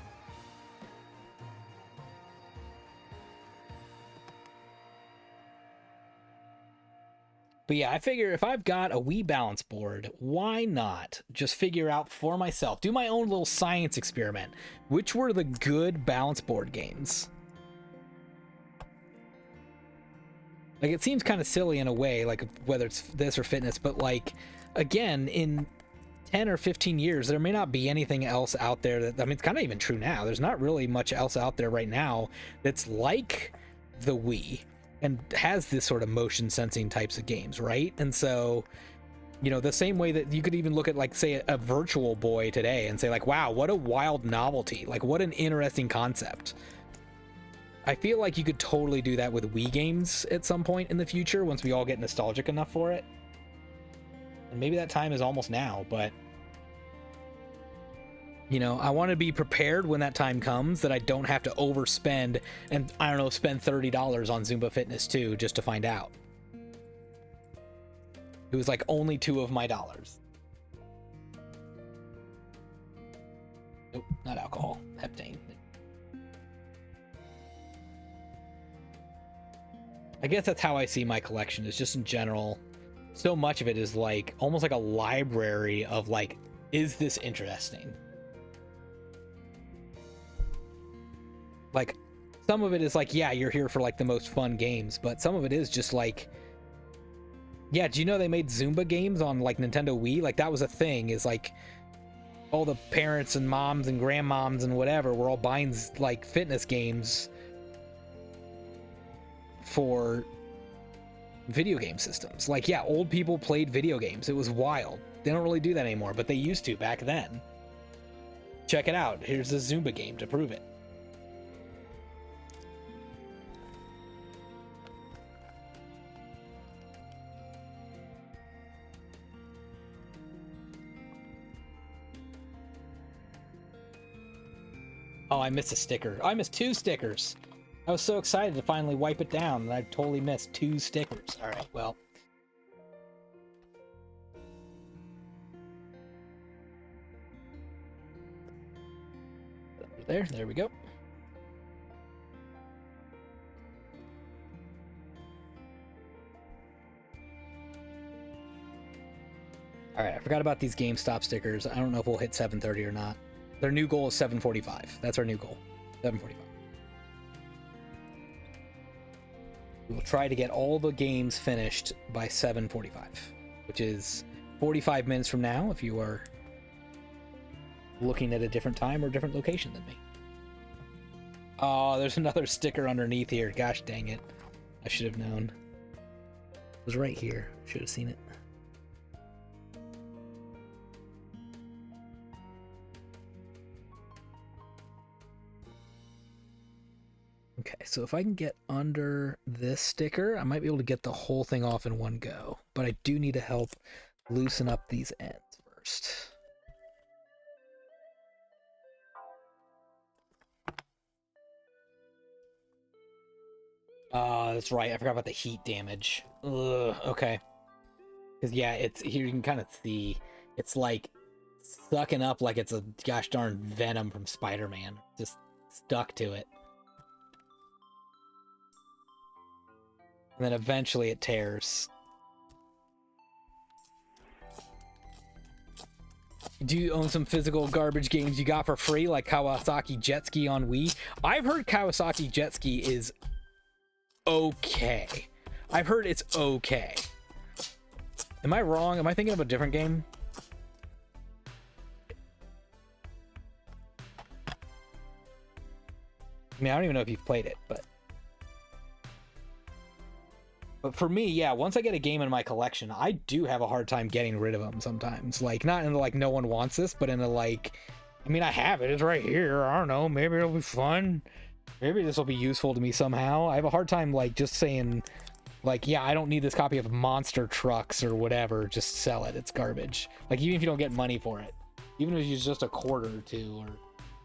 But yeah, I figure if I've got a Wii balance board, why not just figure out for myself, do my own little science experiment. Which were the good balance board games? Like, it seems kind of silly in a way, like whether it's this or fitness, but like, again, in 10 or 15 years, there may not be anything else out there that, I mean, it's kind of even true now. There's not really much else out there right now that's like the Wii and has this sort of motion sensing types of games, right? And so, you know, the same way that you could even look at, like, say, a Virtual Boy today and say, like, wow, what a wild novelty. Like, what an interesting concept. I feel like you could totally do that with Wii games at some point in the future once we all get nostalgic enough for it. And maybe that time is almost now, but, you know, I want to be prepared when that time comes, that I don't have to overspend and, I don't know, spend $30 on Zumba Fitness 2 just to find out. It was like only $2 of my dollars. Nope, not alcohol, heptane. I guess that's how I see my collection, is just in general. So much of it is like almost like a library of, like, is this interesting? Like, some of it is like, yeah, you're here for, like, the most fun games, but some of it is just like, yeah, do you know they made Zumba games on, like, Nintendo Wii? Like, that was a thing, is like all the parents and moms and grandmoms and whatever were all buying, like, fitness games for video game systems. Like, yeah, old people played video games. It was wild. They don't really do that anymore, but they used to back then. Check it out. Here's a Zumba game to prove it. Oh, I missed a sticker. I missed 2 stickers. I was so excited to finally wipe it down, and I totally missed 2 stickers. All right, well. There we go. All right, I forgot about these GameStop stickers. I don't know if we'll hit 7:30 or not. Their new goal is 7:45. That's our new goal, 7:45. We will try to get all the games finished by 7:45, which is 45 minutes from now if you are looking at a different time or different location than me. Oh, there's another sticker underneath here. Gosh dang it. I should have known. It was right here. Should have seen it. Okay, so if I can get under this sticker, I might be able to get the whole thing off in one go. But I do need to help loosen up these ends first. That's right. I forgot about the heat damage. Ugh, okay. Because, yeah, it's here you can kind of see it's like sucking up like it's a gosh darn Venom from Spider-Man. Just stuck to it. And then eventually it tears. Do you own some physical garbage games you got for free, like Kawasaki Jet Ski on Wii? I've heard Kawasaki Jet Ski is okay. I've heard it's okay. Am I wrong? Am I thinking of a different game? I mean, I don't even know if you've played it, but for me, yeah, once I get a game in my collection, I do have a hard time getting rid of them sometimes. Like, not in the, like, no one wants this, but in a, like, I mean, I have it. It's right here. I don't know. Maybe it'll be fun. Maybe this will be useful to me somehow. I have a hard time, like, just saying, like, yeah, I don't need this copy of Monster Trucks or whatever. Just sell it. It's garbage. Like, even if you don't get money for it. Even if it's just a quarter or two, or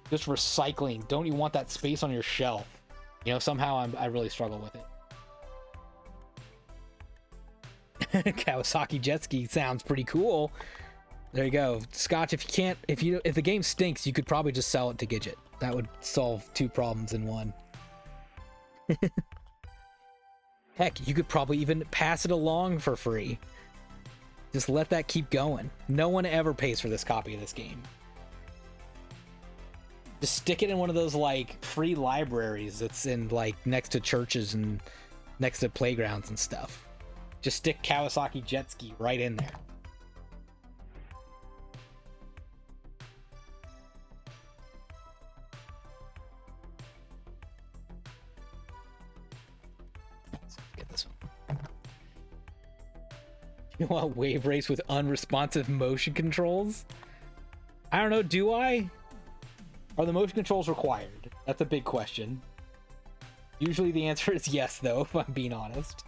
just recycling. Don't you want that space on your shelf? You know, somehow I really struggle with it. Kawasaki Jet Ski sounds pretty cool. There you go, Scotch. If the game stinks, you could probably just sell it to Gidget. That would solve 2 problems in one. Heck, you could probably even pass it along for free. Just let that keep going. No one ever pays for this copy of this game. Just stick it in one of those, like, free libraries that's in, like, next to churches and next to playgrounds and stuff. Just stick Kawasaki Jet Ski right in there. You want Wave Race with unresponsive motion controls? I don't know, do I? Are the motion controls required? That's a big question. Usually the answer is yes, though, if I'm being honest.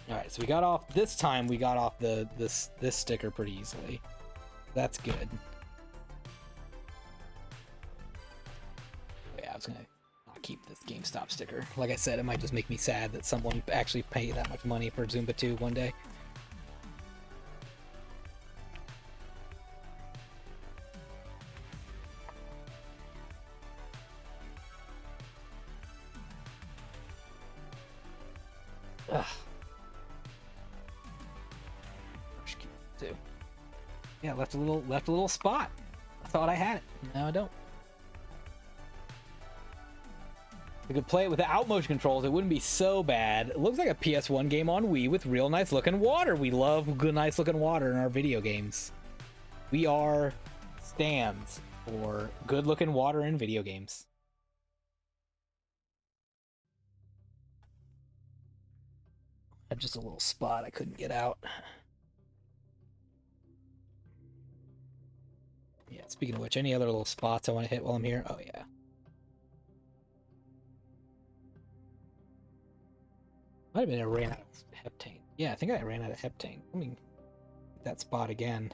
Alright, so we got off, this time we got off this sticker pretty easily. That's good. Yeah, I was gonna not keep this GameStop sticker. Like I said, it might just make me sad that someone actually paid that much money for Zumba 2 one day. Ugh. Too. Yeah, left a little spot. I thought I had it. Now I don't. We could play it without motion controls. It wouldn't be so bad. It looks like a PS1 game on Wii with real nice looking water. We love good, nice looking water in our video games. We are stands for good looking water in video games. I had just a little spot I couldn't get out. Yeah, speaking of which, any other little spots I want to hit while I'm here? Oh, yeah. Might have been I ran out of heptane. Yeah, I think I ran out of heptane. Let me hit that spot again.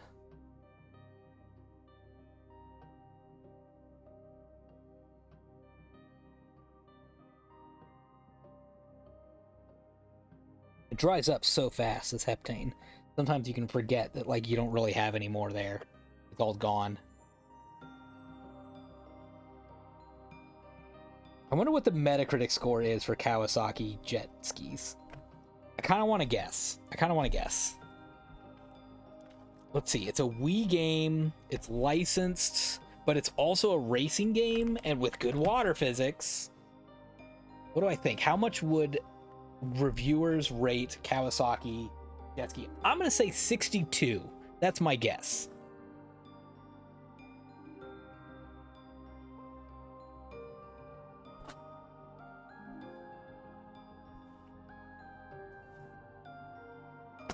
It dries up so fast, this heptane. Sometimes you can forget that, like, you don't really have any more there. It's all gone. I wonder what the Metacritic score is for Kawasaki jet skis. I kind of want to guess. Let's see. It's a Wii game. It's licensed, but it's also a racing game and with good water physics. What do I think? How much would reviewers rate Kawasaki jet ski? I'm going to say 62. That's my guess.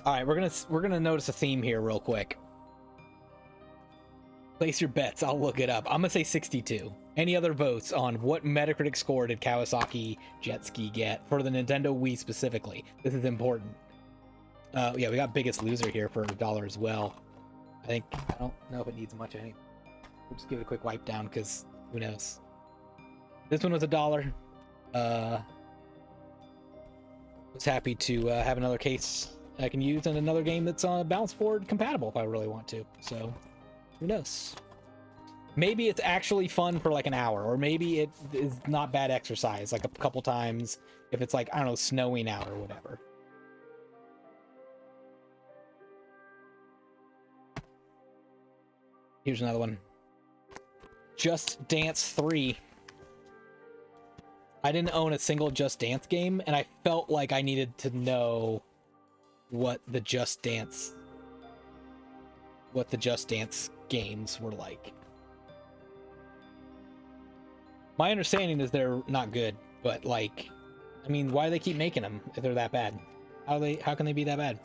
All right, we're gonna notice a theme here real quick. Place your bets. I'll look it up. I'm gonna say 62. Any other votes on what Metacritic score did Kawasaki jet ski get for the Nintendo Wii specifically? This is important. Yeah, we got biggest loser here for $1 as well. I don't know if it needs much anyway. We'll just give it a quick wipe down because who knows. This one was $1. Was happy to have another case I can use in another game that's on bounce board compatible if I really want to. So who knows? Maybe it's actually fun for like an hour, or maybe it is not bad exercise like a couple times if it's like, I don't know, snowing out or whatever. Here's another one. Just Dance 3. I didn't own a single Just Dance game, and I felt like I needed to know what the Just Dance games were like. My understanding is they're not good, but like, I mean, why do they keep making them if they're that bad? How can they be that bad?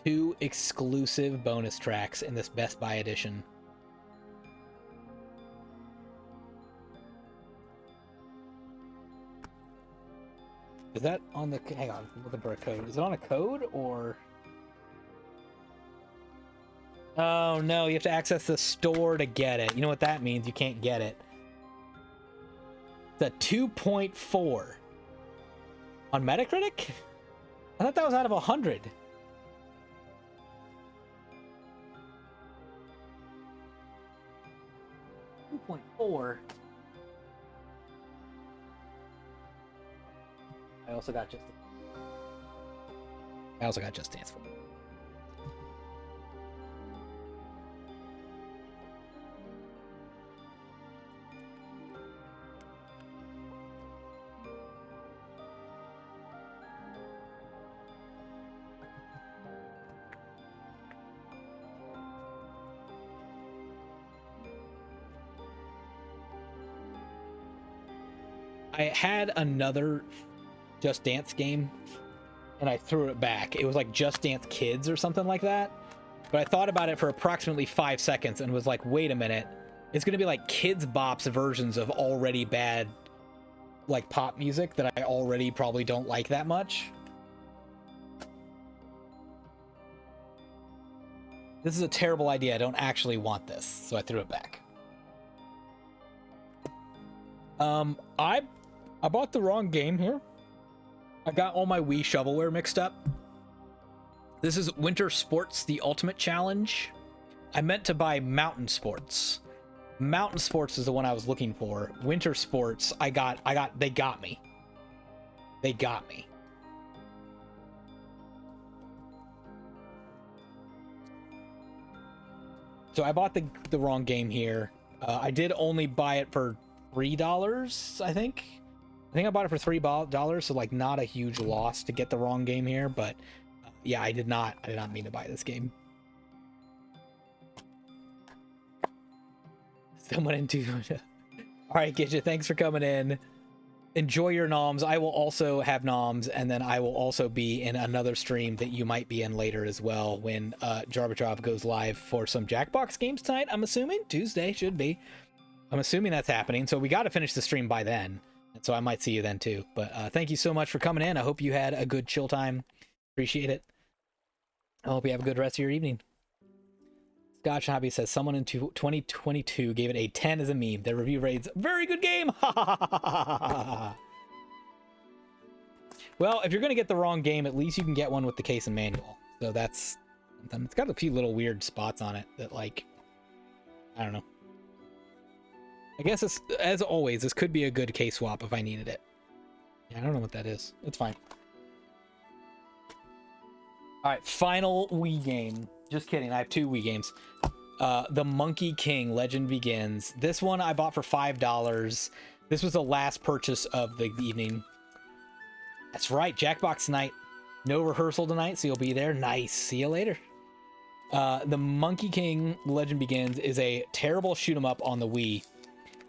2 exclusive bonus tracks in this Best Buy edition. Is that on the... Hang on, I'm looking for a code. Is it on a code, or... Oh, no, you have to access the store to get it. You know what that means? You can't get it. It's a 2.4. On Metacritic? I thought that was out of 100. .4. I also got Just Dance 4. I had another Just Dance game, and I threw it back. It was like Just Dance Kids or something like that. But I thought about it for approximately 5 seconds and was like, wait a minute. It's going to be like Kids Bop's versions of already bad, like, pop music that I already probably don't like that much. This is a terrible idea. I don't actually want this, so I threw it back. I bought the wrong game here. I got all my Wii shovelware mixed up. This is Winter Sports: The Ultimate Challenge. I meant to buy Mountain Sports. Mountain Sports is the one I was looking for. Winter Sports, they got me. They got me. So I bought the wrong game here. I did only buy it for $3, I think. I think I bought it for $3, so like not a huge loss to get the wrong game here, but yeah, I did not mean to buy this game. Someone into all right, Gidget, thanks for coming in. Enjoy your noms. I will also have noms, and then I will also be in another stream that you might be in later as well when Jarbatrov goes live for some Jackbox games tonight. I'm assuming Tuesday should be. I'm assuming that's happening, so we got to finish the stream by then, and so I might see you then too. But thank you so much for coming in. I hope you had a good chill time. Appreciate it. I hope you have a good rest of your evening. Scotch Hobby says someone in 2022 gave it a 10 as a meme. Their review rates, very good game. Well, if you're gonna get the wrong game, at least you can get one with the case and manual. So that's, it's got a few little weird spots on it that, like, I don't know. I guess it's, as always, this could be a good case swap if I needed it. Yeah, I don't know what that is. It's fine. All right, final Wii game. Just kidding, I have 2 Wii games. The Monkey King Legend Begins. This one I bought for $5. This was the last purchase of the evening. That's right, Jackbox night. No rehearsal tonight, so you'll be there. Nice, see you later. The Monkey King Legend Begins is a terrible shoot 'em up on the Wii.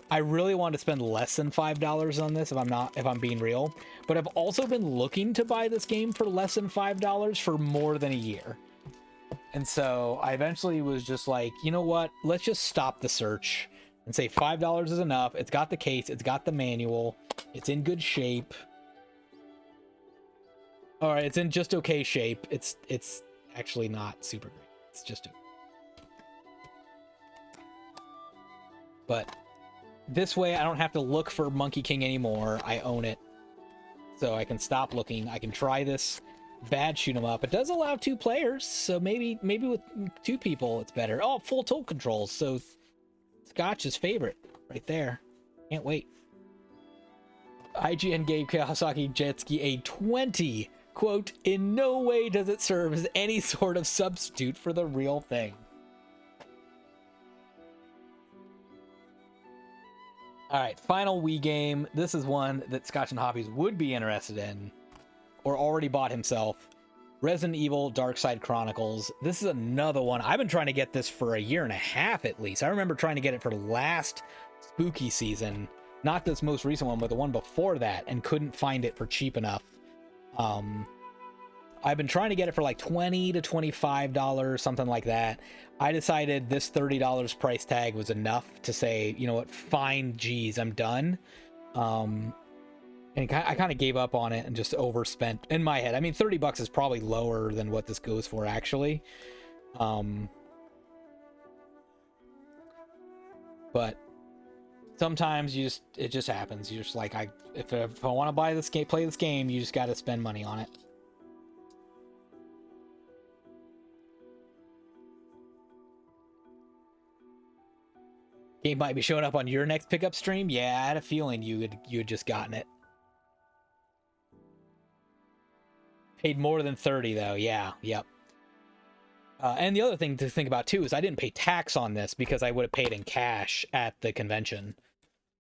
I really wanted to spend less than $5 on this if I'm being real, but I've also been looking to buy this game for less than $5 for more than a year. And so I eventually was just like, you know what? Let's just stop the search and say $5 is enough. It's got the case, it's got the manual, it's in good shape. All right, it's in just okay shape. It's actually not super great. It's just but this way I don't have to look for Monkey King anymore. I own it. So I can stop looking. I can try this bad shoot 'em up. It does allow 2 players, so maybe with 2 people it's better. Oh, full tilt controls. So Scotch's favorite right there. Can't wait. IGN gave Kawasaki Jetski a 20. Quote, in no way does it serve as any sort of substitute for the real thing. All right, final Wii game. This is one that Scotch and Hobbies would be interested in, or already bought himself. Resident Evil Dark Side Chronicles. This is another one. I've been trying to get this for a year and a half at least. I remember trying to get it for last spooky season. Not this most recent one, but the one before that, and couldn't find it for cheap enough. I've been trying to get it for like $20 to $25, something like that. I decided this $30 price tag was enough to say, you know what, fine, geez, I'm done. And I kind of gave up on it and just overspent in my head. I mean, $30 is probably lower than what this goes for, actually. But sometimes it just happens. You're just like, if I want to buy this game, play this game, you just got to spend money on it. Game might be showing up on your next pickup stream. Yeah, I had a feeling you had just gotten it. Paid more than 30 though. Yeah, yep. And the other thing to think about too is I didn't pay tax on this because I would have paid in cash at the convention.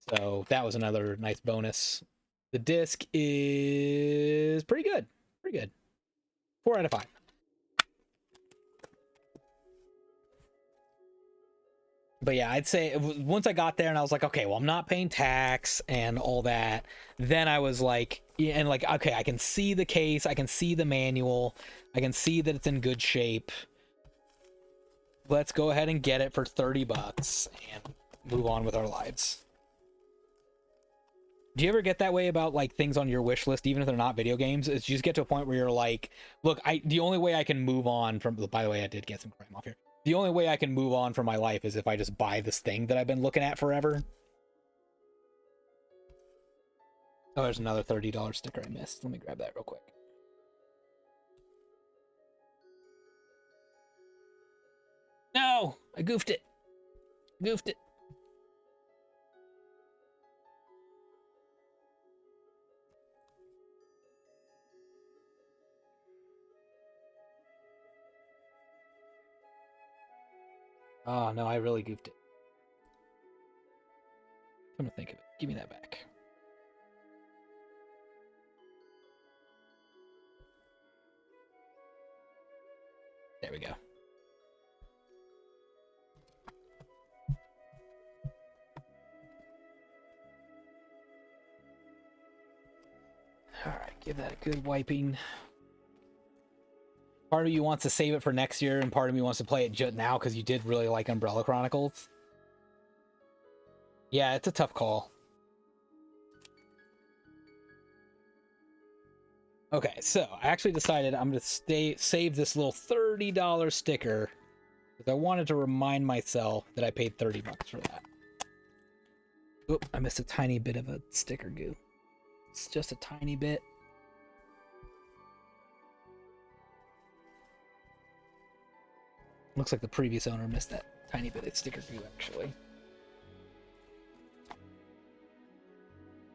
So that was another nice bonus. The disc is pretty good. Pretty good. 4 out of 5. But yeah, I'd say once I got there and I was like, okay, well, I'm not paying tax and all that, then I was like, yeah, and like, okay, I can see the case, I can see the manual, I can see that it's in good shape. Let's go ahead and get it for 30 bucks and move on with our lives. Do you ever get that way about like things on your wish list, even if they're not video games? Is you just get to a point where you're like, look, the only way I can move on from, by the way, I did get some crime off here. The only way I can move on from my life is if I just buy this thing that I've been looking at forever. Oh, there's another $30 sticker I missed. Let me grab that real quick. No, I goofed it. Goofed it. Oh, no, I really goofed it. Come to think of it. Give me that back. There we go. All right, give that a good wiping. Part of you wants to save it for next year, and part of me wants to play it just now because you did really like Umbrella Chronicles. Yeah, it's a tough call. Okay, so I actually decided I'm going to save this little $30 sticker because I wanted to remind myself that I paid 30 bucks for that. Oop, I missed a tiny bit of a sticker goo. It's just a tiny bit. Looks like the previous owner missed that tiny bit of sticker goo, actually.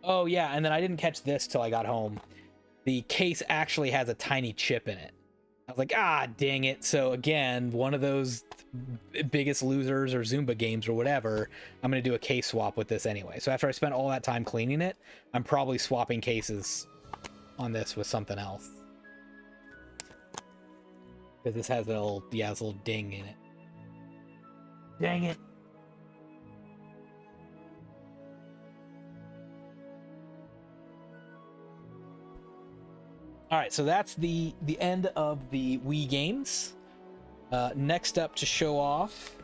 Oh, yeah, and then I didn't catch this till I got home. The case actually has a tiny chip in it. I was like, ah, dang it. So, again, one of those Biggest Losers or Zumba games or whatever, I'm going to do a case swap with this anyway. So after I spent all that time cleaning it, I'm probably swapping cases on this with something else. Because this has a little, yeah, this little ding in it. Dang it. All right, so that's the end of the Wii games. Next up to show off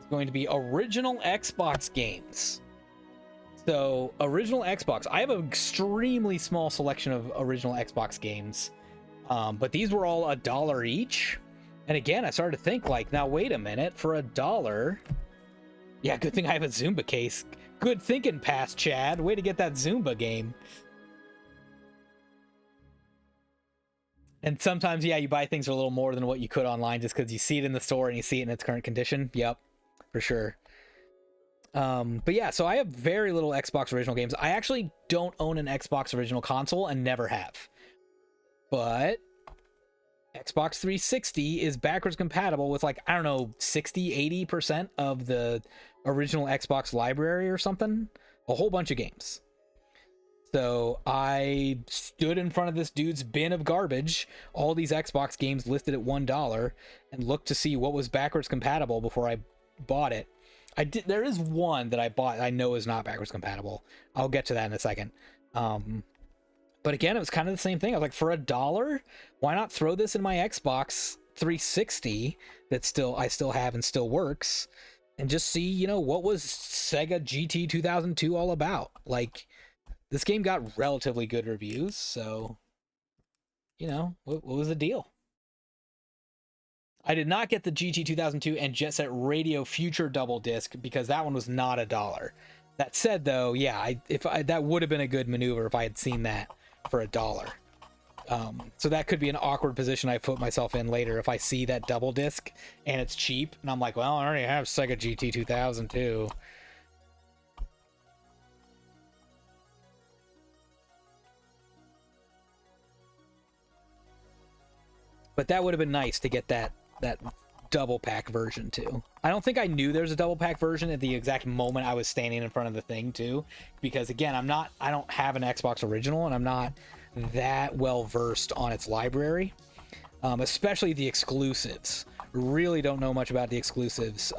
is going to be original Xbox games. So, original Xbox. I have an extremely small selection of original Xbox games. But these were all $1 each. And again, I started to think like, now wait a minute, for $1. Yeah, good thing I have a Zumba case. Good thinking, past Chad. Way to get that Zumba game. And sometimes, yeah, you buy things for a little more than what you could online just because you see it in the store and you see it in its current condition. Yep, for sure. But yeah, so I have very little Xbox original games. I actually don't own an Xbox original console and never have. But Xbox 360 is backwards compatible with like, I don't know, 60, 80% of the original Xbox library or something. A whole bunch of games. So I stood in front of this dude's bin of garbage, all these Xbox games listed at $1, and looked to see what was backwards compatible before I bought it. There is one that I bought I know is not backwards compatible. I'll get to that in a second. But again, it was kind of the same thing. I was like, for $1, why not throw this in my Xbox 360 that I still have and still works, and just see, you know, what was Sega GT 2002 all about? Like, this game got relatively good reviews, so, you know, what was the deal? I did not get the GT 2002 and Jet Set Radio Future double disc because that one was not $1. That said, though, yeah, that would have been a good maneuver if I had seen that for $1. So that could be an awkward position I put myself in later if I see that double disc and it's cheap and I'm like, well, I already have Sega GT 2002. But that would have been nice to get that double pack version too. I don't think I knew there was a double pack version at the exact moment I was standing in front of the thing too, because again, I don't have an Xbox original and I'm not that well versed on its library, especially the exclusives. Really don't know much about the exclusives.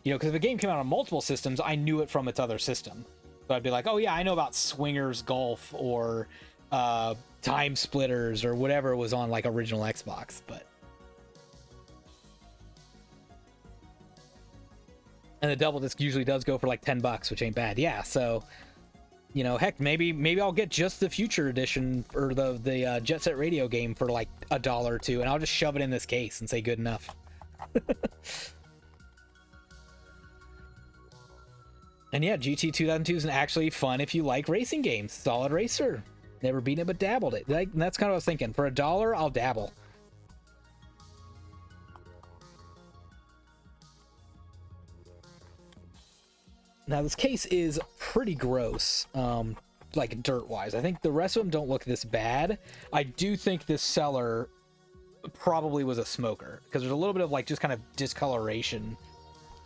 You know, because if a game came out on multiple systems, I knew it from its other system. So I'd be like, oh yeah, I know about Swingers Golf or Time Splitters or whatever was on like original Xbox, but. And the double disc usually does go for like $10, which ain't bad. Yeah, so you know, heck, maybe I'll get just the Future Edition or the Jet Set Radio game for like $1 or $2, and I'll just shove it in this case and say good enough. And yeah, GT 2002 is actually fun if you like racing games. Solid racer. Never beaten it, but dabbled it. That's kind of what I was thinking. For $1, I'll dabble. Now this case is pretty gross, like dirt-wise. I think the rest of them don't look this bad. I do think this seller probably was a smoker, because there's a little bit of like just kind of discoloration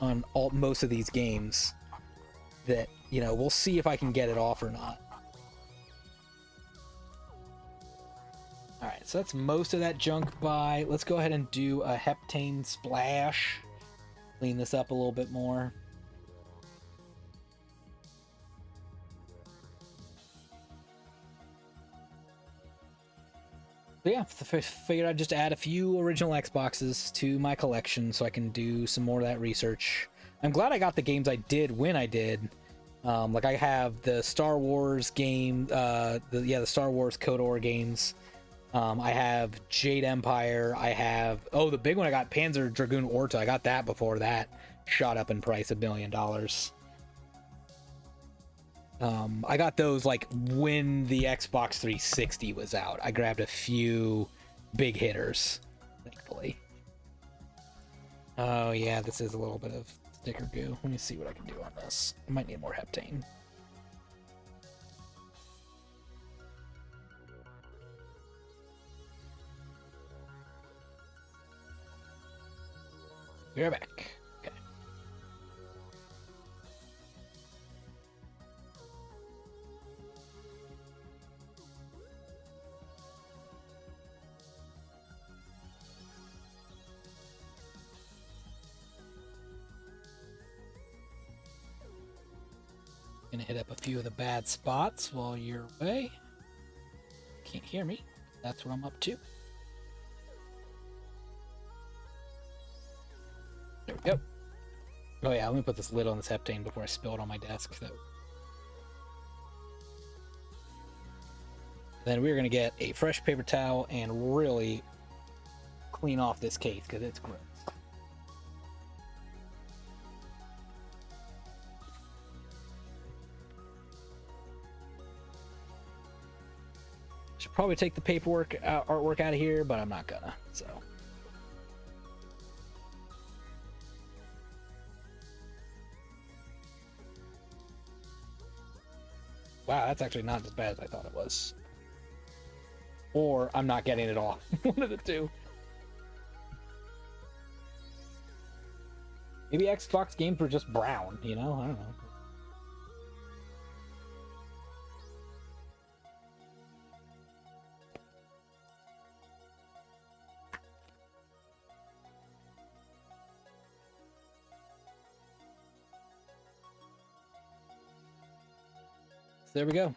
on most of these games that, you know, we'll see if I can get it off or not. All right, so that's most of that junk by. Let's go ahead and do a heptane splash. Clean this up a little bit more. But yeah, figured I'd just add a few original Xboxes to my collection so I can do some more of that research. I'm glad I got the games I did when I did. Like I have the Star Wars game, the Star Wars KOTOR games. I have Jade Empire. I have, the big one I got, Panzer Dragoon Orta. I got that before that shot up in price $1 million. I got those like when the Xbox 360 was out. I grabbed a few big hitters, thankfully. Oh yeah, this is a little bit of sticker goo. Let me see what I can do on this. I might need more heptane. We're back. Okay. Gonna hit up a few of the bad spots while you're away. Can't hear me. That's what I'm up to. There we go. Oh yeah, let me put this lid on this heptane before I spill it on my desk. Then we're gonna get a fresh paper towel and really clean off this case because it's gross. Should probably take the paperwork artwork out of here, but I'm not gonna. So. Wow, that's actually not as bad as I thought it was. Or I'm not getting it off. One of the two. Maybe Xbox games were just brown, you know? I don't know. There we go.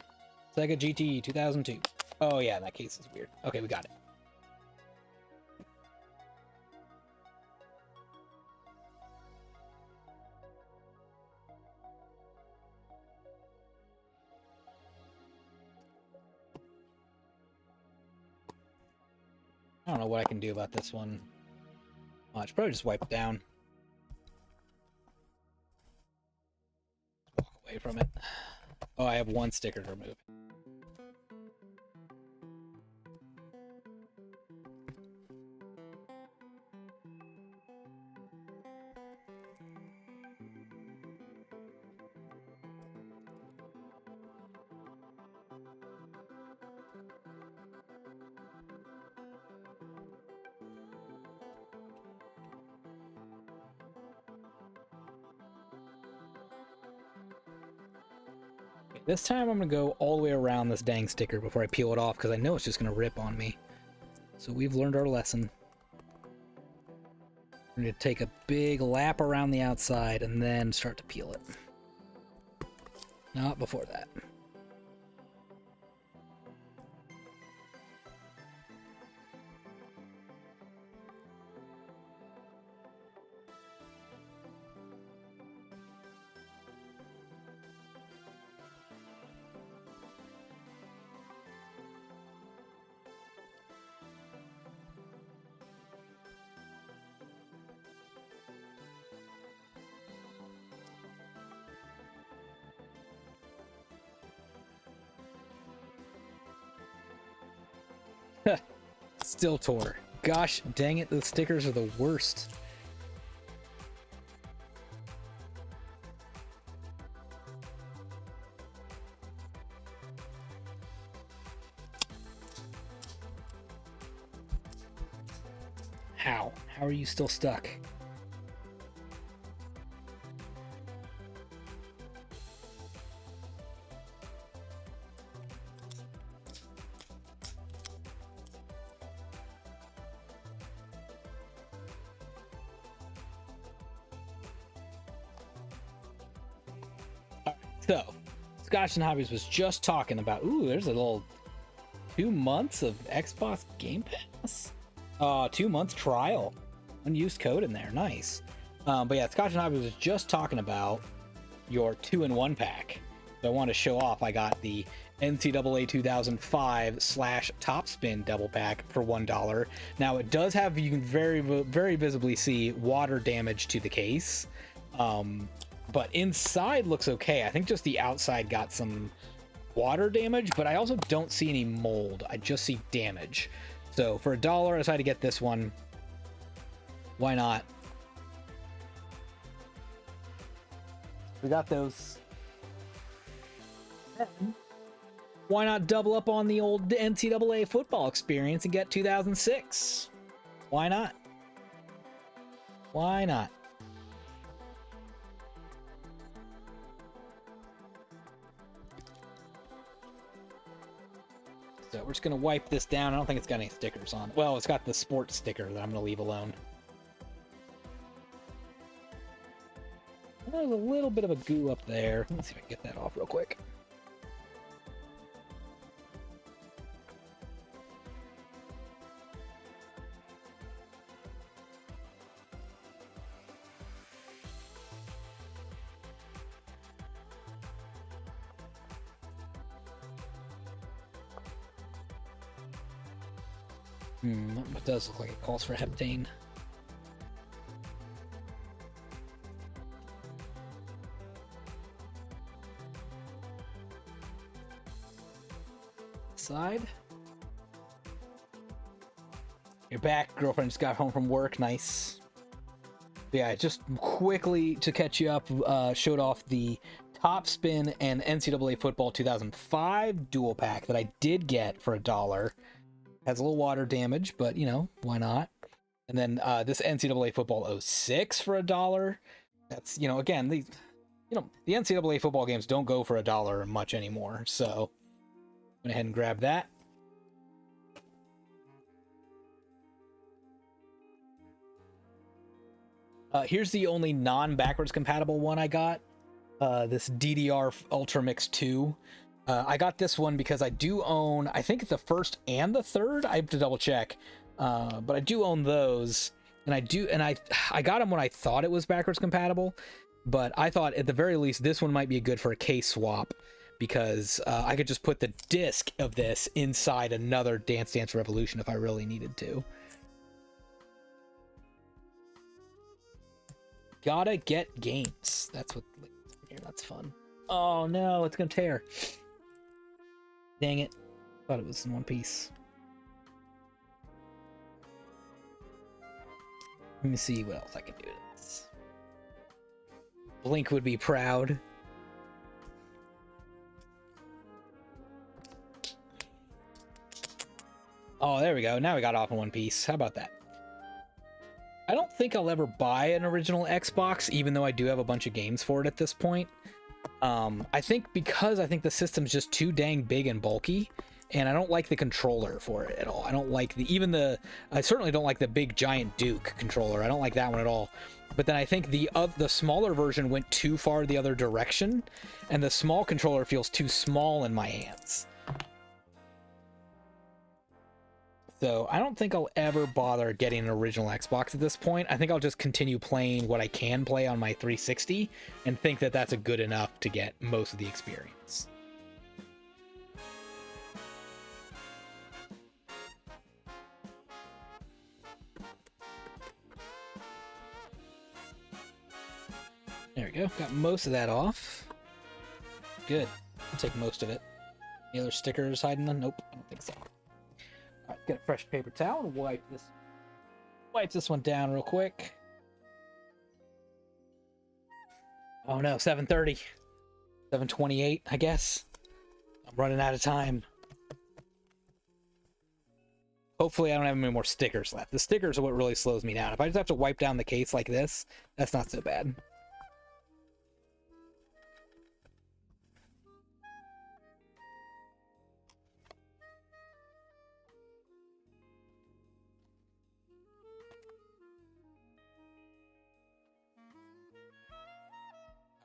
Sega GT 2002. Oh yeah, that case is weird. Okay, we got it. I don't know what I can do about this one. I should probably just wipe it down. Walk away from it. Oh, I have one sticker to remove. This time I'm going to go all the way around this dang sticker before I peel it off because I know it's just going to rip on me. So we've learned our lesson. We're going to take a big lap around the outside and then start to peel it. Not before that. Still TOR. Gosh dang it, those stickers are the worst. How? How are you still stuck? So, Scotch and Hobbies was just talking about, ooh, there's a little 2 months of Xbox Game Pass. 2 month trial. Unused code in there. Nice. But yeah, Scotch and Hobbies was just talking about your 2-in-1 pack. So I want to show off. I got the NCAA 2005 / Topspin double pack for $1. Now it does have, you can very visibly see water damage to the case. But inside looks okay. I think just the outside got some water damage, but I also don't see any mold. I just see damage. So for $1, I decided to get this one. Why not? We got those. Why not double up on the old NCAA football experience and get 2006? Why not? Why not? So we're just going to wipe this down. I don't think it's got any stickers on it. Well, it's got the sports sticker that I'm going to leave alone. There's a little bit of a goo up there. Let's see if I can get that off real quick. It does look like it calls for heptane. Side. You're back. Girlfriend just got home from work. Nice. Yeah, just quickly to catch you up, showed off the Topspin and NCAA Football 2005 dual pack that I did get for $1. Has a little water damage, but you know, why not? And then this NCAA Football 06 for $1. That's, you know, again, the NCAA football games don't go for $1 much anymore. So went ahead and grabbed that. Here's the only non-backwards compatible one I got. This DDR Ultra Mix 2. I got this one because I do own, I think the first and the third. I have to double check, but I do own those, and I got them when I thought it was backwards compatible, but I thought at the very least this one might be good for a case swap because I could just put the disc of this inside another Dance Dance Revolution if I really needed to. Gotta get games. That's what. Here, that's fun. Oh no, it's gonna tear. Dang it. Thought it was in one piece. Let me see what else I can do to this. Blink would be proud. Oh, there we go. Now we got off in one piece. How about that? I don't think I'll ever buy an original Xbox, even though I do have a bunch of games for it at this point. I think because I think the system's just too dang big and bulky, and I don't like the controller for it at all. I don't like I certainly don't like the big giant Duke controller. I don't like that one at all. But then I think the smaller version went too far the other direction, and the small controller feels too small in my hands. So I don't think I'll ever bother getting an original Xbox at this point. I think I'll just continue playing what I can play on my 360 and think that that's a good enough to get most of the experience. There we go. Got most of that off. Good. I'll take most of it. Any other stickers hiding them? Nope, I don't think so. All right, get a fresh paper towel and wipe this one down real quick. Oh no, 7:30. 7:28, I guess. I'm running out of time. Hopefully I don't have any more stickers left. The stickers are what really slows me down. If I just have to wipe down the case like this, that's not so bad.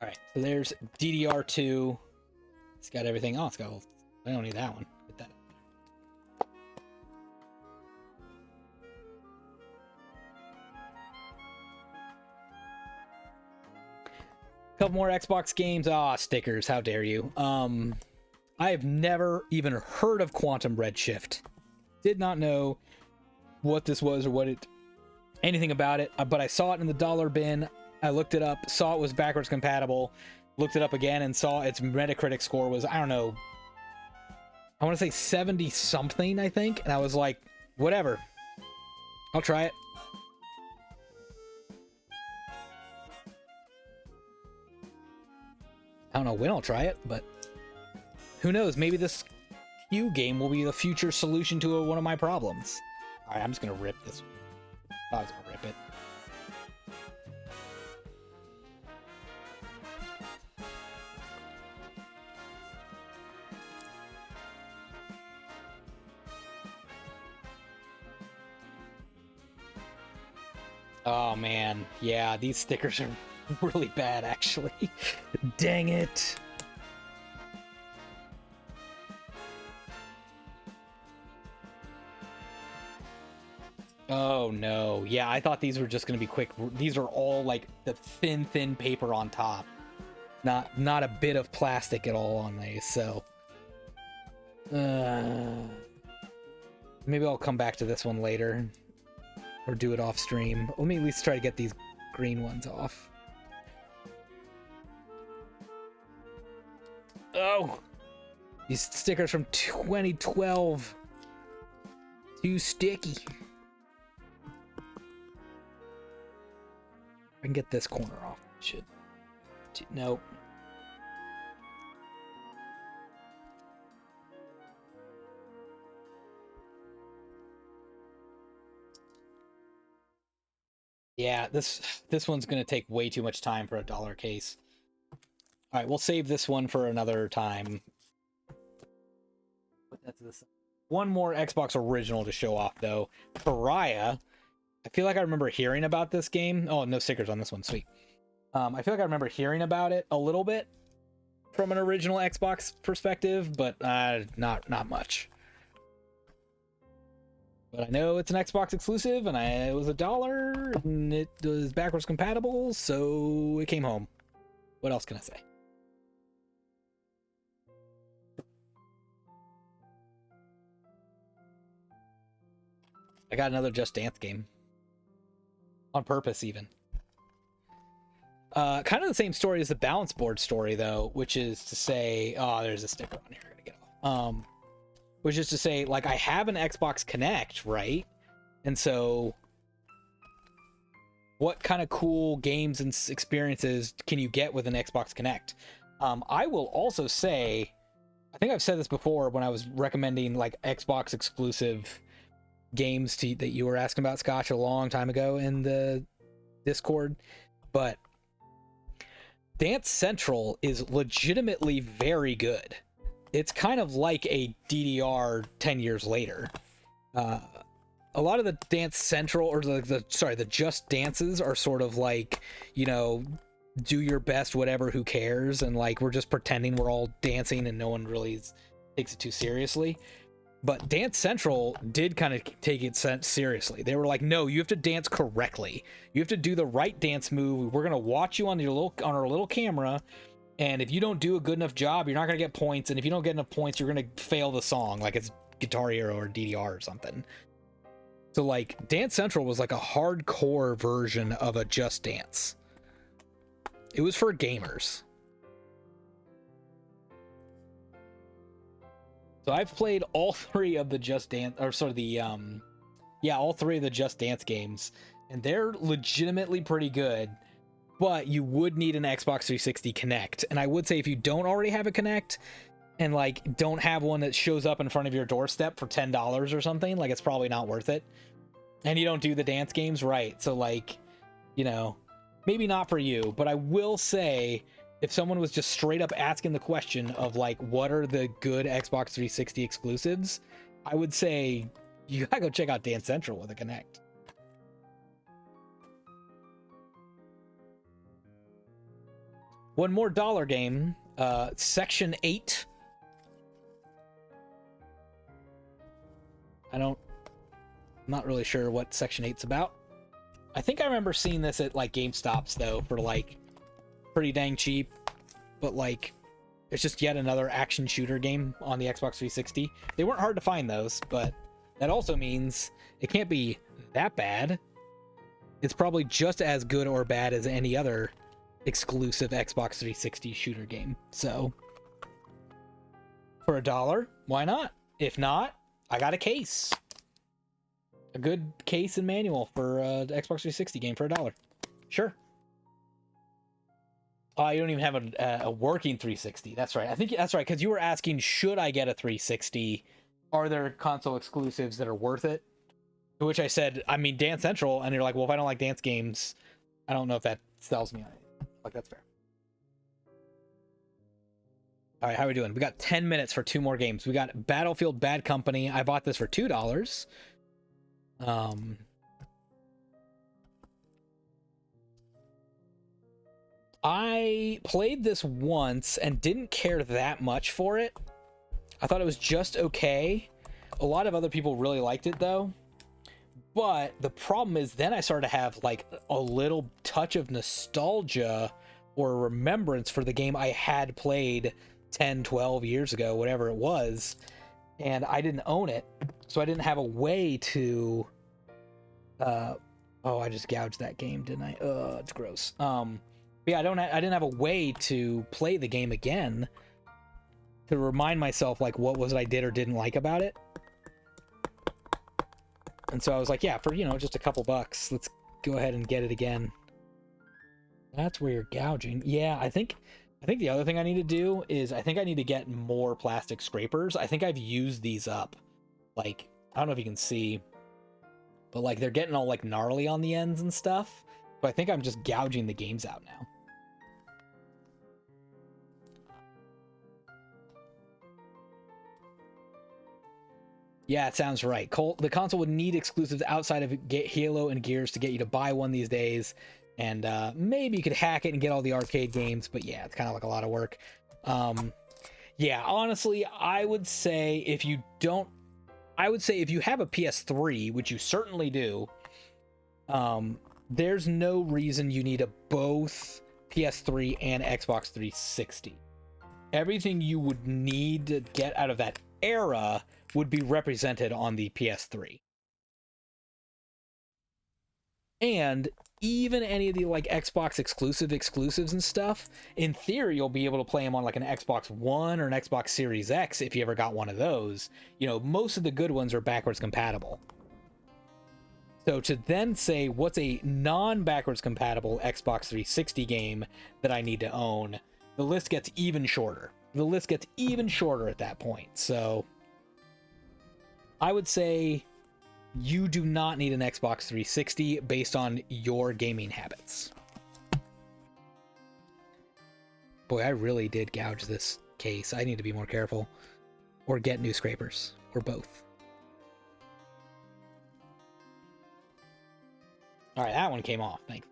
All right, so there's DDR2. It's got everything. Oh, it's got. I don't need that one. Get that. Couple more Xbox games. Ah, stickers. How dare you? I have never even heard of Quantum Redshift. Did not know what this was or anything about it. But I saw it in the dollar bin. I looked it up, saw it was backwards compatible, looked it up again, and saw its Metacritic score was, I don't know, I want to say 70 something, I think. And I was like, whatever, I'll try it. I don't know when I'll try it, but who knows? Maybe this Q game will be the future solution to one of my problems. All right, I'm just going to rip this. I was going to rip it. Oh man, yeah, these stickers are really bad actually. Dang it. Oh no, yeah, I thought these were just gonna be quick. These are all like the thin paper on top. Not a bit of plastic at all on these, so. Maybe I'll come back to this one later. Or do it off stream. Let me at least try to get these green ones off. Oh! These stickers from 2012. Too sticky. I can get this corner off. Should. Nope. Yeah, this one's gonna take way too much time for a dollar case. All right, we'll save this one for another time. But that's this. One more Xbox original to show off though. Pariah. I feel like I remember hearing about this game. Oh, no stickers on this one. Sweet. I feel like I remember hearing about it a little bit from an original Xbox perspective, but not much. But I know it's an Xbox exclusive, and it was $1, and it was backwards compatible, so it came home. What else can I say? I got another Just Dance game. On purpose, even. Kind of the same story as the balance board story, though, which is to say... Oh, there's a sticker on here. I gotta get off. Which is to say, like, I have an Xbox Connect, right? And so, what kind of cool games and experiences can you get with an Xbox Connect? I will also say, I think I've said this before when I was recommending, like, Xbox exclusive games that you were asking about, Scotch, a long time ago in the Discord, but Dance Central is legitimately very good. it's kind of like a DDR 10 years later. A lot of the Dance Central, or the Just Dances are sort of like, you know, do your best, whatever, who cares, and like we're just pretending we're all dancing and no one really takes it too seriously. But Dance Central did kind of take it seriously. They were like, no, you have to dance correctly. You have to do the right dance move. We're gonna watch you on our little camera, and if you don't do a good enough job, you're not gonna get points. And if you don't get enough points, you're gonna fail the song, like it's Guitar Hero or DDR or something. So like Dance Central was like a hardcore version of a Just Dance. It was for gamers. So I've played all three of the Just Dance, or sort of the, all three of the Just Dance games, and they're legitimately pretty good, but you would need an Xbox 360 Kinect. And I would say if you don't already have a Kinect, and like don't have one that shows up in front of your doorstep for $10 or something, like it's probably not worth it. And you don't do the dance games, right? So like, you know, maybe not for you, but I will say, if someone was just straight up asking the question of like, what are the good Xbox 360 exclusives, I would say you gotta go check out Dance Central with a Kinect. One more dollar game, Section 8. I'm not really sure what Section 8's about. I think I remember seeing this at like GameStops though for like pretty dang cheap, but like it's just yet another action shooter game on the Xbox 360. They weren't hard to find those, but that also means it can't be that bad. It's probably just as good or bad as any other exclusive Xbox 360 shooter game. So for $1, why not? If not, I got a case. A good case and manual for the Xbox 360 game for $1. Sure. Oh, you don't even have a working 360. That's right. I think that's right, because you were asking, should I get a 360? Are there console exclusives that are worth it? To which I said, I mean, Dance Central. And you're like, well, if I don't like dance games, I don't know if that sells me on it. Like, that's fair. All right, how are we doing? We got 10 minutes for 2 more games. We got Battlefield Bad Company. I bought this for $2. I played this once and didn't care that much for it. I thought it was just okay. A lot of other people really liked it though. But the problem is then I started to have like a little touch of nostalgia or remembrance for the game I had played 10, 12 years ago, whatever it was. And I didn't own it. So I didn't have a way to... oh, I just gouged that game, didn't I? It's gross. Yeah, I didn't have a way to play the game again to remind myself like what was it I did or didn't like about it. And so I was like, yeah, for, you know, just a couple bucks, let's go ahead and get it again. That's where you're gouging. Yeah, I think the other thing I need to do is I think I need to get more plastic scrapers. I think I've used these up. Like, I don't know if you can see, but like they're getting all like gnarly on the ends and stuff. But I think I'm just gouging the games out now. Yeah, it sounds right. The console would need exclusives outside of Halo and Gears to get you to buy one these days. And maybe you could hack it and get all the arcade games. But yeah, it's kind of like a lot of work. Yeah, honestly, I would say if you have a PS3, which you certainly do, there's no reason you need both PS3 and Xbox 360. Everything you would need to get out of that era would be represented on the PS3. And even any of the like Xbox exclusives and stuff, in theory, you'll be able to play them on like an Xbox One or an Xbox Series X if you ever got one of those. You know, most of the good ones are backwards compatible. So to then say, what's a non-backwards compatible Xbox 360 game that I need to own, the list gets even shorter. The list gets even shorter at that point. So I would say you do not need an Xbox 360 based on your gaming habits. Boy, I really did gouge this case. I need to be more careful. Or get new scrapers. Or both. Alright, that one came off. Thanks.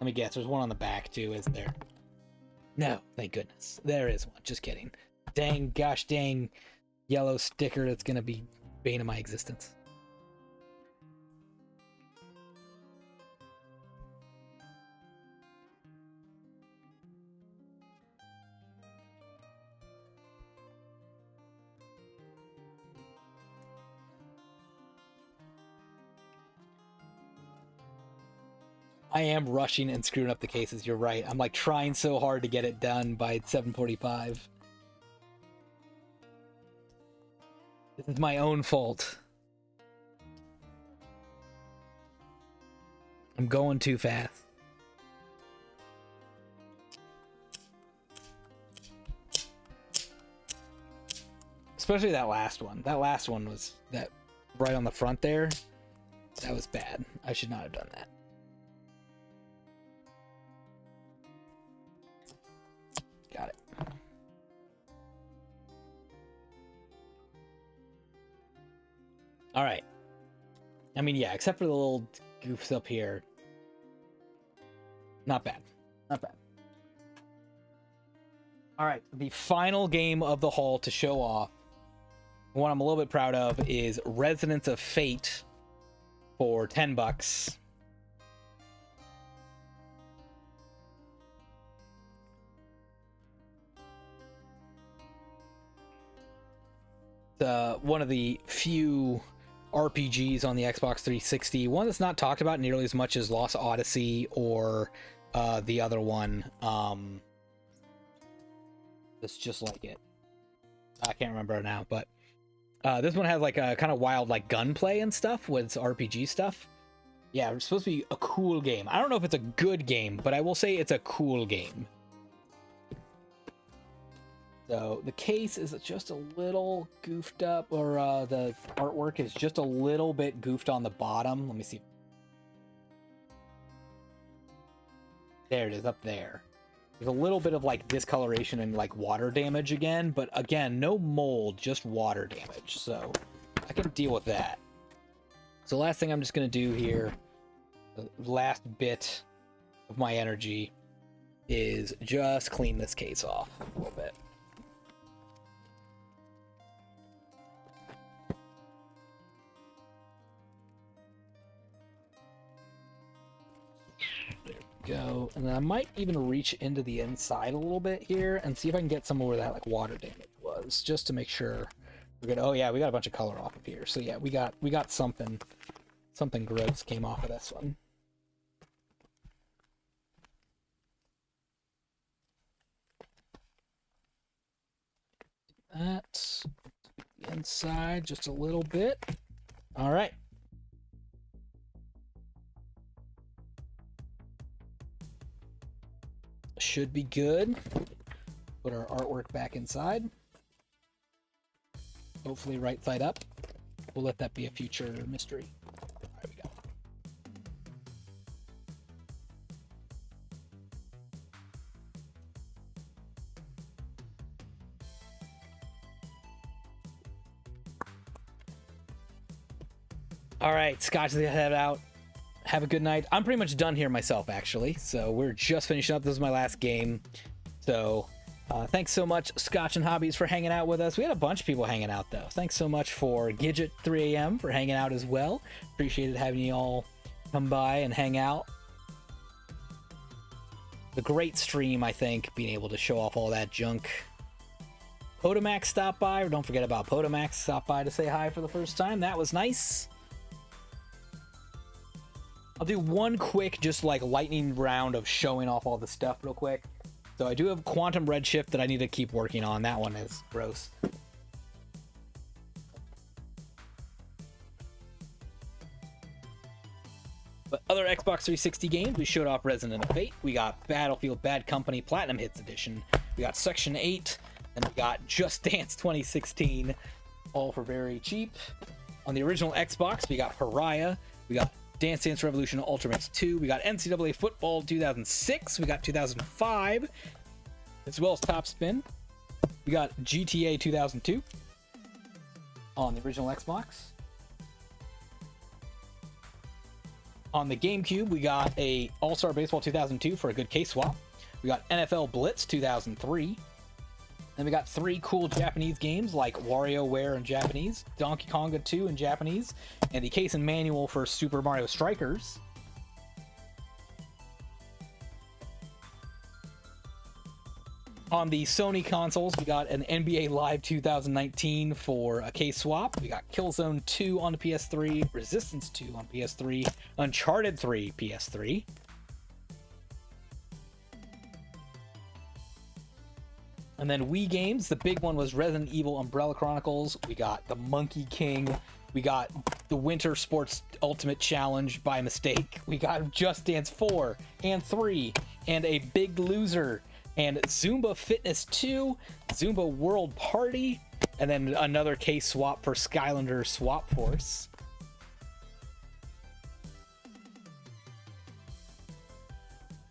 Let me guess. There's one on the back, too, isn't there? No, thank goodness. There is one. Just kidding. Dang, gosh dang yellow sticker that's going to be bane of my existence. I am rushing and screwing up the cases. You're right. I'm like trying so hard to get it done by 7:45. This is my own fault. I'm going too fast. Especially that last one. That last one was that right on the front there. That was bad. I should not have done that. Got it. All right. I mean, yeah, except for the little goofs up here. Not bad. Not bad. All right. The final game of the haul to show off. One I'm a little bit proud of is Resonance of Fate for $10. One of the few RPGs on the Xbox 360, one that's not talked about nearly as much as Lost Odyssey or the other one that's just like it. I can't remember it now, but this one has like a kind of wild like gunplay and stuff with RPG stuff. Yeah, it's supposed to be a cool game. I don't know if it's a good game, but I will say it's a cool game. So the case is just a little goofed up, or the artwork is just a little bit goofed on the bottom. Let me see. There it is, up there. There's a little bit of like discoloration and like water damage again, but again, no mold, just water damage. So I can deal with that. So last thing I'm just gonna do here, the last bit of my energy, is just clean this case off a little bit. Go, and then I might even reach into the inside a little bit here and see if I can get somewhere where that like water damage was, just to make sure we're good. Oh yeah, we got a bunch of color off of here. So yeah, we got something gross came off of this one. That's the inside just a little bit. All right. Should be good. Put our artwork back inside. Hopefully right side up. We'll let that be a future mystery. There we go. All right, Scotch, head out. Have a good night. I'm pretty much done here myself, actually. So we're just finishing up. This is my last game. So thanks so much, Scotch and Hobbies, for hanging out with us. We had a bunch of people hanging out, though. Thanks so much for Gidget 3 a.m. for hanging out as well. Appreciated having you all come by and hang out. The great stream, I think, being able to show off all that junk. Potomac stopped by. Don't forget about Potomac. Stopped by to say hi for the first time. That was nice. I'll do one quick, just like lightning round of showing off all the stuff real quick. So I do have Quantum Redshift that I need to keep working on. That one is gross. But other Xbox 360 games, we showed off Resonance of Fate. We got Battlefield Bad Company Platinum Hits Edition. We got Section 8. And we got Just Dance 2016. All for very cheap. On the original Xbox, we got Pariah. We got Dance Dance Revolution Ultimate 2. We got NCAA Football 2006. We got 2005, as well as Top Spin. We got GTA 2002 on the original Xbox. On the GameCube, we got a All-Star Baseball 2002 for a good case swap. We got NFL Blitz 2003. Then we got 3 cool Japanese games like WarioWare in Japanese, Donkey Konga 2 in Japanese, and the case and manual for Super Mario Strikers. On the Sony consoles, we got an NBA Live 2019 for a case swap. We got Killzone 2 on the PS3, Resistance 2 on PS3, Uncharted 3 PS3. And then Wii games, the big one was Resident Evil Umbrella Chronicles. We got the Monkey King. We got the Winter Sports Ultimate Challenge by mistake. We got Just Dance 4 and 3 and a Big Loser and Zumba Fitness 2, Zumba World Party, and then another case swap for Skylander Swap Force.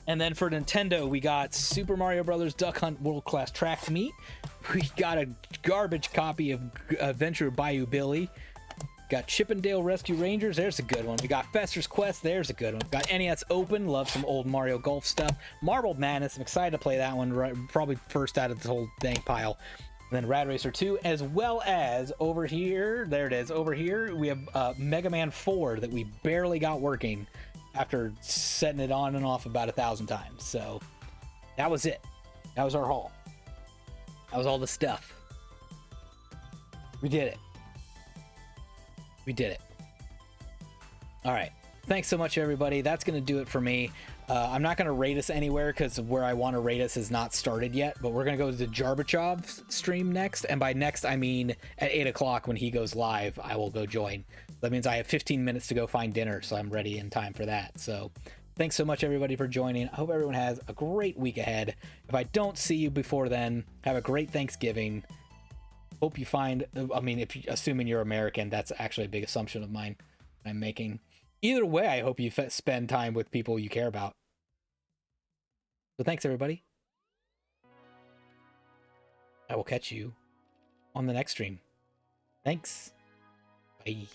And then for Nintendo, we got Super Mario Bros. Duck Hunt World Class Track Meet. We got a garbage copy of Adventure Bayou Billy. Got Chippendale Rescue Rangers. There's a good one. We got Fester's Quest. There's a good one. Got NES Open. Love some old Mario Golf stuff. Marble Madness. I'm excited to play that one. Right, probably first out of the whole dang pile. And then Rad Racer 2, as well as over here. There it is. Over here, we have Mega Man 4 that we barely got working after setting it on and off about 1,000 times. So that was it. That was our haul. That was all the stuff. We did it. We did it. All right. Thanks so much, everybody. That's going to do it for me. I'm not going to rate us anywhere because where I want to rate us is not started yet, but we're going to go to the Jarbachov stream next. And by next, I mean at 8 o'clock when he goes live, I will go join. That means I have 15 minutes to go find dinner, so I'm ready in time for that. So thanks so much, everybody, for joining. I hope everyone has a great week ahead. If I don't see you before then, have a great Thanksgiving. Hope you find, I mean, if you, assuming you're American, that's actually a big assumption of mine I'm making. Either way, I hope you spend time with people you care about. So thanks, everybody. I will catch you on the next stream. Thanks. Bye.